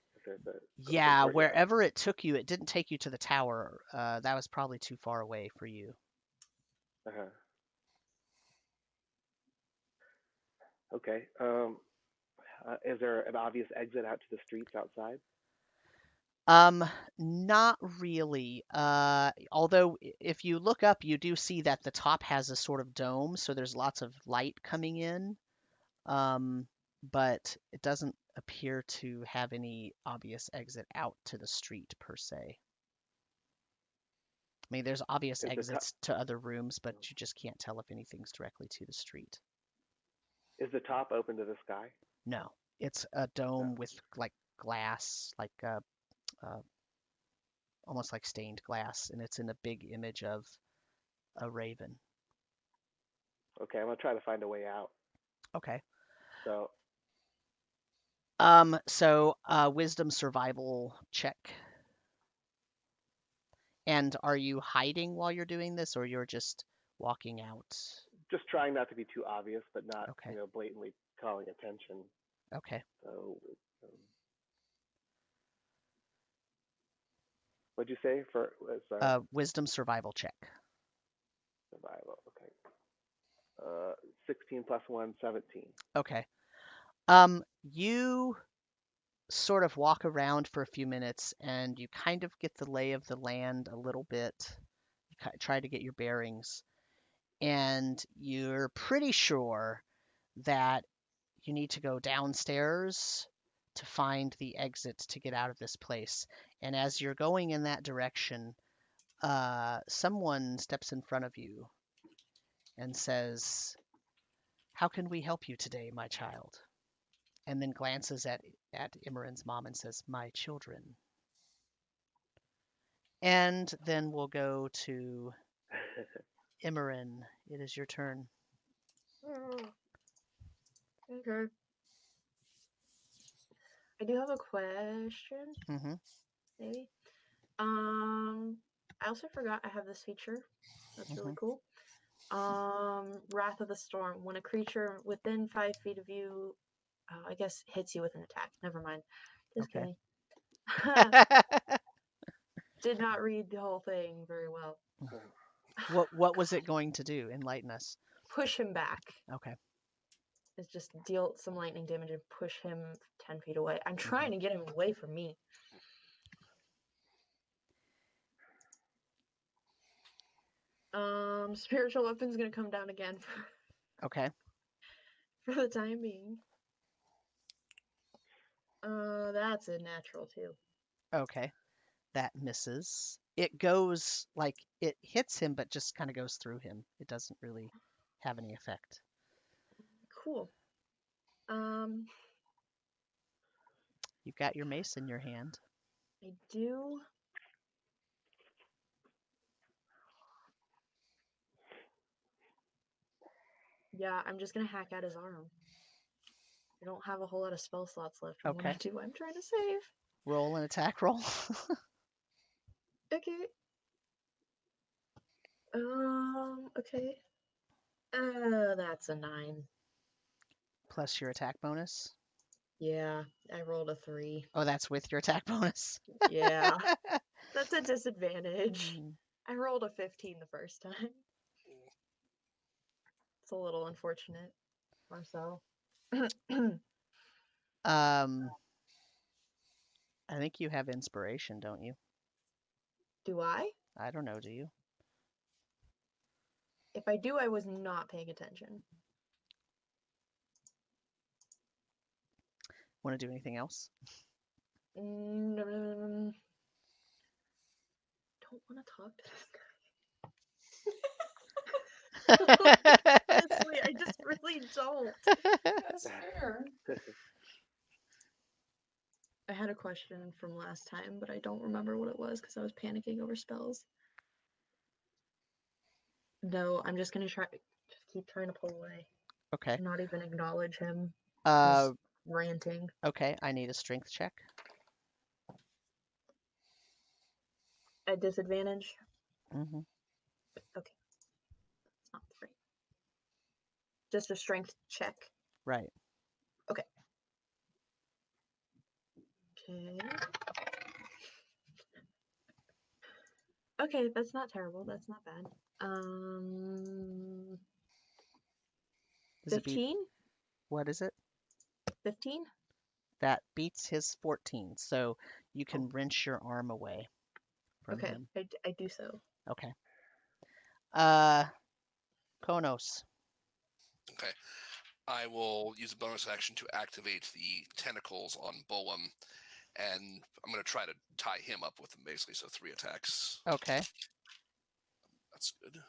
Yeah, wherever it took you, it didn't take you to the tower. That was probably too far away for you. Uh-huh. Okay. Is there an obvious exit out to the streets outside? Not really. Although if you look up, you do see that the top has a sort of dome, so there's lots of light coming in. But it doesn't appear to have any obvious exit out to the street per se. I mean, there's obvious exits to other rooms, but you just can't tell if anything's directly to the street. Is the top open to the sky? No, it's a dome with like glass, like almost like stained glass, and it's in a big image of a raven. Okay, I'm gonna try to find a way out. Okay. So, wisdom survival check. And are you hiding while you're doing this, or you're just walking out? Just trying not to be too obvious, but not, Okay. blatantly calling attention. Okay. So, what'd you say for wisdom survival check? Survival, okay. 16 plus 1, 17. Okay. You sort of walk around for a few minutes and you kind of get the lay of the land a little bit. You try to get your bearings, and you're pretty sure that you need to go downstairs to find the exit to get out of this place. And as you're going in that direction, someone steps in front of you and says, "How can we help you today, my child?" And then glances at Emmeryn's mom and says, "My children." And then we'll go to Emmeryn. It is your turn. Okay. I do have a question, Mm-hmm. maybe. I also forgot I have this feature. That's really cool. Wrath of the Storm. When a creature within 5 feet of you, I guess, hits you with an attack. Never mind. Just Okay. kidding. Did not read the whole thing very well. What was it going to do? Enlighten us. Push him back. Okay. It's just deal some lightning damage and push him 10 feet away. I'm trying to get him away from me. Spiritual weapon's gonna come down again Okay. for the time being. That's a natural too. Okay. That misses. It goes like it hits him, but just kind of goes through him. It doesn't really have any effect. Cool. You've got your mace in your hand. I do. Yeah, I'm just gonna hack at his arm. I don't have a whole lot of spell slots left. And when I Okay. do, I'm trying to save. Roll an attack roll. Okay. Okay. That's a 9. Plus your attack bonus. Yeah, I rolled a 3. Oh, that's with your attack bonus. Yeah, that's a disadvantage. I rolled a 15 the first time. It's a little unfortunate, Marcel. I think you have inspiration, don't you? Do I? I don't know, do you? If I do, I was not paying attention. Want to do anything else? Don't want to talk to this guy. Honestly, I just really don't. That's fair. I had a question from last time, but I don't remember what it was because I was panicking over spells. No, I'm just gonna just keep trying to pull away. Okay. Not even acknowledge him. Uh, Ranting. okay, I need a strength check. At disadvantage? Mm-hmm. Okay. It's not 3. Just a strength check. Right. Okay. Okay. Okay, that's not terrible. That's not bad. 15? What is it? 15? That beats his 14, so you can wrench your arm away from Okay, him. I do so. Okay. Konos. Okay. I will use a bonus action to activate the tentacles on Bolam, and I'm going to try to tie him up with them, basically, so 3 attacks. Okay. That's good.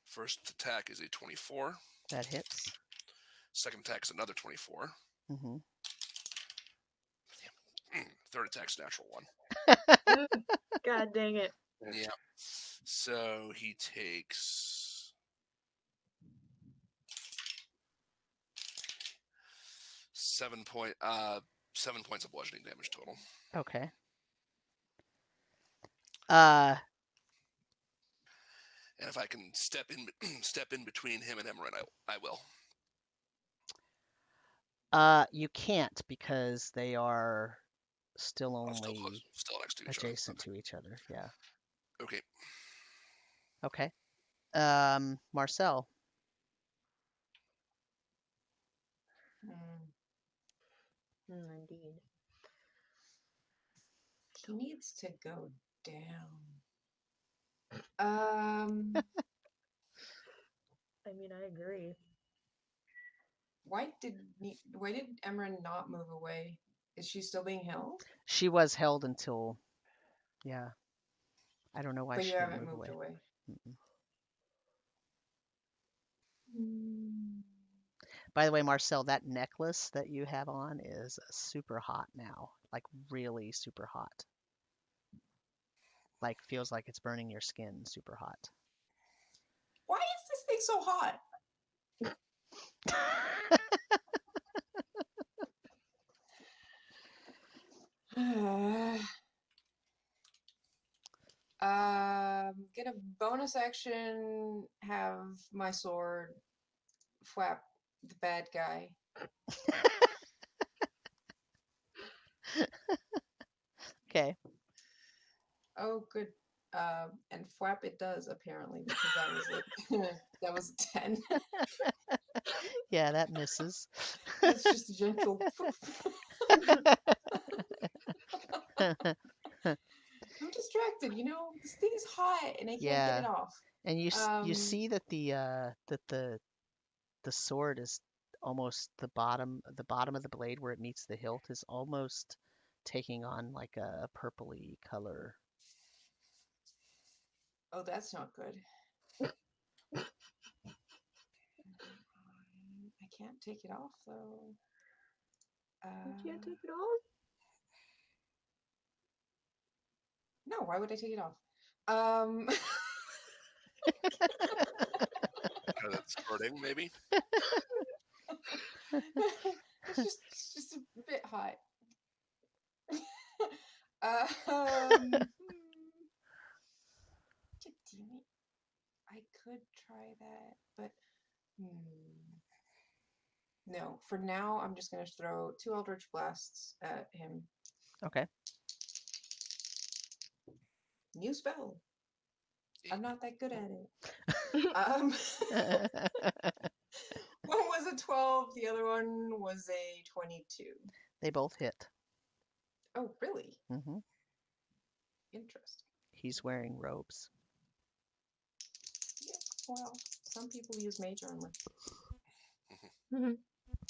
First attack is a 24. That hits. Second attack is another 24. Mm-hmm. Third attack's natural 1. God dang it. Yeah. So he takes 7 points of bludgeoning damage total. Okay. And if I can step in between him and Emmeryn, I will. You can't because they are still only still next to each adjacent to each other. Yeah. Okay. Okay. Marcel. Indeed. He needs to go down. I mean, I agree. Why did Emmeryn not move away? Is she still being held? She was held until, yeah. I don't know why But she you didn't haven't move moved away. away. Mm-mm. Mm. By the way, Marcel, that necklace that you have on is super hot now. Like really super hot. Like feels like it's burning your skin super hot. Why is this thing so hot? Get a bonus action, have my sword flap the bad guy. Okay. Oh, good. And flap it does apparently because that was that was a 10. Yeah, that misses. It's just a gentle. I'm distracted. This thing is hot and I can't get Yeah. it off. And you Um, see that the sword is almost the bottom of the blade where it meets the hilt is almost taking on like a purpley color. oh, that's not good. I can't take it off though. You can't take it off? No, why would I take it off? Because it's hurting, maybe. It's just a bit hot. Um, damn it. I could try that, but no. For now, I'm just going to throw 2 Eldritch Blasts at him. Okay. New spell. I'm not that good at it. One was a 12, the other one was a 22. They both hit. Oh, really? Hmm. Interesting. He's wearing robes. Yeah, well, some people use mage armor.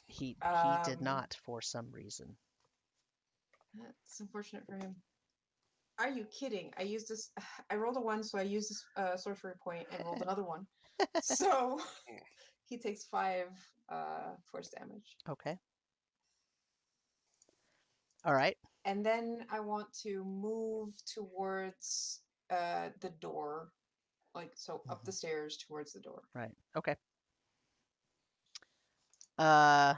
He did Um, not for some reason. That's unfortunate for him. Are you kidding? I rolled a 1, so I used this sorcery point and rolled another 1. So he takes 5 force damage. Okay. All right. And then I want to move towards the door. Like, so up the stairs towards the door. Right. Okay. Uh,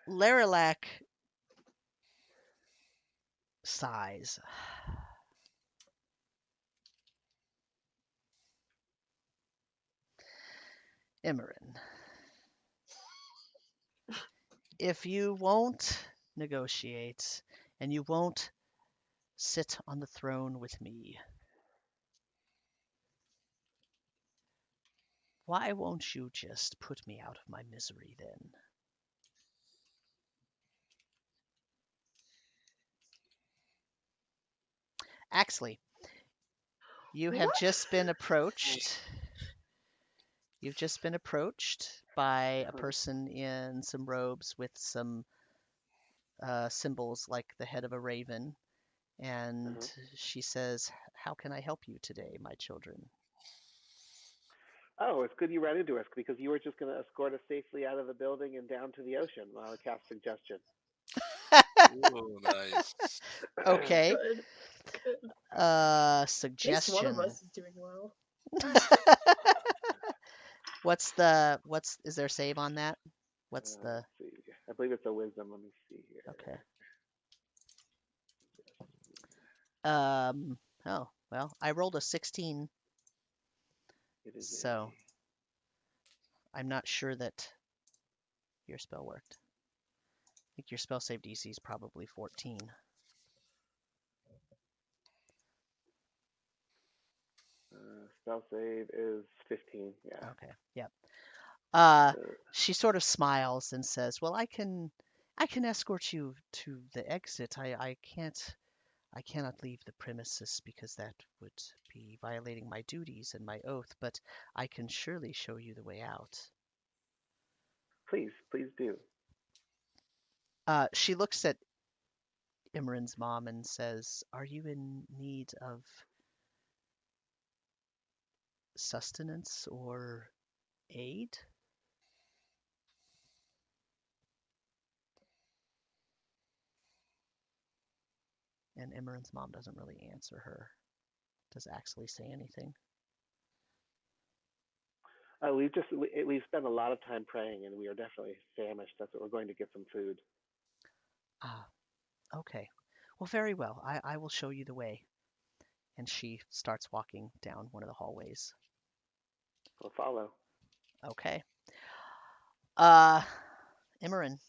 Leralak sighs. Emmeryn, if you won't negotiate and you won't sit on the throne with me, why won't you just put me out of my misery then? Axley, you have What? just been approached. You've just been approached by a person in some robes with some symbols like the head of a raven. And she says, "How can I help you today, my children?" Oh, it's good you ran into us because you were just going to escort us safely out of the building and down to the ocean while I cast suggestion. Ooh, nice. Okay. Good. Good. At least one of Suggestion. us is doing well. Is there a save on that? What's the, Let's see. I believe it's a wisdom. Let me see here. okay. Oh, well, I rolled a 16, It is so I'm not sure that your spell worked. I think your spell save DC is probably 14. Spell save is 15. Yeah. Okay. Yep. Uh, She sort of smiles and says, "Well, I can escort you to the exit. I cannot leave the premises because that would be violating my duties and my oath, but I can surely show you the way out." please do. She looks at Emmeryn's mom and says, "Are you in need of sustenance or aid?" And Emmeryn's mom doesn't really answer her. Does Axley say anything? We've spent a lot of time praying, and we are definitely famished. That's what we're going to get some food. Ah, okay. Well, very well. I will show you the way. And she starts walking down one of the hallways. We'll follow. Okay. Uh, Emmeryn.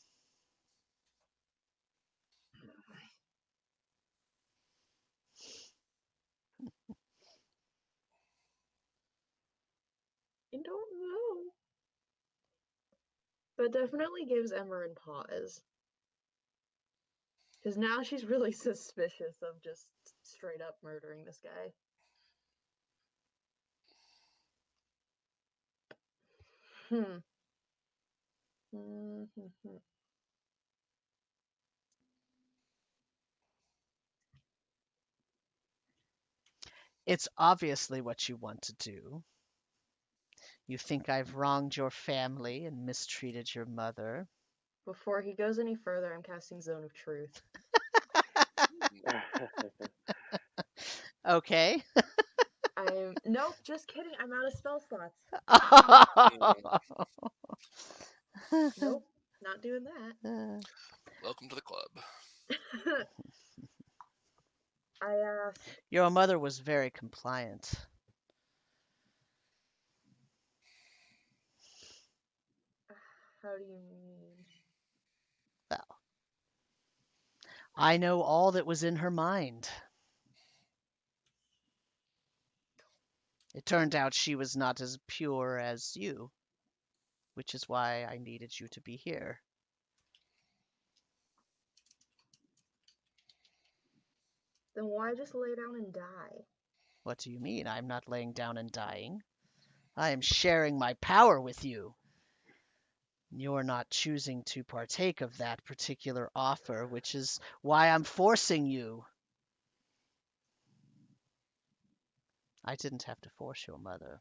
I don't know. But definitely gives Emmeryn pause. Because now she's really suspicious of just straight up murdering this guy. Hmm. Mm-hmm. It's obviously what you want to do. You think I've wronged your family and mistreated your mother. Before he goes any further, I'm casting Zone of Truth. Okay. Nope, just kidding. I'm out of spell slots. Nope, not doing that. Welcome to the club. I ask, Your mother was very compliant. how do you mean? Well, I know all that was in her mind. It turned out she was not as pure as you, which is why I needed you to be here. Then why just lay down and die? What do you mean? I'm not laying down and dying. I am sharing my power with you. You're not choosing to partake of that particular offer, which is why I'm forcing you. I didn't have to force your mother.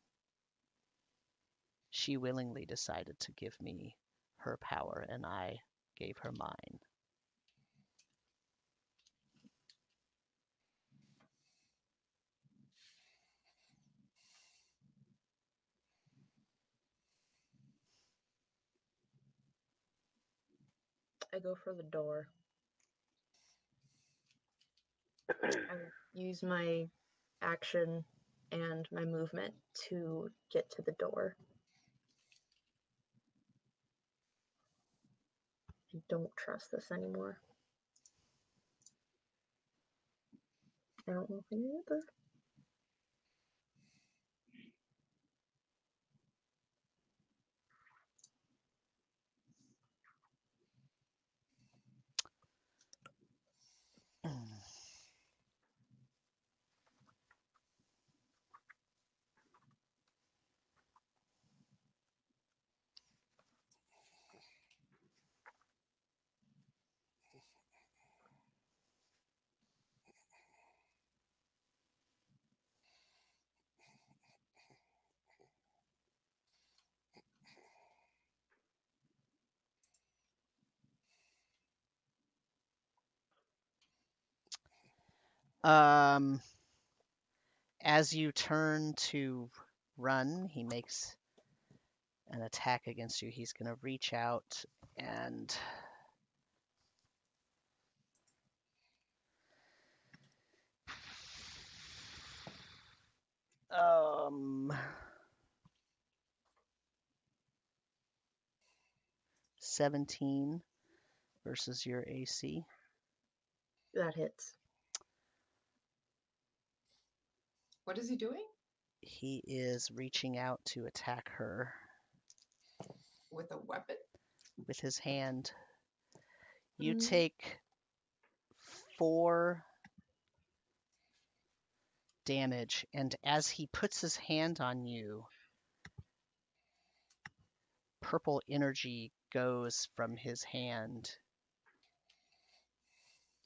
She willingly decided to give me her power, and I gave her mine. I go for the door. I use my action and my movement to get to the door. I don't trust this anymore. I don't know if I either. Um, as you turn to run, he makes an attack against you. He's going to reach out and um 17 versus your AC. That hits. What is he doing? He is reaching out to attack her With a weapon? with his hand. You Mhm. take 4 damage, and as he puts his hand on you, purple energy goes from his hand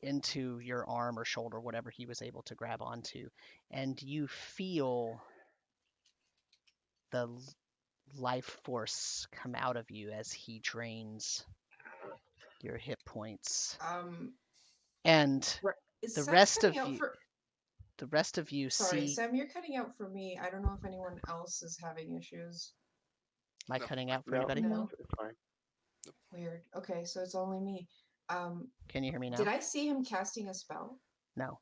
into your arm or shoulder, whatever he was able to grab onto, and you feel the life force come out of you as he drains your hit points. And Is the Sam rest cutting of out you, for? the rest of you Sorry, see. Sam, you're cutting out for me. I don't know if anyone else is having issues. Am I No. cutting out for No, anybody? No. it's fine. Weird. Okay, so it's only me. Can you hear me now? Did I see him casting a spell? No.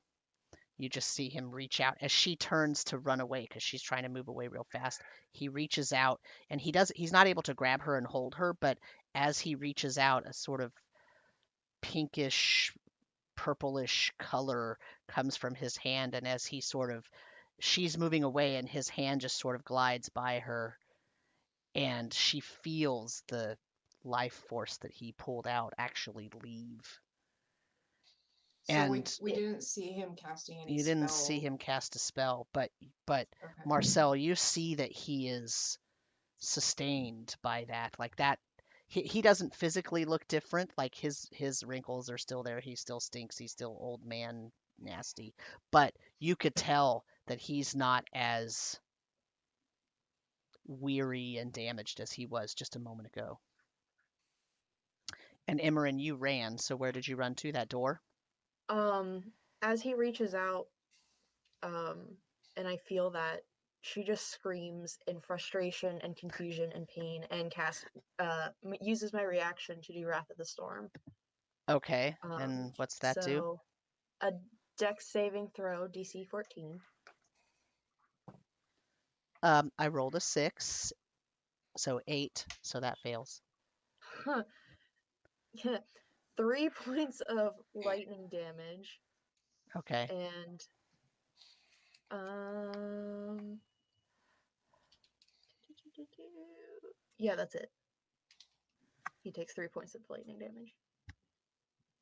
You just see him reach out as she turns to run away because she's trying to move away real fast. He reaches out and he's not able to grab her and hold her, but as he reaches out, a sort of pinkish, purplish color comes from his hand, and as she's moving away and his hand just sort of glides by her, and she feels the life force that he pulled out actually leave. So And we didn't see him casting any you didn't see spell. him cast a spell, but Okay. Marcel, you see that he is sustained by that. Like that, he doesn't physically look different. Like his wrinkles are still there. He still stinks. He's still old man nasty. But you could tell that he's not as weary and damaged as he was just a moment ago. And Emmeryn, you ran. So where did you run to? That door? As he reaches out, and I feel that she just screams in frustration and confusion and pain and uses my reaction to do Wrath of the Storm. Okay. And what's that do? So a Dex saving throw, DC 14. I rolled a 6, so 8, so that fails. Huh. 3 points of lightning damage. Okay. And yeah, that's it. He takes 3 points of lightning damage.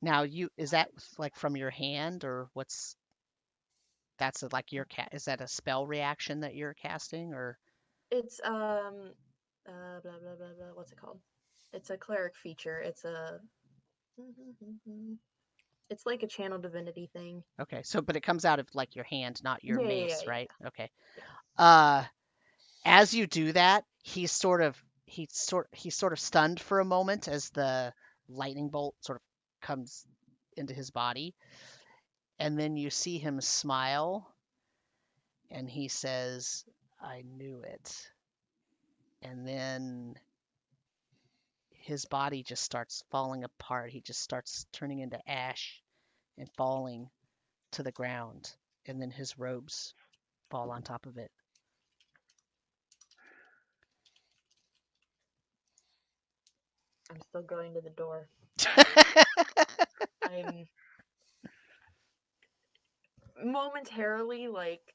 Now is that like from your hand or that's like is that a spell reaction that you're casting or? It's blah blah blah blah. What's it called? It's a cleric feature. It's like a channel divinity thing. Okay, so but it comes out of like your hand, not your mace, right? Okay. As you do that, he's sort of stunned for a moment as the lightning bolt sort of comes into his body, and then you see him smile, and he says, "I knew it." And then his body just starts falling apart. He just starts turning into ash and falling to the ground, and then his robes fall on top of it. I'm still going to the door. I'm momentarily like,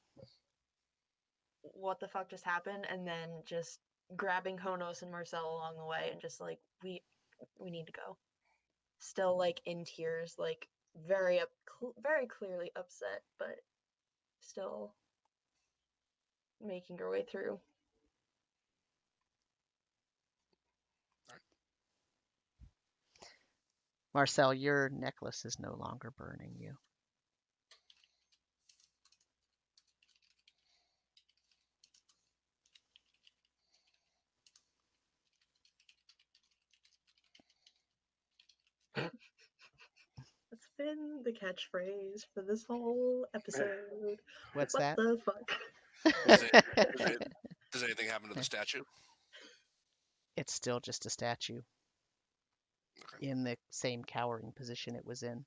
what the fuck just happened? And then just grabbing Honos and Marcel along the way and just like, we need to go. Still like in tears, like very clearly upset, but still making her way through. Marcel, your necklace is no longer burning you. That's been the catchphrase for this whole episode. What's What that? the fuck? Does anything happen to the statue? It's still just a statue in the same cowering position it was in.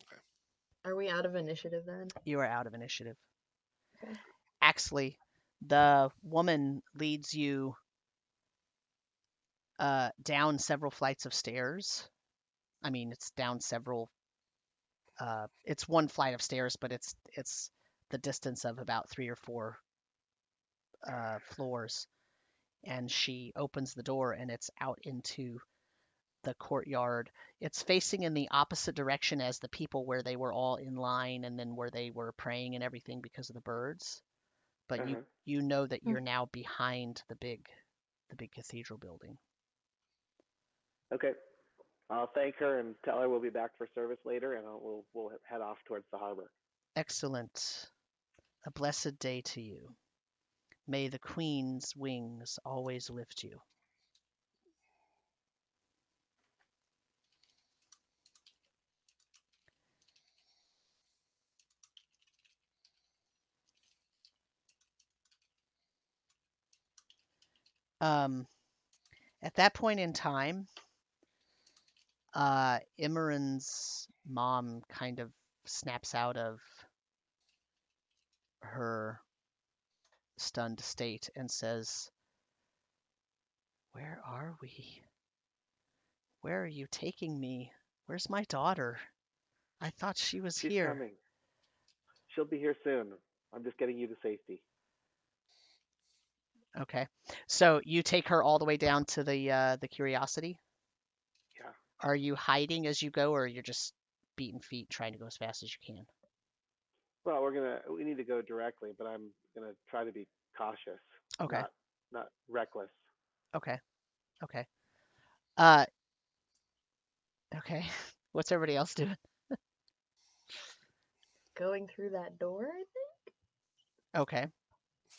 Okay. Are we out of initiative then? You are out of initiative. Okay. Actually, the woman leads you down several flights of stairs. I mean, it's down several. It's one flight of stairs, but it's the distance of about 3 or 4 floors, and she opens the door, and it's out into the courtyard. It's facing in the opposite direction as the people where they were all in line, and then where they were praying and everything because of the birds. But Uh-huh. you know that Hmm. you're now behind the big cathedral building. Okay. I'll thank her and tell her we'll be back for service later, and we'll head off towards the harbor. Excellent. A blessed day to you. May the Queen's wings always lift you. At that point in time, Emmeryn's mom kind of snaps out of her stunned state and says, "Where are we? Where are you taking me? Where's my daughter? I thought she was She's here." coming. She'll be here soon. I'm just getting you to safety. Okay. So you take her all the way down to the Curiosity? Yeah. Are you hiding as you go, or you're just beating feet trying to go as fast as you can? Well, we need to go directly, but I'm gonna try to be cautious, Okay. not reckless. Okay. Okay. Uh, okay. What's everybody else doing? Going through that door, I think? Okay.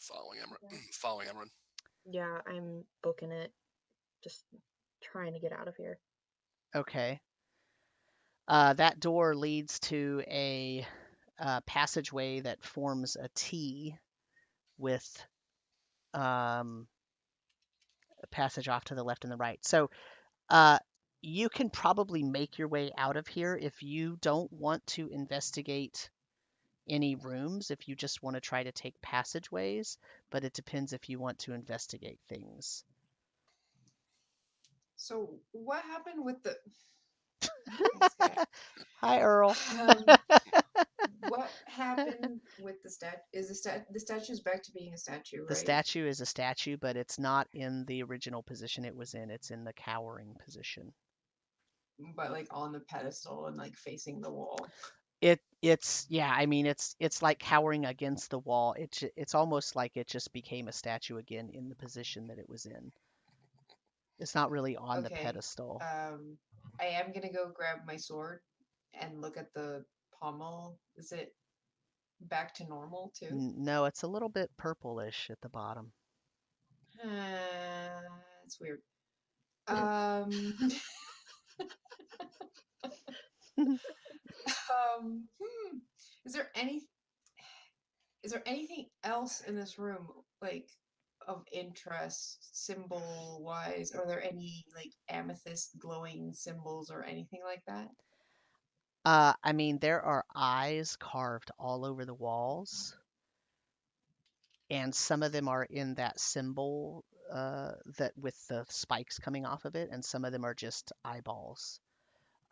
Following Emmeryn. Yeah. Following Emmeryn. Yeah, I'm booking it. Just trying to get out of here. Okay. That door leads to a passageway that forms a T with a passage off to the left and the right. So you can probably make your way out of here if you don't want to investigate any rooms, if you just want to try to take passageways, but it depends if you want to investigate things. So what happened with the this guy? Hi, Earl. What happened with the the statue's back to being a statue, The right? statue is a statue, but it's not in the original position it was in. It's in the cowering position. But like on the pedestal and like facing the wall. It's yeah, I mean it's like cowering against the wall. It's almost like it just became a statue again in the position that it was in. It's not really on the Okay. pedestal. I am gonna go grab my sword and look at the pommel. Is it back to normal too? No, it's a little bit purplish at the bottom. It's weird. Um, hmm. Is there anything else in this room like of interest, symbol wise? Are there any like amethyst glowing symbols or anything like that? I mean, there are eyes carved all over the walls, and some of them are in that symbol that with the spikes coming off of it, and some of them are just eyeballs.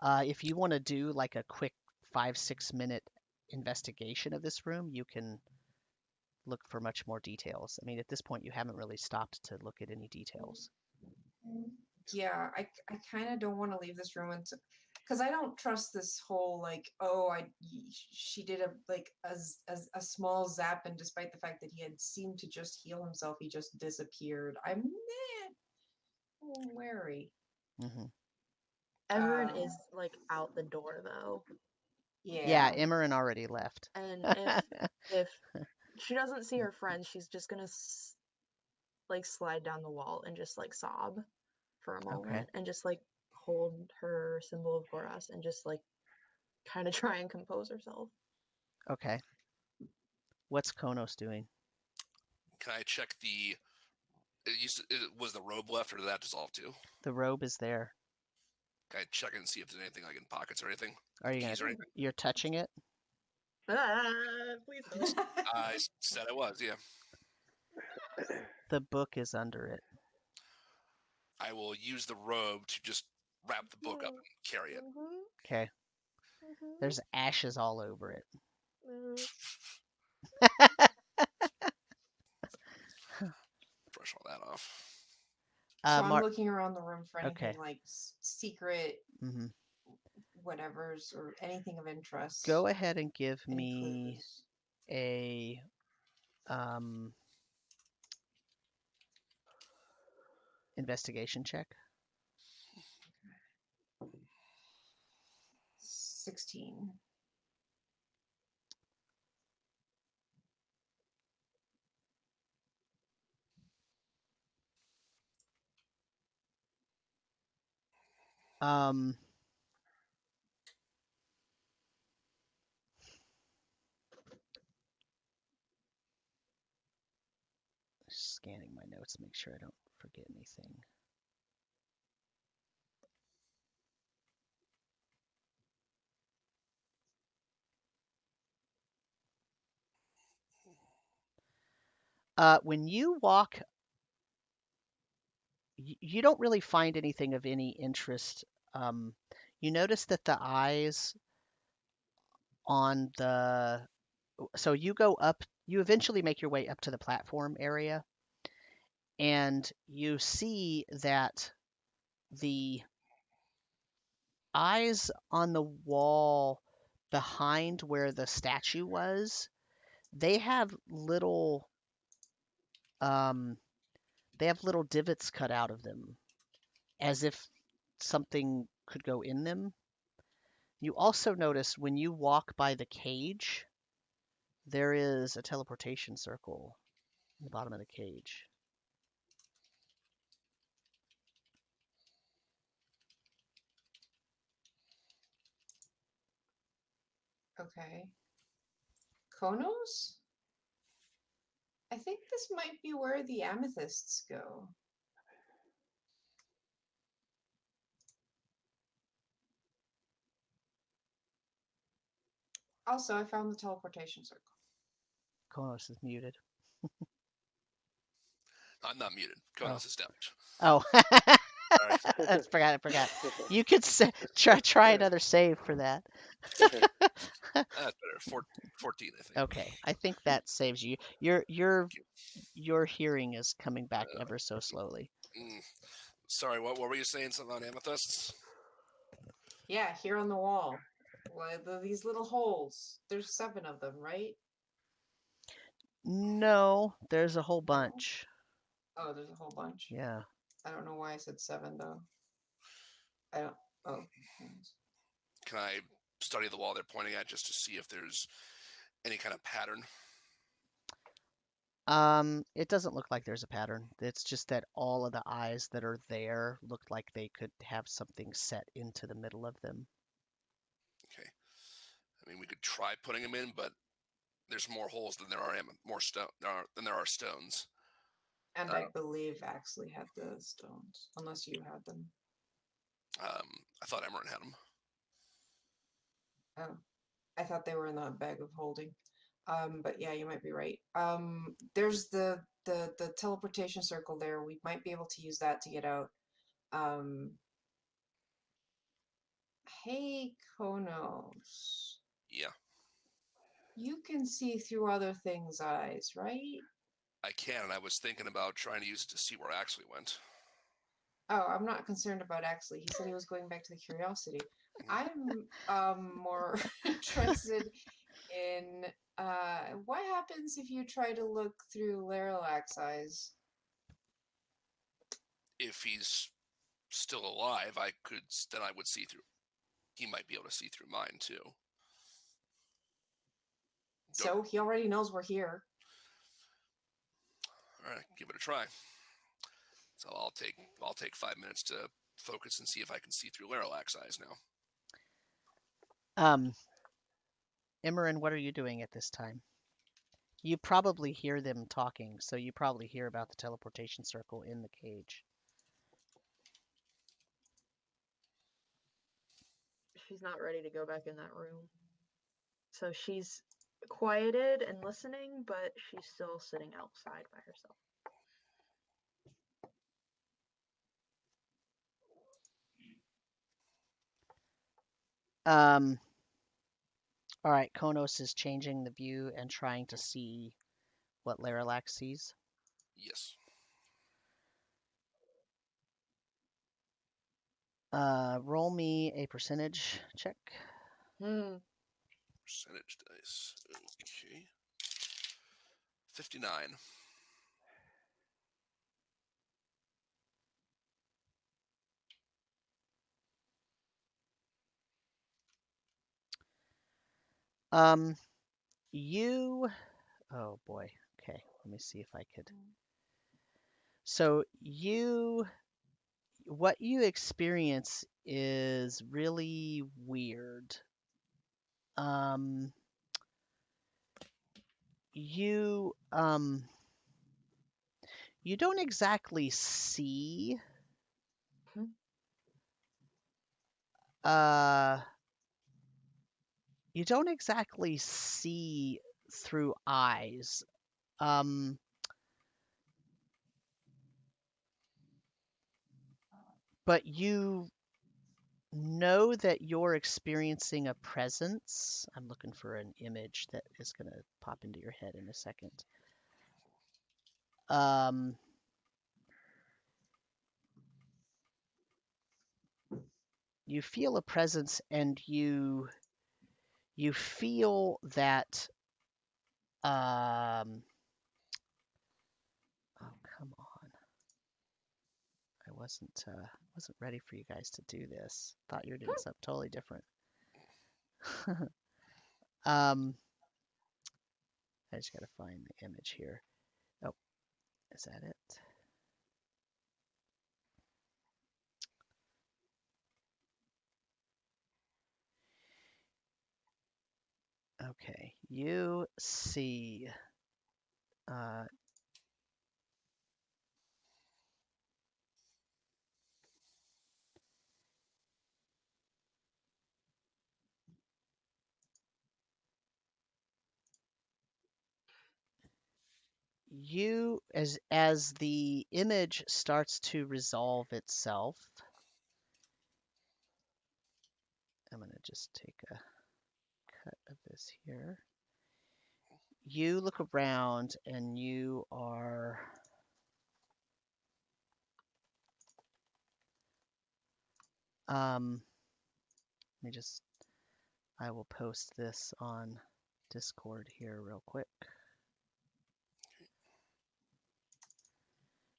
If you want to do like a quick 5-6 minute investigation of this room, you can look for much more details. I mean, at this point, you haven't really stopped to look at any details. Yeah, I kind of don't want to leave this room until, because I don't trust this whole like, oh, she did a small zap, and despite the fact that he had seemed to just heal himself, he just disappeared. I'm wary. Hmm Emmeryn Um, is like out the door though. Yeah, yeah. Emmeryn already left. And if she doesn't see her friends, she's just gonna like slide down the wall and just like sob for a Okay. moment and just like hold her symbol of Goras and just like kind of try and compose herself. Okay. What's Konos doing? Can I check the? Was the robe left, or did that dissolve too? The robe is there. Can I check it and see if there's anything like in pockets or anything? Are you Keys or gonna? anything? You're touching it? Please don't. I said I was. Yeah. The book is under it. I will use the robe to just wrap the book up and carry it. Okay. There's ashes all over it. So I'm Mar looking around the room for anything okay. like secret hmm whatevers or anything of interest. Go ahead and give Any me clues? a um, investigation check. 16. Um, scanning my notes to make sure I don't forget anything. When you walk, you don't really find anything of any interest. You notice that the eyes on the so you go up, you eventually make your way up to the platform area, and you see that the eyes on the wall behind where the statue was, they have little um, they have little divots cut out of them, as if something could go in them. You also notice when you walk by the cage, there is a teleportation circle in the bottom of the cage. Okay. Konos? I think this might be where the amethysts go. Also, I found the teleportation circle. Konos is muted. I'm not muted. Oh. Konos is down. Oh, Sorry. I forgot. You could try another save for that. That's better. 14, I think. Okay, I think that saves you. Your hearing is coming back ever so slowly. Sorry, what were you saying? Something about amethysts? Yeah, here on the wall. These little holes. There's 7 of them, right? No, there's a whole No? bunch. Oh, there's a whole bunch. Yeah. I don't know why I said 7 though. I don't. Oh. Can I study the wall they're pointing at just to see if there's any kind of pattern? It doesn't look like there's a pattern. It's just that all of the eyes that are there look like they could have something set into the middle of them. Okay. I mean, we could try putting them in, but there's more holes than there are than there are stones. And I believe Axley had the stones, unless you had them. I thought Emmeryn had them. Oh, I thought they were in the bag of holding. But yeah, you might be right. There's the teleportation circle there. We might be able to use that to get out. Hey, Konos. Yeah. You can see through other things' eyes, right? I can, and I was thinking about trying to use it to see where Axley went. Oh, I'm not concerned about Axley. He said he was going back to the Curiosity. I'm more interested in what happens if you try to look through Leralak's eyes? If he's still alive, then I would see through. He might be able to see through mine too. So he already knows we're here. All right, give it a try. So I'll take 5 minutes to focus and see if I can see through Leralak's eyes now. Emmeryn, what are you doing at this time? You probably hear them talking, so you probably hear about the teleportation circle in the cage. She's not ready to go back in that room. So she's quieted and listening, but she's still sitting outside by herself. All right, Konos is changing the view and trying to see what Leralak sees. Yes. Roll me a percentage check. Percentage dice. Okay. 59. You. Oh boy. Okay. Let me see if I could. So what you experience is really weird. You you don't exactly see you don't exactly see through eyes. But you know that you're experiencing a presence. I'm looking for an image that is going to pop into your head in a second. You feel a presence, and you feel that oh, come on. I wasn't ready for you guys to do this. Thought you were doing something totally different. I just got to find the image here. Oh, is that it? Okay, you see you as the image starts to resolve itself. I'm going to just take a cut of this here. You look around and you are let me just I will post this on Discord here real quick.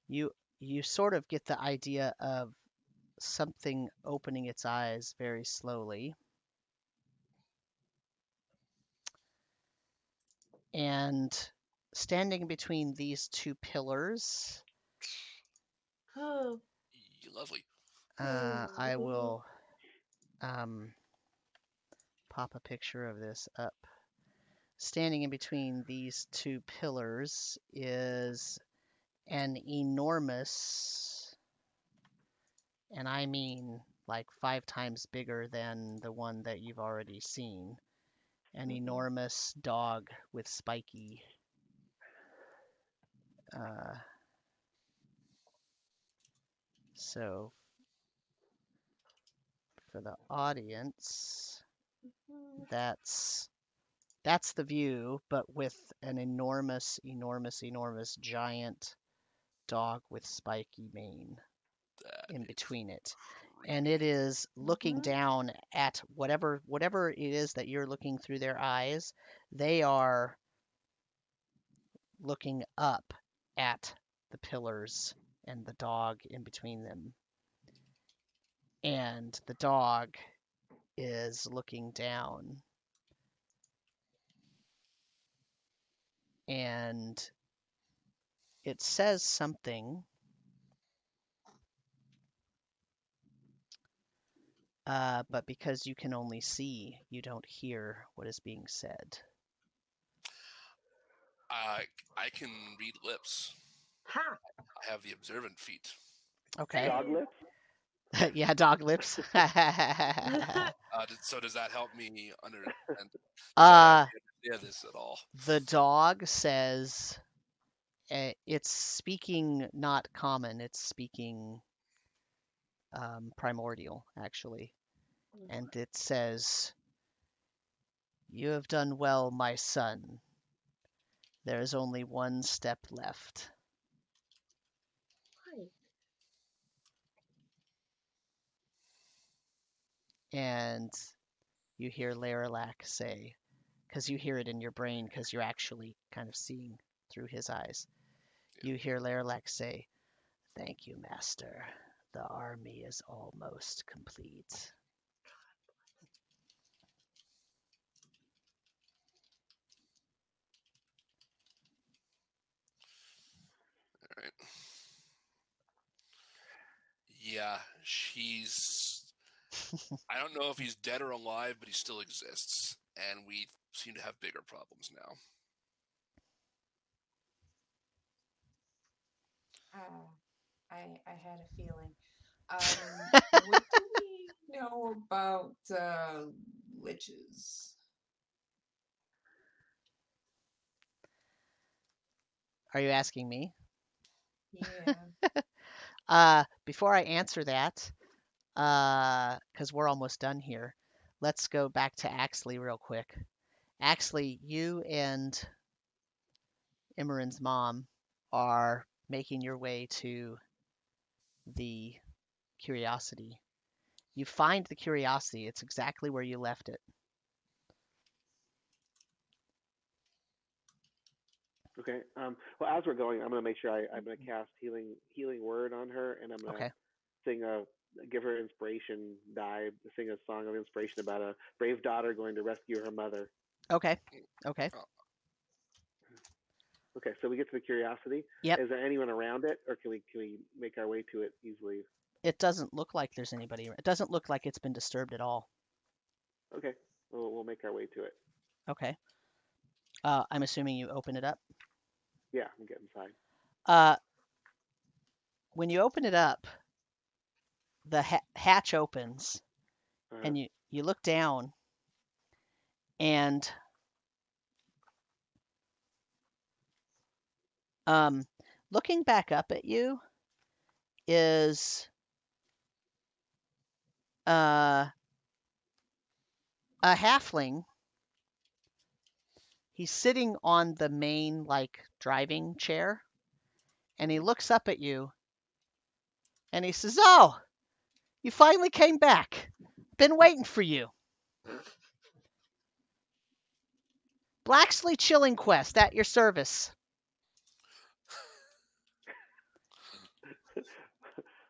You sort of get the idea of something opening its eyes very slowly. And standing between these two pillars, Lovely. I will pop a picture of this up. Standing in between these two pillars is an enormous, and I mean like 5 times bigger than the one that you've already seen, an enormous dog with spiky so for the audience, that's the view, but with an enormous giant dog with spiky mane in between it. And it is looking down at whatever it is that you're looking through their eyes. They are looking up at the pillars and the dog in between them. And the dog is looking down. And it says something. But because you can only see, you don't hear what is being said. I can read lips. Ha! I have the observant feet. Okay. Dog lips? Yeah, dog lips. So does that help me understand? This at all? The dog says it's speaking not common, it's speaking primordial, actually. And it says, "You have done well, my son. There is only one step left." and you hear Leralak say, because you hear it in your brain because you're actually kind of seeing through his eyes. Yeah. You hear Leralak say, "Thank you, Master. The army is almost complete." All right. Yeah, she's. I don't know if he's dead or alive, but he still exists, and we seem to have bigger problems now. I had a feeling. What do we know about liches? Are you asking me? Yeah. Before I answer that, because we're almost done here, let's go back to Axley real quick. Axley, you and Emmeryn's mom are making your way to the curiosity. You find the curiosity. It's exactly where you left it. Okay. Well, as we're going, I'm gonna make sure I'm gonna cast healing word on her, and I'm gonna Okay. sing give her inspiration die, sing a song of inspiration about a brave daughter going to rescue her mother. Okay. Okay. Oh, Okay, so we get to the curiosity. Yep. Is there anyone around it, or can we make our way to it easily? It doesn't look like there's anybody. It doesn't look like it's been disturbed at all. Okay, we'll make our way to it. Okay. I'm assuming you open it up. Yeah, I'm getting inside. When you open it up, the hatch opens, Uh-huh. and you look down, and looking back up at you is a halfling. He's sitting on the main like driving chair, and he looks up at you, and he says, "Oh, you finally came back. Been waiting for you. Blacksley Chilling Quest at your service."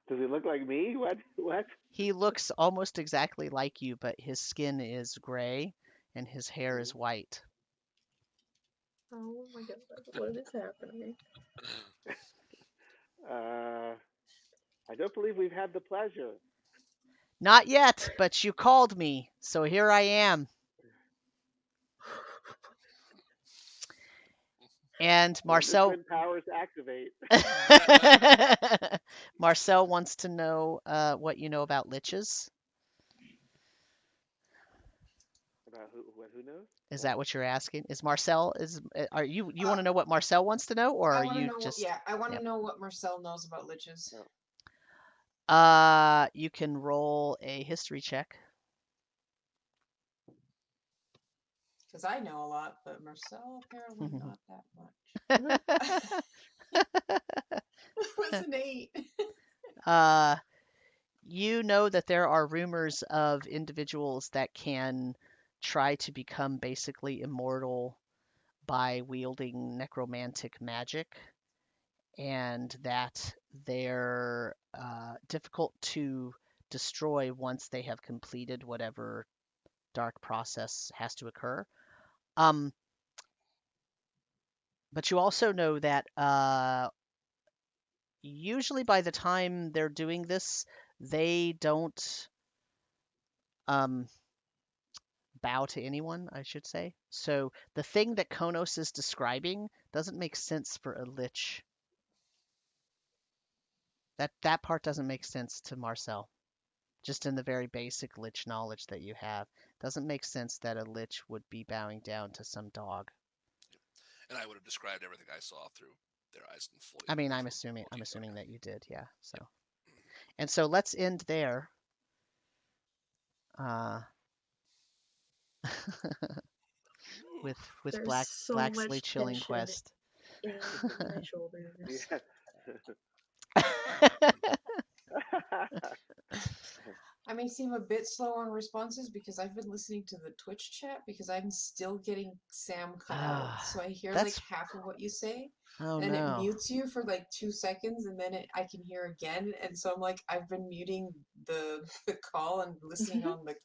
Does he look like me? What? What? He looks almost exactly like you, but his skin is gray and his hair is white. Oh my god, what is happening? I don't believe we've had the pleasure. Not yet, but you called me, so here I am. And When the Marcel twin powers activate. Marcel wants to know what you know about liches. About who knows? Is What? that what you're asking? Is Marcel are you want Uh, to know what Marcel wants to know, or I are want to you know. just Yeah, I want to yep. know what Marcel knows about liches. Oh. You can roll a history check. Because I know a lot, but Marcel apparently not that much. It was an 8. You know that there are rumors of individuals that can try to become basically immortal by wielding necromantic magic, and that they're difficult to destroy once they have completed whatever dark process has to occur. But you also know that usually by the time they're doing this, they don't bow to anyone, I should say. So the thing that Konos is describing doesn't make sense for a lich. That part doesn't make sense to Marcel. Just in the very basic lich knowledge that you have, doesn't make sense that a lich would be bowing down to some dog. and I would have described everything I saw through their eyes and fully. I mean, I'm assuming that you did, yeah. So, and so let's end there. Uh, with There's so Blacksley much Chilling tension Quest. in my shoulders. Yeah. I may seem a bit slow on responses because I've been listening to the Twitch chat because I'm still getting Sam cut out. So I hear like That's half of what you say, oh and it no. mutes you for like 2 seconds, and then I can hear again. And so I'm like, I've been muting the call and listening on the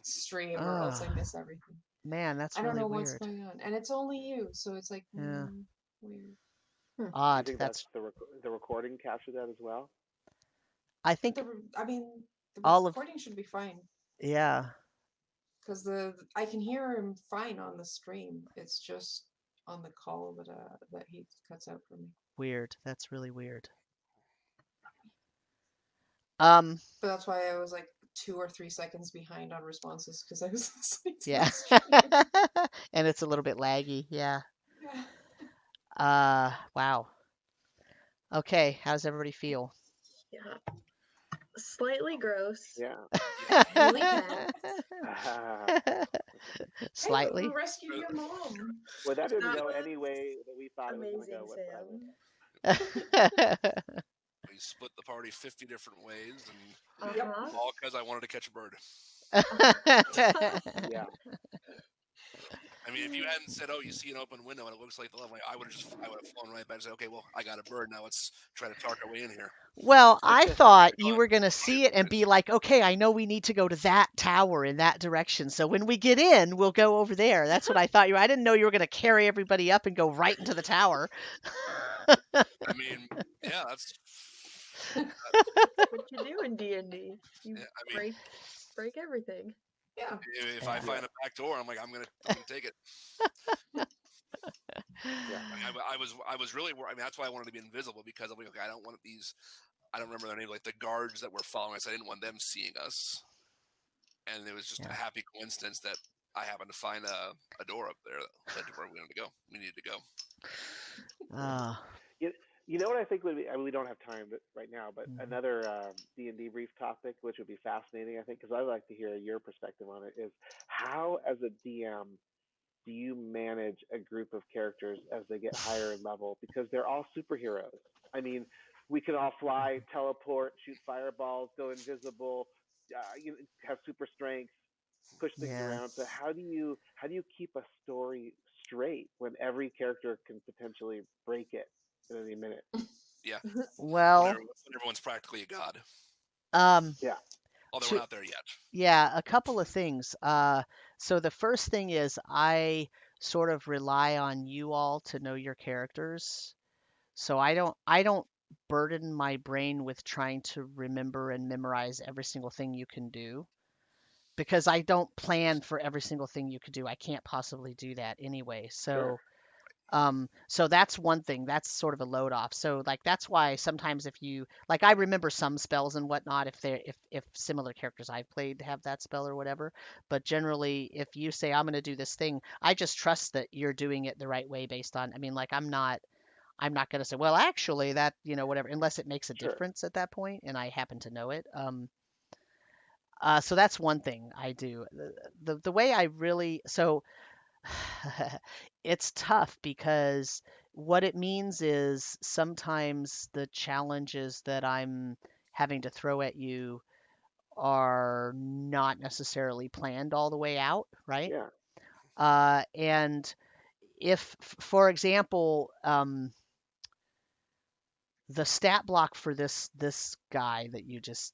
stream, or else I miss everything. Man, that's I don't really know what's weird. going on, and it's only you, so it's like Yeah. weird. Do you Odd. think That's the recording captured that as well? I think I mean, the all of recording should be fine yeah. because I can hear him fine on the stream. It's just on the call that he cuts out for me. Weird. That's really weird. But that's why I was like 2 or 3 seconds behind on responses because I was listening to Yeah. the stream. And it's a little bit laggy. Yeah. Yeah. Wow. Okay, how does everybody feel? Yeah. Slightly gross. Yeah. Really bad. Slightly. Hey, but we rescued your mom. Well, that didn't That go was any way that we thought it was going to amazing, go whatsoever. Sam. We split the party 50 different ways, and Uh-huh. all because I wanted to catch a bird. Yeah. I mean, if you hadn't said, "Oh, you see an open window and it looks like the level," I would have flown right back and said, "Okay, well, I got a bird. Now let's try to talk our way in here." Well, I thought you Oh, were going to see it and be like, okay, I know we need to go to that tower in that direction. So when we get in, we'll go over there. That's what I thought you were. I didn't know you were going to carry everybody up and go right into the tower. I mean, yeah, that's What you do in D&D? You yeah, I mean, break everything. Yeah. if I Yeah. find a back door, I'm like, I'm gonna take it. Yeah. I was really worried. I mean, that's why I wanted to be invisible, because I'm like, okay, I don't want these. I don't remember their name, like the guards that were following us. I didn't want them seeing us, and it was just Yeah. a happy coincidence that I happened to find a door up there that led to where we needed to go. You know what I think would be? I mean, we don't have time right now, but Mhm. another DnDeBrief topic, which would be fascinating, I think, because I'd like to hear your perspective on it, is how, as a DM, do you manage a group of characters as they get higher in level? Because they're all superheroes. I mean, we can all fly, teleport, shoot fireballs, go invisible, have super strength, push things Yeah. around. So how do you keep a story straight when every character can potentially break it in any minute? Yeah. Well, when everyone's practically a god. Yeah. Although we're not there yet. Yeah, a couple of things. So the first thing is I sort of rely on you all to know your characters. So I don't burden my brain with trying to remember and memorize every single thing you can do, because I don't plan for every single thing you could do. I can't possibly do that anyway. Sure. So that's one thing. That's sort of a load off. So like that's why sometimes if you like, I remember some spells and whatnot if they're if similar characters I've played have that spell or whatever. But generally, if you say I'm going to do this thing, I just trust that you're doing it the right way based on. I mean, like I'm not going to say, well, actually that whatever, unless it makes a Sure. difference at that point and I happen to know it. So that's one thing I do. The way I really so it's tough because what it means is sometimes the challenges that I'm having to throw at you are not necessarily planned all the way out, right? Yeah. And if, for example, the stat block for this guy that you just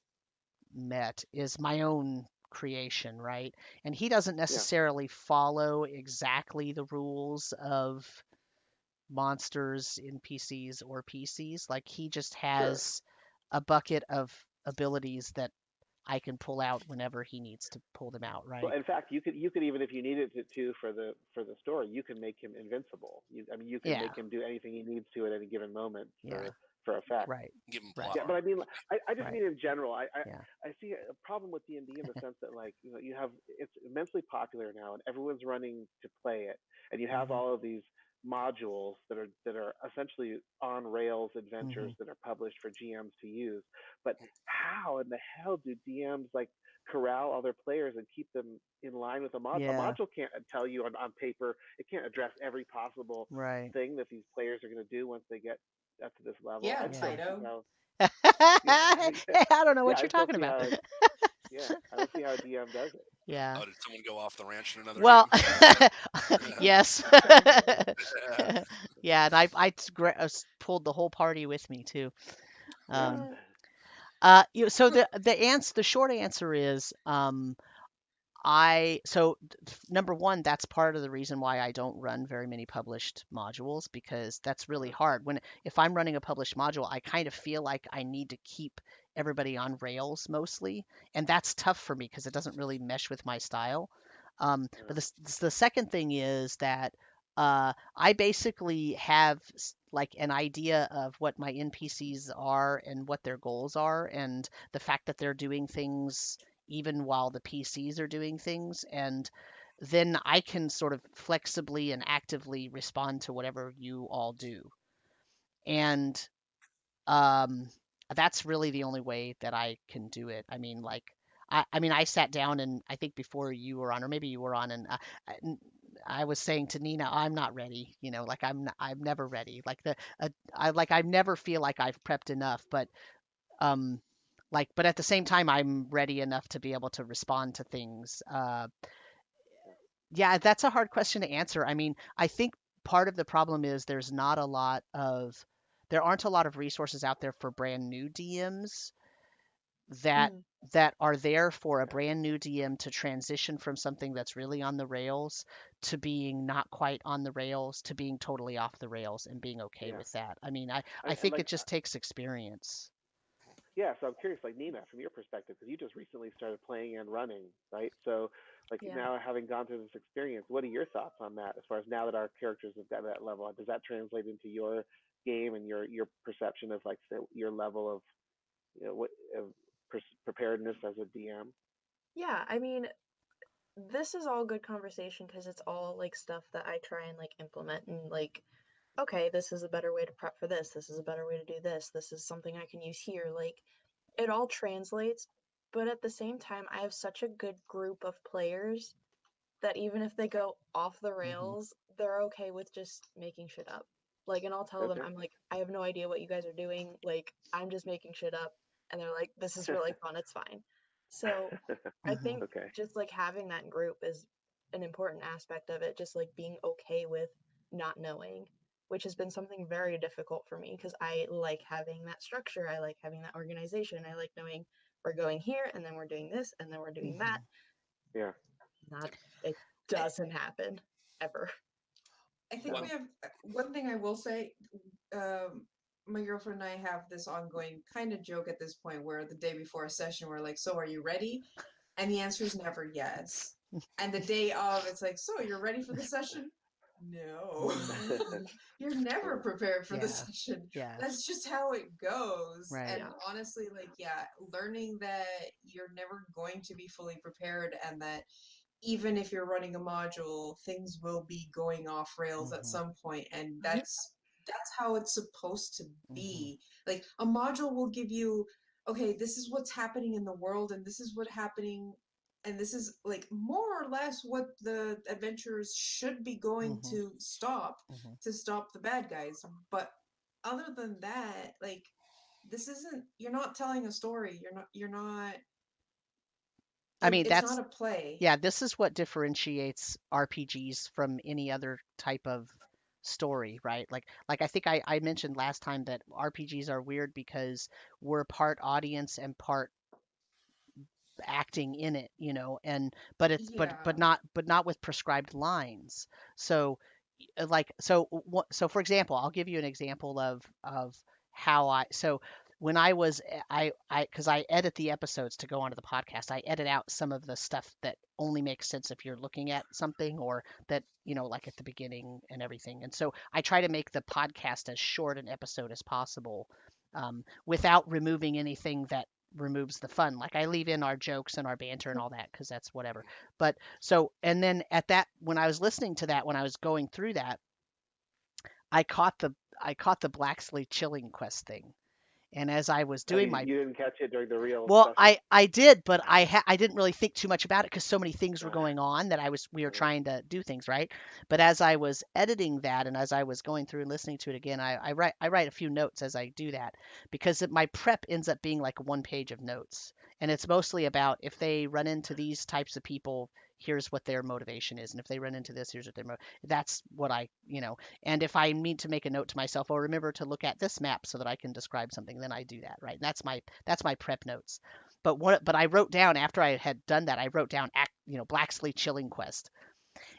met is my own creation, right? And he doesn't Yeah. necessarily follow exactly the rules of monsters in PCs or PCs. Like he just Sure. has a bucket of abilities that I can pull out whenever he needs to pull them out, Well, right? in fact, you could even if you needed to for the story, you can make him invincible. I mean, you can Yeah, make him do anything he needs to at any given moment yeah, for effect. right, Give them right, plot Yeah, but I mean, I just right, mean in general. yeah, I see a problem with D&D in the sense that, like, you have, it's immensely popular now and everyone's running to play it, and you have hmm all of these modules that are essentially on rails adventures hmm that are published for GMs to use. But how in the hell do DMs like corral other players and keep them in line with a module? A yeah, module can't tell you on paper. It can't address every possible right. thing that these players are going to do once they get up to this level. Yeah, I just don't see Taito. how. Yeah, I don't know yeah, what I you're just don't talking see about. how. Yeah, I don't see how a DM does it. Yeah. Oh, did someone go off the ranch in another Well, game? yes. Yeah. Yeah, and pulled the whole party with me too. Yeah. Um, so the short answer is, number one, that's part of the reason why I don't run very many published modules, because that's really Uh-huh. hard. If I'm running a published module, I kind of feel like I need to keep everybody on Rails mostly, and that's tough for me because it doesn't really mesh with my style. Uh-huh. But the second thing is that I basically have like an idea of what my NPCs are and what their goals are, and the fact that they're doing things even while the PCs are doing things. And then I can sort of flexibly and actively respond to whatever you all do. And um, that's really the only way that I can do it. I mean, like, I sat down and I think before you were on, or maybe you were on, and I was saying to Nina, I'm not ready. Like I'm never ready. I never feel like I've prepped enough, um, but at the same time, I'm ready enough to be able to respond to things. Yeah, that's a hard question to answer. I mean, I think part of the problem is there aren't a lot of resources out there for brand new DMs that Mm, that are there for a brand new DM to transition from something that's really on the rails to being not quite on the rails to being totally off the rails and being okay Yeah. with that. I mean, I And think it like, just takes experience. yeah. So I'm curious, like Nina, from your perspective, because you just recently started playing and running, right? So, like yeah. now having gone through this experience, what are your thoughts on that? As far as now that our characters have got that level, does that translate into your game and your perception of like your level of what of preparedness as a DM? Yeah, I mean, this is all good conversation because it's all like stuff that I try and like implement and like, okay, this is a better way to prep for this. This is a better way to do this. This is something I can use here. Like, it all translates, but at the same time, I have such a good group of players that even if they go off the Hmm. rails, they're okay with just making shit up. Like, and I'll tell them, Okay. I'm like, I have no idea what you guys are doing. Like, I'm just making shit up. And they're like, this is really fun. It's fine. So I Hmm. think Okay. just like having that group is an important aspect of it, just like being okay with not knowing, which has been something very difficult for me because I like having that structure. I like having that organization. I like knowing we're going here and then we're doing this and then we're doing that. Hmm. Yeah. Not, it I, doesn't happen ever. I think One. we So, have one thing I will say. Um, my girlfriend and I have this ongoing kind of joke at this point where the day before a session, we're like, "So are you ready?" And the answer is never yes. And the day of, it's like, "So you're ready for the session?" No. Hmm. You're never prepared for the Yeah. session. Yes. That's just how it goes. Right. And yeah. honestly, like, yeah, learning that you're never going to be fully prepared and that even if you're running a module, things will be going off rails at Hmm. some point, and Mhm. that's how it's supposed to Hmm. be. Like a module will give you, okay, this is what's happening in the world, and this is what happening, and this is like more or less what the adventurers should be going Hmm. Hmm. to stop the bad guys. But other than that, like this isn't. You're not telling a story. You're not. I mean, It's not a play. yeah, this is what differentiates RPGs from any other type of story, right? Like I think I mentioned last time that RPGs are weird because we're part audience and part acting in it, and Yeah. but not with prescribed lines. So so for example, I'll give you an example of how when I was I because I edit the episodes to go onto the podcast. I edit out some of the stuff that only makes sense if you're looking at something, or that like at the beginning and everything. And so I try to make the podcast as short an episode as possible, without removing anything that removes the fun. Like I leave in our jokes and our banter and all that because that's whatever. But so, and then when I was listening to that, when I was going through that, I caught the I caught the Blacksley chilling quest thing. And as I was Oh, doing my you didn't catch it during the real well, session. I did, but I didn't really think too much about it because so many things were Uh, going on that we were uh, trying to do things right. But as I was editing that and as I was going through and listening to it again, I write a few notes as I do that because my prep ends up being like one page of notes, And it's mostly about if they run into these types of people, here's what their motivation is. And if they run into this, here's what that's what and if I need to make a note to myself, oh, remember to look at this map so that I can describe something, then I do that, right? And that's my prep notes. But I wrote down after I had done that, I wrote down Blacksley Chilling Quest.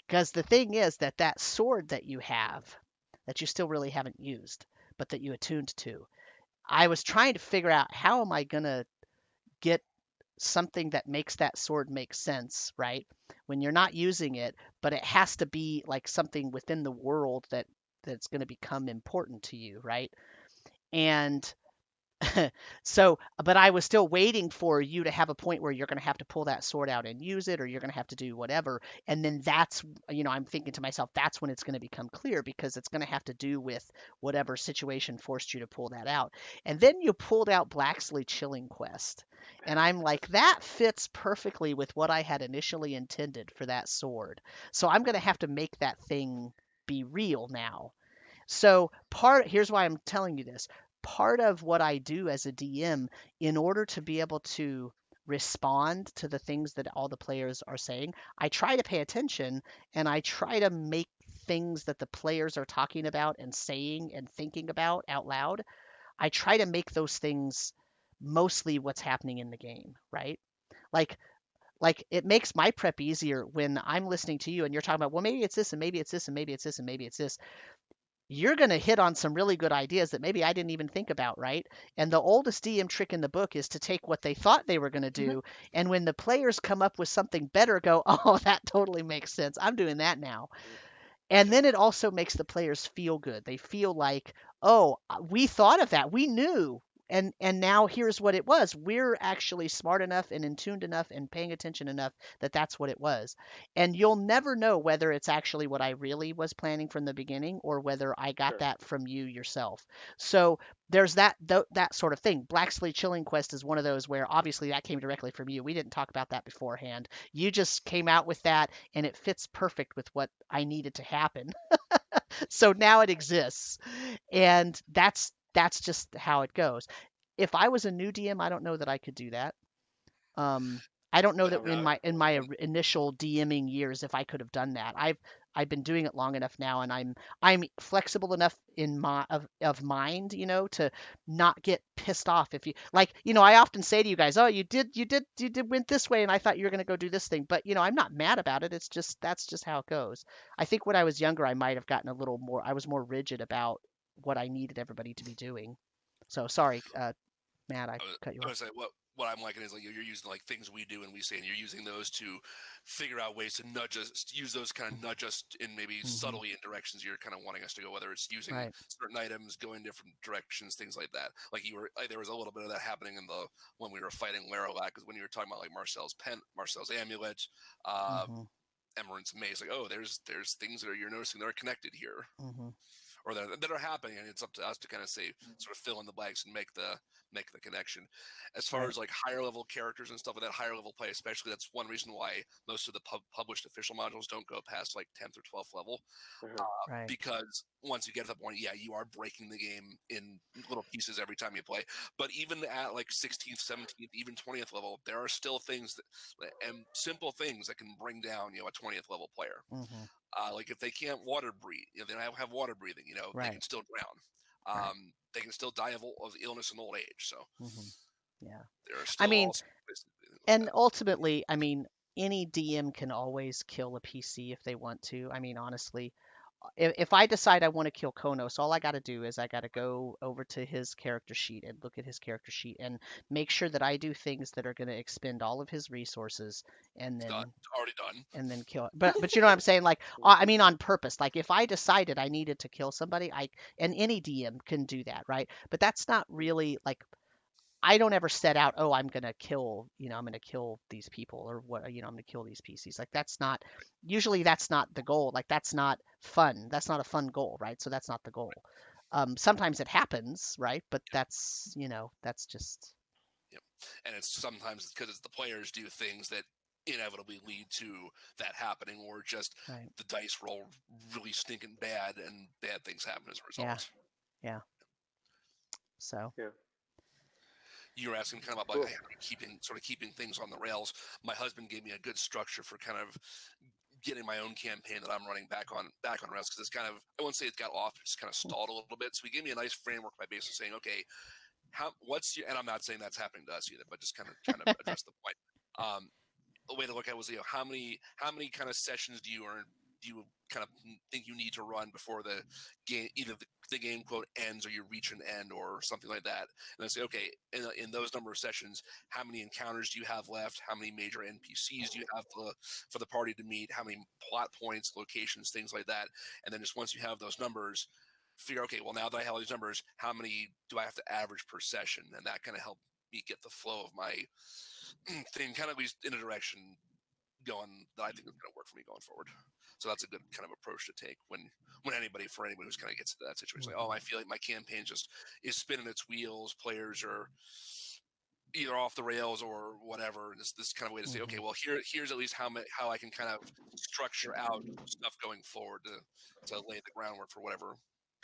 Because the thing is that sword that you have, that you still really haven't used, but that you attuned to, I was trying to figure out how am I gonna get something that makes that sword make sense, right? When you're not using it, but it has to be like something within the world that's going to become important to you, right? And so, but I was still waiting for you to have a point where you're going to have to pull that sword out and use it, or you're going to have to do whatever. And then I'm thinking to myself, that's when it's going to become clear because it's going to have to do with whatever situation forced you to pull that out. And then you pulled out Blacksley Chilling Quest. And I'm like, that fits perfectly with what I had initially intended for that sword. So I'm going to have to make that thing be real now. So here's why I'm telling you this. Part of what I do as a DM in order to be able to respond to the things that all the players are saying, I try to pay attention and I try to make things that the players are talking about and saying and thinking about out loud. I try to make those things mostly what's happening in the game, right? Like it makes my prep easier when I'm listening to you and you're talking about, well, maybe it's this and maybe it's this and maybe it's this and maybe it's this. You're going to hit on some really good ideas that maybe I didn't even think about, right? And the oldest DM trick in the book is to take what they thought they were going to do, and when the players come up with something better, go, oh, that totally makes sense. I'm doing that now. And then it also makes the players feel good. They feel like, oh, we thought of that. We knew. And now here's what it was. We're actually smart enough and in tuned enough and paying attention enough that that's what it was. And you'll never know whether it's actually what I really was planning from the beginning or whether I got Sure. that from you yourself. So there's that sort of thing. Blacksley Chilling Quest is one of those where obviously that came directly from you. We didn't talk about that beforehand. You just came out with that and it fits perfect with what I needed to happen. So now it exists. And that's just how it goes. If I was a new DM, I don't know that I could do that. I don't know But that in my initial DMing years if I could have done that. I've been doing it long enough now, and I'm flexible enough in my of mind, to not get pissed off if you like. I often say to you guys, "Oh, you did went this way, and I thought you were going to go do this thing," but I'm not mad about it. It's just that's just how it goes. I think when I was younger, I might have gotten a little more. I was more rigid about what I needed everybody to be doing. So sorry, Matt, I cut you I off. was say what I'm liking is like you're using like things we do and we say, and you're using those to figure out ways to nudge us, use those kind of nudge us in maybe subtly in directions you're kind of wanting us to go, whether it's using Right. certain items, going different directions, things like that. Like there was a little bit of that happening when we were fighting Leralak, because when you were talking about like Marcel's pen, Marcel's amulet, Mm-hmm. Emmeryn's maze, like, oh, there's things that you're noticing that are connected here. Mm-hmm. Or that are happening, and it's up to us to kind of say, sort of fill in the blanks and make the connection. As far Right. as like higher level characters and stuff like that, higher level play, especially, that's one reason why most of the published official modules don't go past like 10th or 12th level, Right. because once you get to that point, yeah, you are breaking the game in little pieces every time you play. But even at like 16th, 17th, even 20th level, there are still things and simple things that can bring down a 20th level player. Mm-hmm. Like if they can't water breathe, they don't have water breathing, they Right. can still drown. Right. They can still die of illness and old age. So Mm-hmm. Yeah. there are I still mean, all places like and that. ultimately, any DM can always kill a PC if they want to. Honestly, if I decide I want to kill Konos, all I got to do is I got to go over to his character sheet and look at his character sheet and make sure that I do things that are going to expend all of his resources and It's done, then already done. kill it. But you know what I'm saying? Like, on purpose. Like, if I decided I needed to kill somebody, and any DM can do that, right? But that's not really like I don't ever set out, oh, I'm gonna kill, I'm gonna kill these people or what, I'm gonna kill these PCs. Like usually that's not the goal. Like that's not fun. That's not a fun goal, right? So that's not the goal. Sometimes it happens, right? But that's just Yep. And it's sometimes because it's the players do things that inevitably lead to that happening, or just right. the dice roll really stinking bad and bad things happen as a Yeah. result. Yeah. So Yeah. you were asking kind of about Cool. like keeping things on the rails. My husband gave me a good structure for kind of getting my own campaign that I'm running back on rails, because it's kind of, I won't say it got off, it's kind of stalled a little bit. So he gave me a nice framework by basically saying, okay, and I'm not saying that's happening to us either, but just kind of address the point. A way to look at it was, how many kind of sessions do you kind of think you need to run before the game, either the game quote ends or you reach an end or something like that. And I say, okay, in those number of sessions, how many encounters do you have left? How many major NPCs do you have for the party to meet? How many plot points, locations, things like that? And then just once you have those numbers, figure, okay, well, now that I have all these numbers, how many do I have to average per session? And that kind of helped me get the flow of my thing kind of at least in a direction going that I think is going to work for me going forward. So that's a good kind of approach to take when anybody who's kind of gets to that situation, like, oh, I feel like my campaign just is spinning its wheels, players are either off the rails or whatever. This kind of way to say, okay, well, here's at least how I can kind of structure out stuff going forward to lay the groundwork for whatever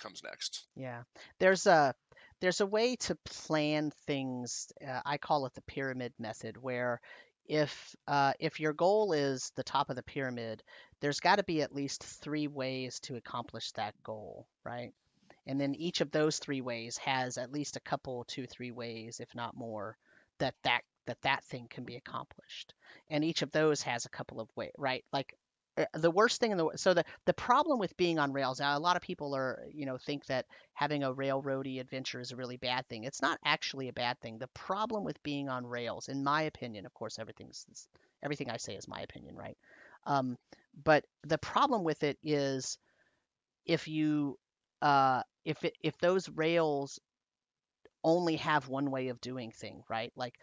comes next. Yeah, there's a way to plan things. I call it the pyramid method, where if your goal is the top of the pyramid, there's got to be at least 3 ways to accomplish that goal, right? And then each of those 3 ways has at least a couple, 2, 3 ways, if not more, that thing can be accomplished. And each of those has a couple of ways, right? Like the worst thing in the problem with being on rails now, a lot of people think that having a railroady adventure is a really bad thing. It's not actually a bad thing. The problem with being on rails, in my opinion, of course, everything I say is my opinion, right? But the problem with it is if you if those rails only have one way of doing thing, right? Like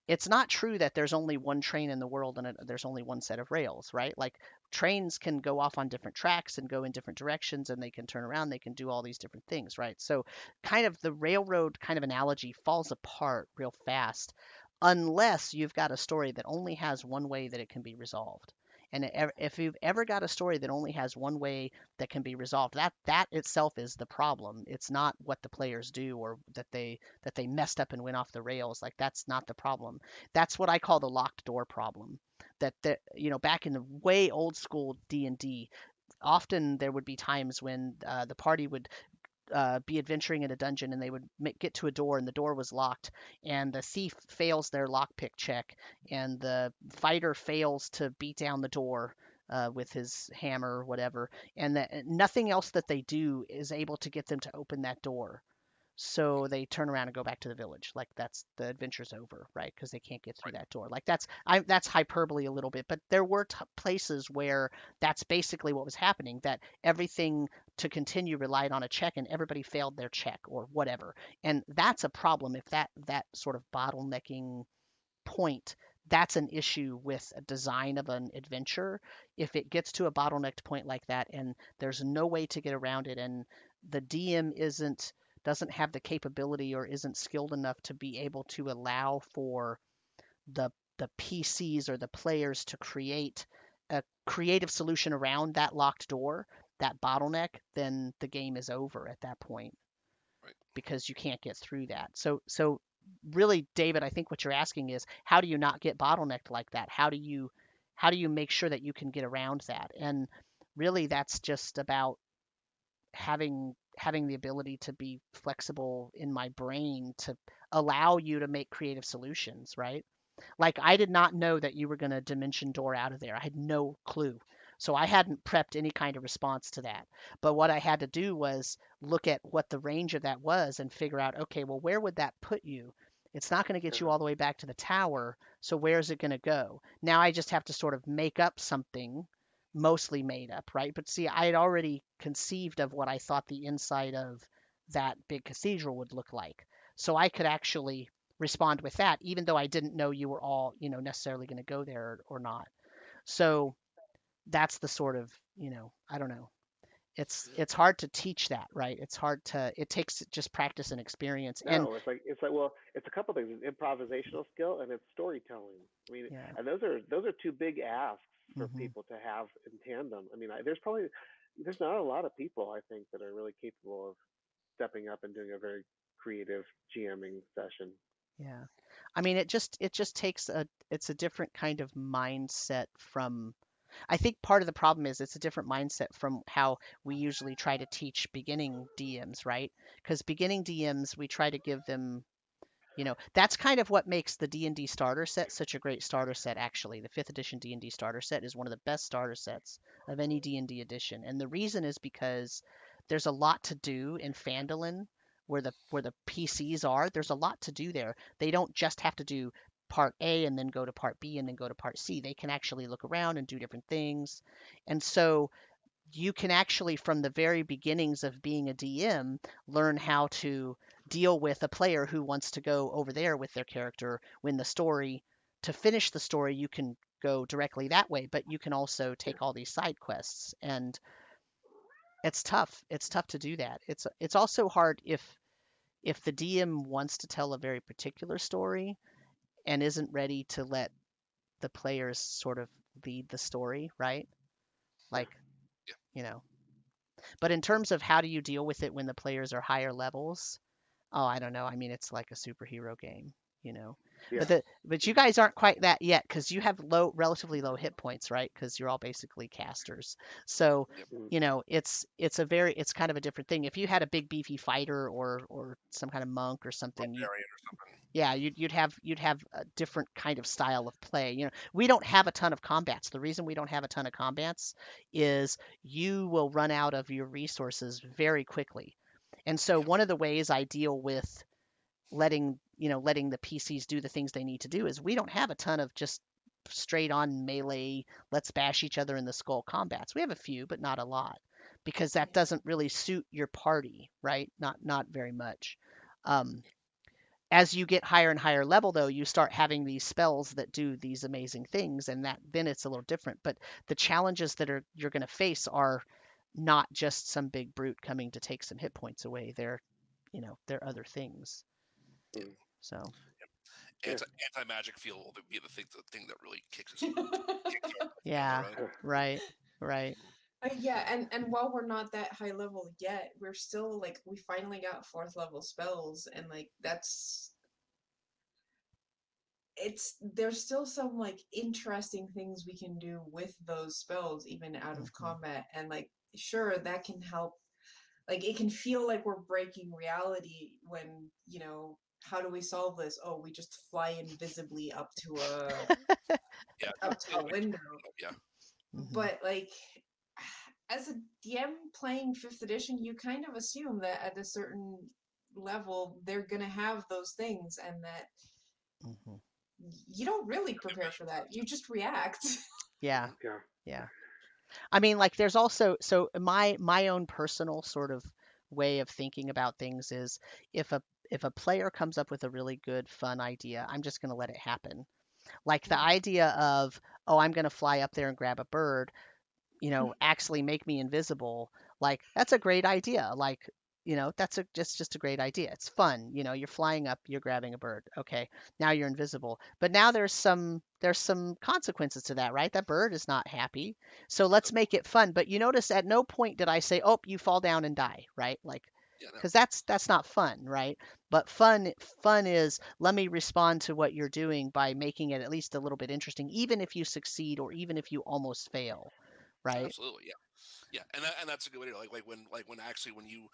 it's not true that there's only one train in the world and there's only one set of rails, right? Like trains can go off on different tracks and go in different directions, and they can turn around, they can do all these different things, right? So kind of the railroad kind of analogy falls apart real fast unless you've got a story that only has one way that it can be resolved. And if you've ever got a story that only has one way that can be resolved, that itself is the problem. It's not what the players do or that they messed up and went off the rails. Like that's not the problem. That's what I call the locked door problem. Back in the way old school D&D, often there would be times when the party would be adventuring in a dungeon, and they would get to a door and the door was locked, and the thief fails their lockpick check, and the fighter fails to beat down the door with his hammer or whatever, and that nothing else that they do is able to get them to open that door. So they turn around and go back to the village. Like that's the adventure's over, right? Because they can't get through Right. that door. Like that's hyperbole a little bit, but there were places where that's basically what was happening. That everything to continue relied on a check, and everybody failed their check or whatever. And that's a problem if that sort of bottlenecking point. That's an issue with a design of an adventure. If it gets to a bottlenecked point like that, and there's no way to get around it, and the DM doesn't have the capability or isn't skilled enough to be able to allow for the PCs or the players to create a creative solution around that locked door, that bottleneck, then the game is over at that point Right. because you can't get through that. So really, David, I think what you're asking is how do you not get bottlenecked like that? How do you make sure that you can get around that? And really, that's just about having the ability to be flexible in my brain to allow you to make creative solutions, right? Like I did not know that you were going to dimension door out of there. I had no clue. So I hadn't prepped any kind of response to that. But what I had to do was look at what the range of that was and figure out, okay, well, where would that put you? It's not going to get you all the way back to the tower. So where's it going to go? Now I just have to sort of make up something, mostly made up, right? But see, I had already conceived of what I thought the inside of that big cathedral would look like. So I could actually respond with that, even though I didn't know you were all, necessarily going to go there or not. So that's the sort of, I don't know. It's hard to teach that, right? It takes just practice and experience. And No, well, it's a couple things. It's improvisational skill and it's storytelling. I mean, yeah. and those are two big asks for Hmm. people to have in tandem. I mean, there's not a lot of people I think that are really capable of stepping up and doing a very creative GMing session. Yeah. I mean, it just takes it's a different kind of mindset from I think part of the problem is it's a different mindset from how we usually try to teach beginning DMs, right? Because beginning DMs, we try to give them, that's kind of what makes the D&D starter set such a great starter set, actually. The 5th edition D&D starter set is one of the best starter sets of any D&D edition. And the reason is because there's a lot to do in Phandalin where the PCs are. There's a lot to do there. They don't just have to do part A and then go to part B and then go to part C. They can actually look around and do different things. And so you can actually, from the very beginnings of being a DM, learn how to deal with a player who wants to go over there with their character when the story, to finish the story, you can go directly that way, but you can also take all these side quests. And it's tough. It's tough to do that. It's also hard if the DM wants to tell a very particular story and isn't ready to let the players sort of lead the story, right? Like, Yeah. you know, But in terms of how do you deal with it when the players are higher levels, oh, I don't know. I mean, it's like a superhero game, you know. Yeah. But you guys aren't quite that yet because you have relatively low hit points, right? Because you're all basically casters. So, Yep. it's kind of a different thing. If you had a big beefy fighter or some kind of monk or something, Barbarian or something. yeah, you'd have a different kind of style of play. We don't have a ton of combats. The reason we don't have a ton of combats is you will run out of your resources very quickly. And so Yeah. one of the ways I deal with letting the PCs do the things they need to do is we don't have a ton of just straight on melee, let's bash each other in the skull combats. We have a few, but not a lot because that doesn't really suit your party, right? Not very much. Um, as you get higher and higher level though, you start having these spells that do these amazing things, and that then it's a little different. But the challenges that are you're going to face are not just some big brute coming to take some hit points away. They're other things. Yeah. Mm. So Yeah. Anti magic field will be the thing that really kicks our together, yeah, right? right. Yeah, and while we're not that high level yet, we're still like we finally got 4th level spells, and like there's still some like interesting things we can do with those spells even out of Hmm. combat, and like sure that can help. Like it can feel like we're breaking reality when how do we solve this? Oh, we just fly invisibly Yeah. up to a window. Yeah. Hmm. But like as a DM playing 5th edition, you kind of assume that at a certain level they're gonna have those things, and that Hmm. you don't really prepare for that. You just react. Yeah, Yeah. yeah. I mean, like, there's also my own personal sort of way of thinking about things is if a if a player comes up with a really good fun idea, I'm just going to let it happen. Like the idea of, oh, I'm going to fly up there and grab a bird, actually make me invisible. Like that's a great idea. Like, that's just a great idea. It's fun. You're flying up, you're grabbing a bird. Okay, now you're invisible. But now there's some consequences to that, right? That bird is not happy. So let's make it fun. But you notice at no point did I say, "Oh, you fall down and die," right? Like Yeah. No. because that's not fun, right? But fun is let me respond to what you're doing by making it at least a little bit interesting, even if you succeed or even if you almost fail, right? Absolutely. Yeah. Yeah. And that's a good way to like when actually when you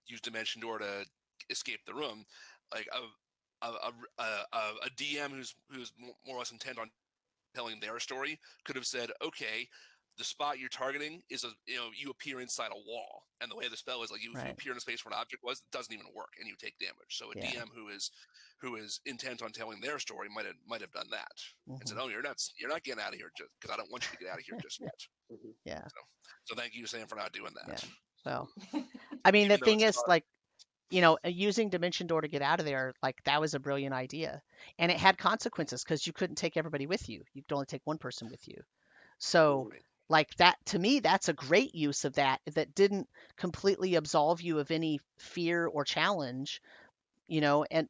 use dimension door to escape the room, like a DM who's more or less intent on telling their story could have said, okay, the spot you're targeting is you appear inside a wall, and the way the spell is like if you Right. appear in a space where an object was, it doesn't even work, and you take damage. So a Yeah. DM who is intent on telling their story might have done that and said, Hmm. oh, you're not getting out of here just because I don't want you to get out of here just yet. Mhm. Yeah. So thank you, Sam, for not doing Yeah. that, Well, I mean, the even though thing it's is, like, using Dimension Door to get out of there, like, that was a brilliant idea. And it had consequences because you couldn't take everybody with you. You could only take one person with you. So, Mhm. right. like, that, to me, that's a great use of that didn't completely absolve you of any fear or challenge,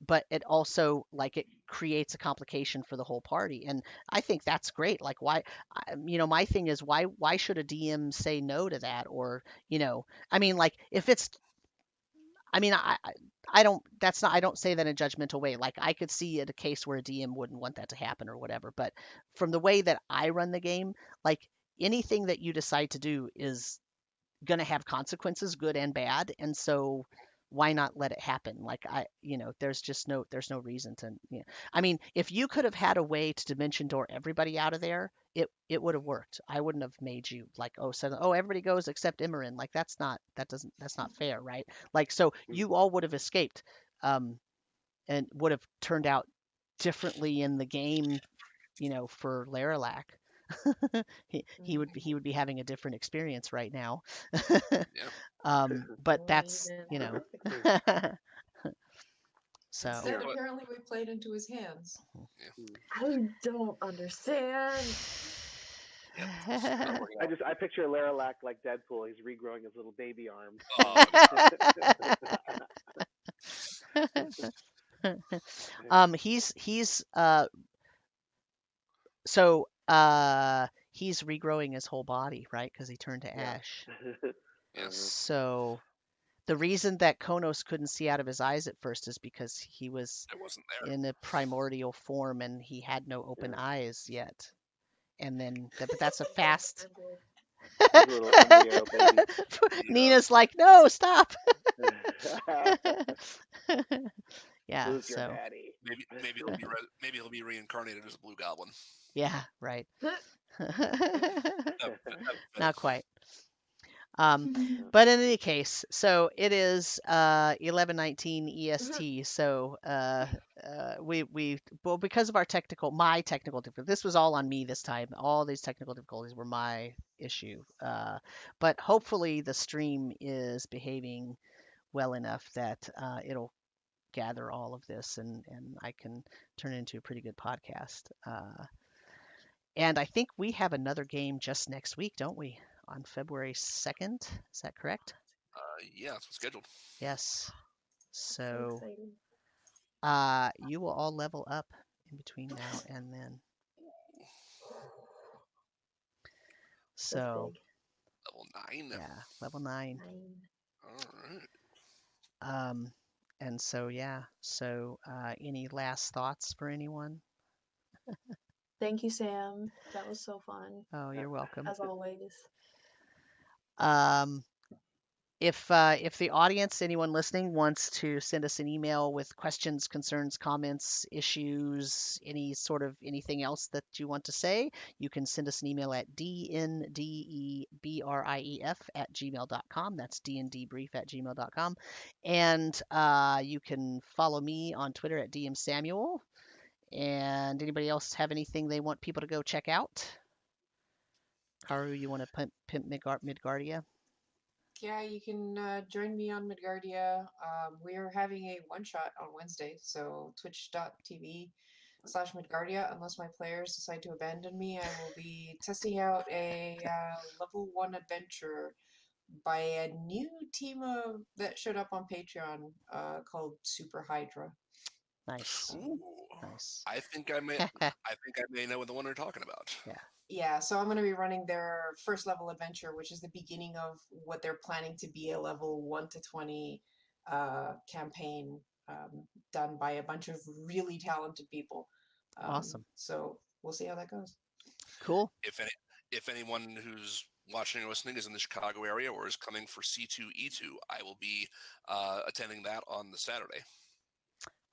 but it also, like, it creates a complication for the whole party. And I think that's great. Like, why, my thing is, why should a DM say no to that? Or, I mean, like, if it's I mean, I don't. That's not. I don't say that in a judgmental way. Like I could see it a case where a DM wouldn't want that to happen or whatever. But from the way that I run the game, like anything that you decide to do is going to have consequences, good and bad. And so why not let it happen? Like there's just there's no reason to, I mean, if you could have had a way to dimension door everybody out of there, it would have worked. I wouldn't have made you like, oh, suddenly, oh, everybody goes except Emmeryn. Like that's not fair, right? Like, so you all would have escaped, and would have turned out differently in the game, for Leralak. He would be having a different experience right now. Yeah. But Or that's, even so Instead, But apparently, we played into his hands. I don't understand. yeah, it's not working out. I picture Leralak like Deadpool. He's regrowing his little baby arms. Oh no. He's he's regrowing his whole body, right? Because he turned to Yeah. ash. Yes. So the reason that Konos couldn't see out of his eyes at first is because he was It wasn't there. in a primordial form and he had no open Yeah. eyes yet. And then, but that's a fast. His little embryo baby. Nina's like, no, stop. Yeah, Who's your so daddy? Maybe he'll be reincarnated as a blue goblin. yeah, right. That- Not quite. But in any case, so it is 11:19 EST. So well, because of my technical difficulty, this was all on me this time. All these technical difficulties were my issue. But hopefully the stream is behaving well enough that it'll gather all of this and I can turn it into a pretty good podcast. And I think we have another game just next week, don't we? On February 2nd. Is that correct? Yeah, that's what's scheduled. Yes. So So exciting. you will all level up in between now and then. That's So big. Level 9. yeah, level 9. 9. All right. And so yeah. So any last thoughts for anyone? Thank you, Sam. That was so fun, Oh, you're welcome. as always. Um, if the audience, anyone listening, wants to send us an email with questions, concerns, comments, issues, any sort of anything else that you want to say, you can send us an email at dndebrief@gmail.com. That's dndebrief@gmail.com. And you can follow me on Twitter at dmsamuel. And anybody else have anything they want people to go check out? Karu, you want to pimp Midgardia? Yeah, you can join me on Midgardia. We are having a one shot on Wednesday, so twitch.tv/Midgardia. Unless my players decide to abandon me, I will be testing out a level 1 adventure by a new team that showed up on Patreon called Super Hydra. Nice. Ooh. Nice. I think I may know the one you're talking about. Yeah. Yeah, so I'm going to be running their first level adventure, which is the beginning of what they're planning to be a level 1 to 20 campaign done by a bunch of really talented people. Awesome. So we'll see how that goes. Cool. If anyone who's watching or listening is in the Chicago area or is coming for C2E2, I will be attending that on the Saturday.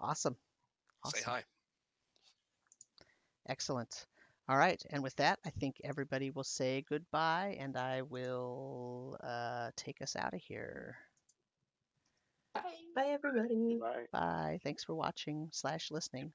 Awesome. Say hi. Excellent. All right. And with that, I think everybody will say goodbye and I will take us out of here. Bye. Bye, everybody. Bye. Bye. Thanks for watching / listening.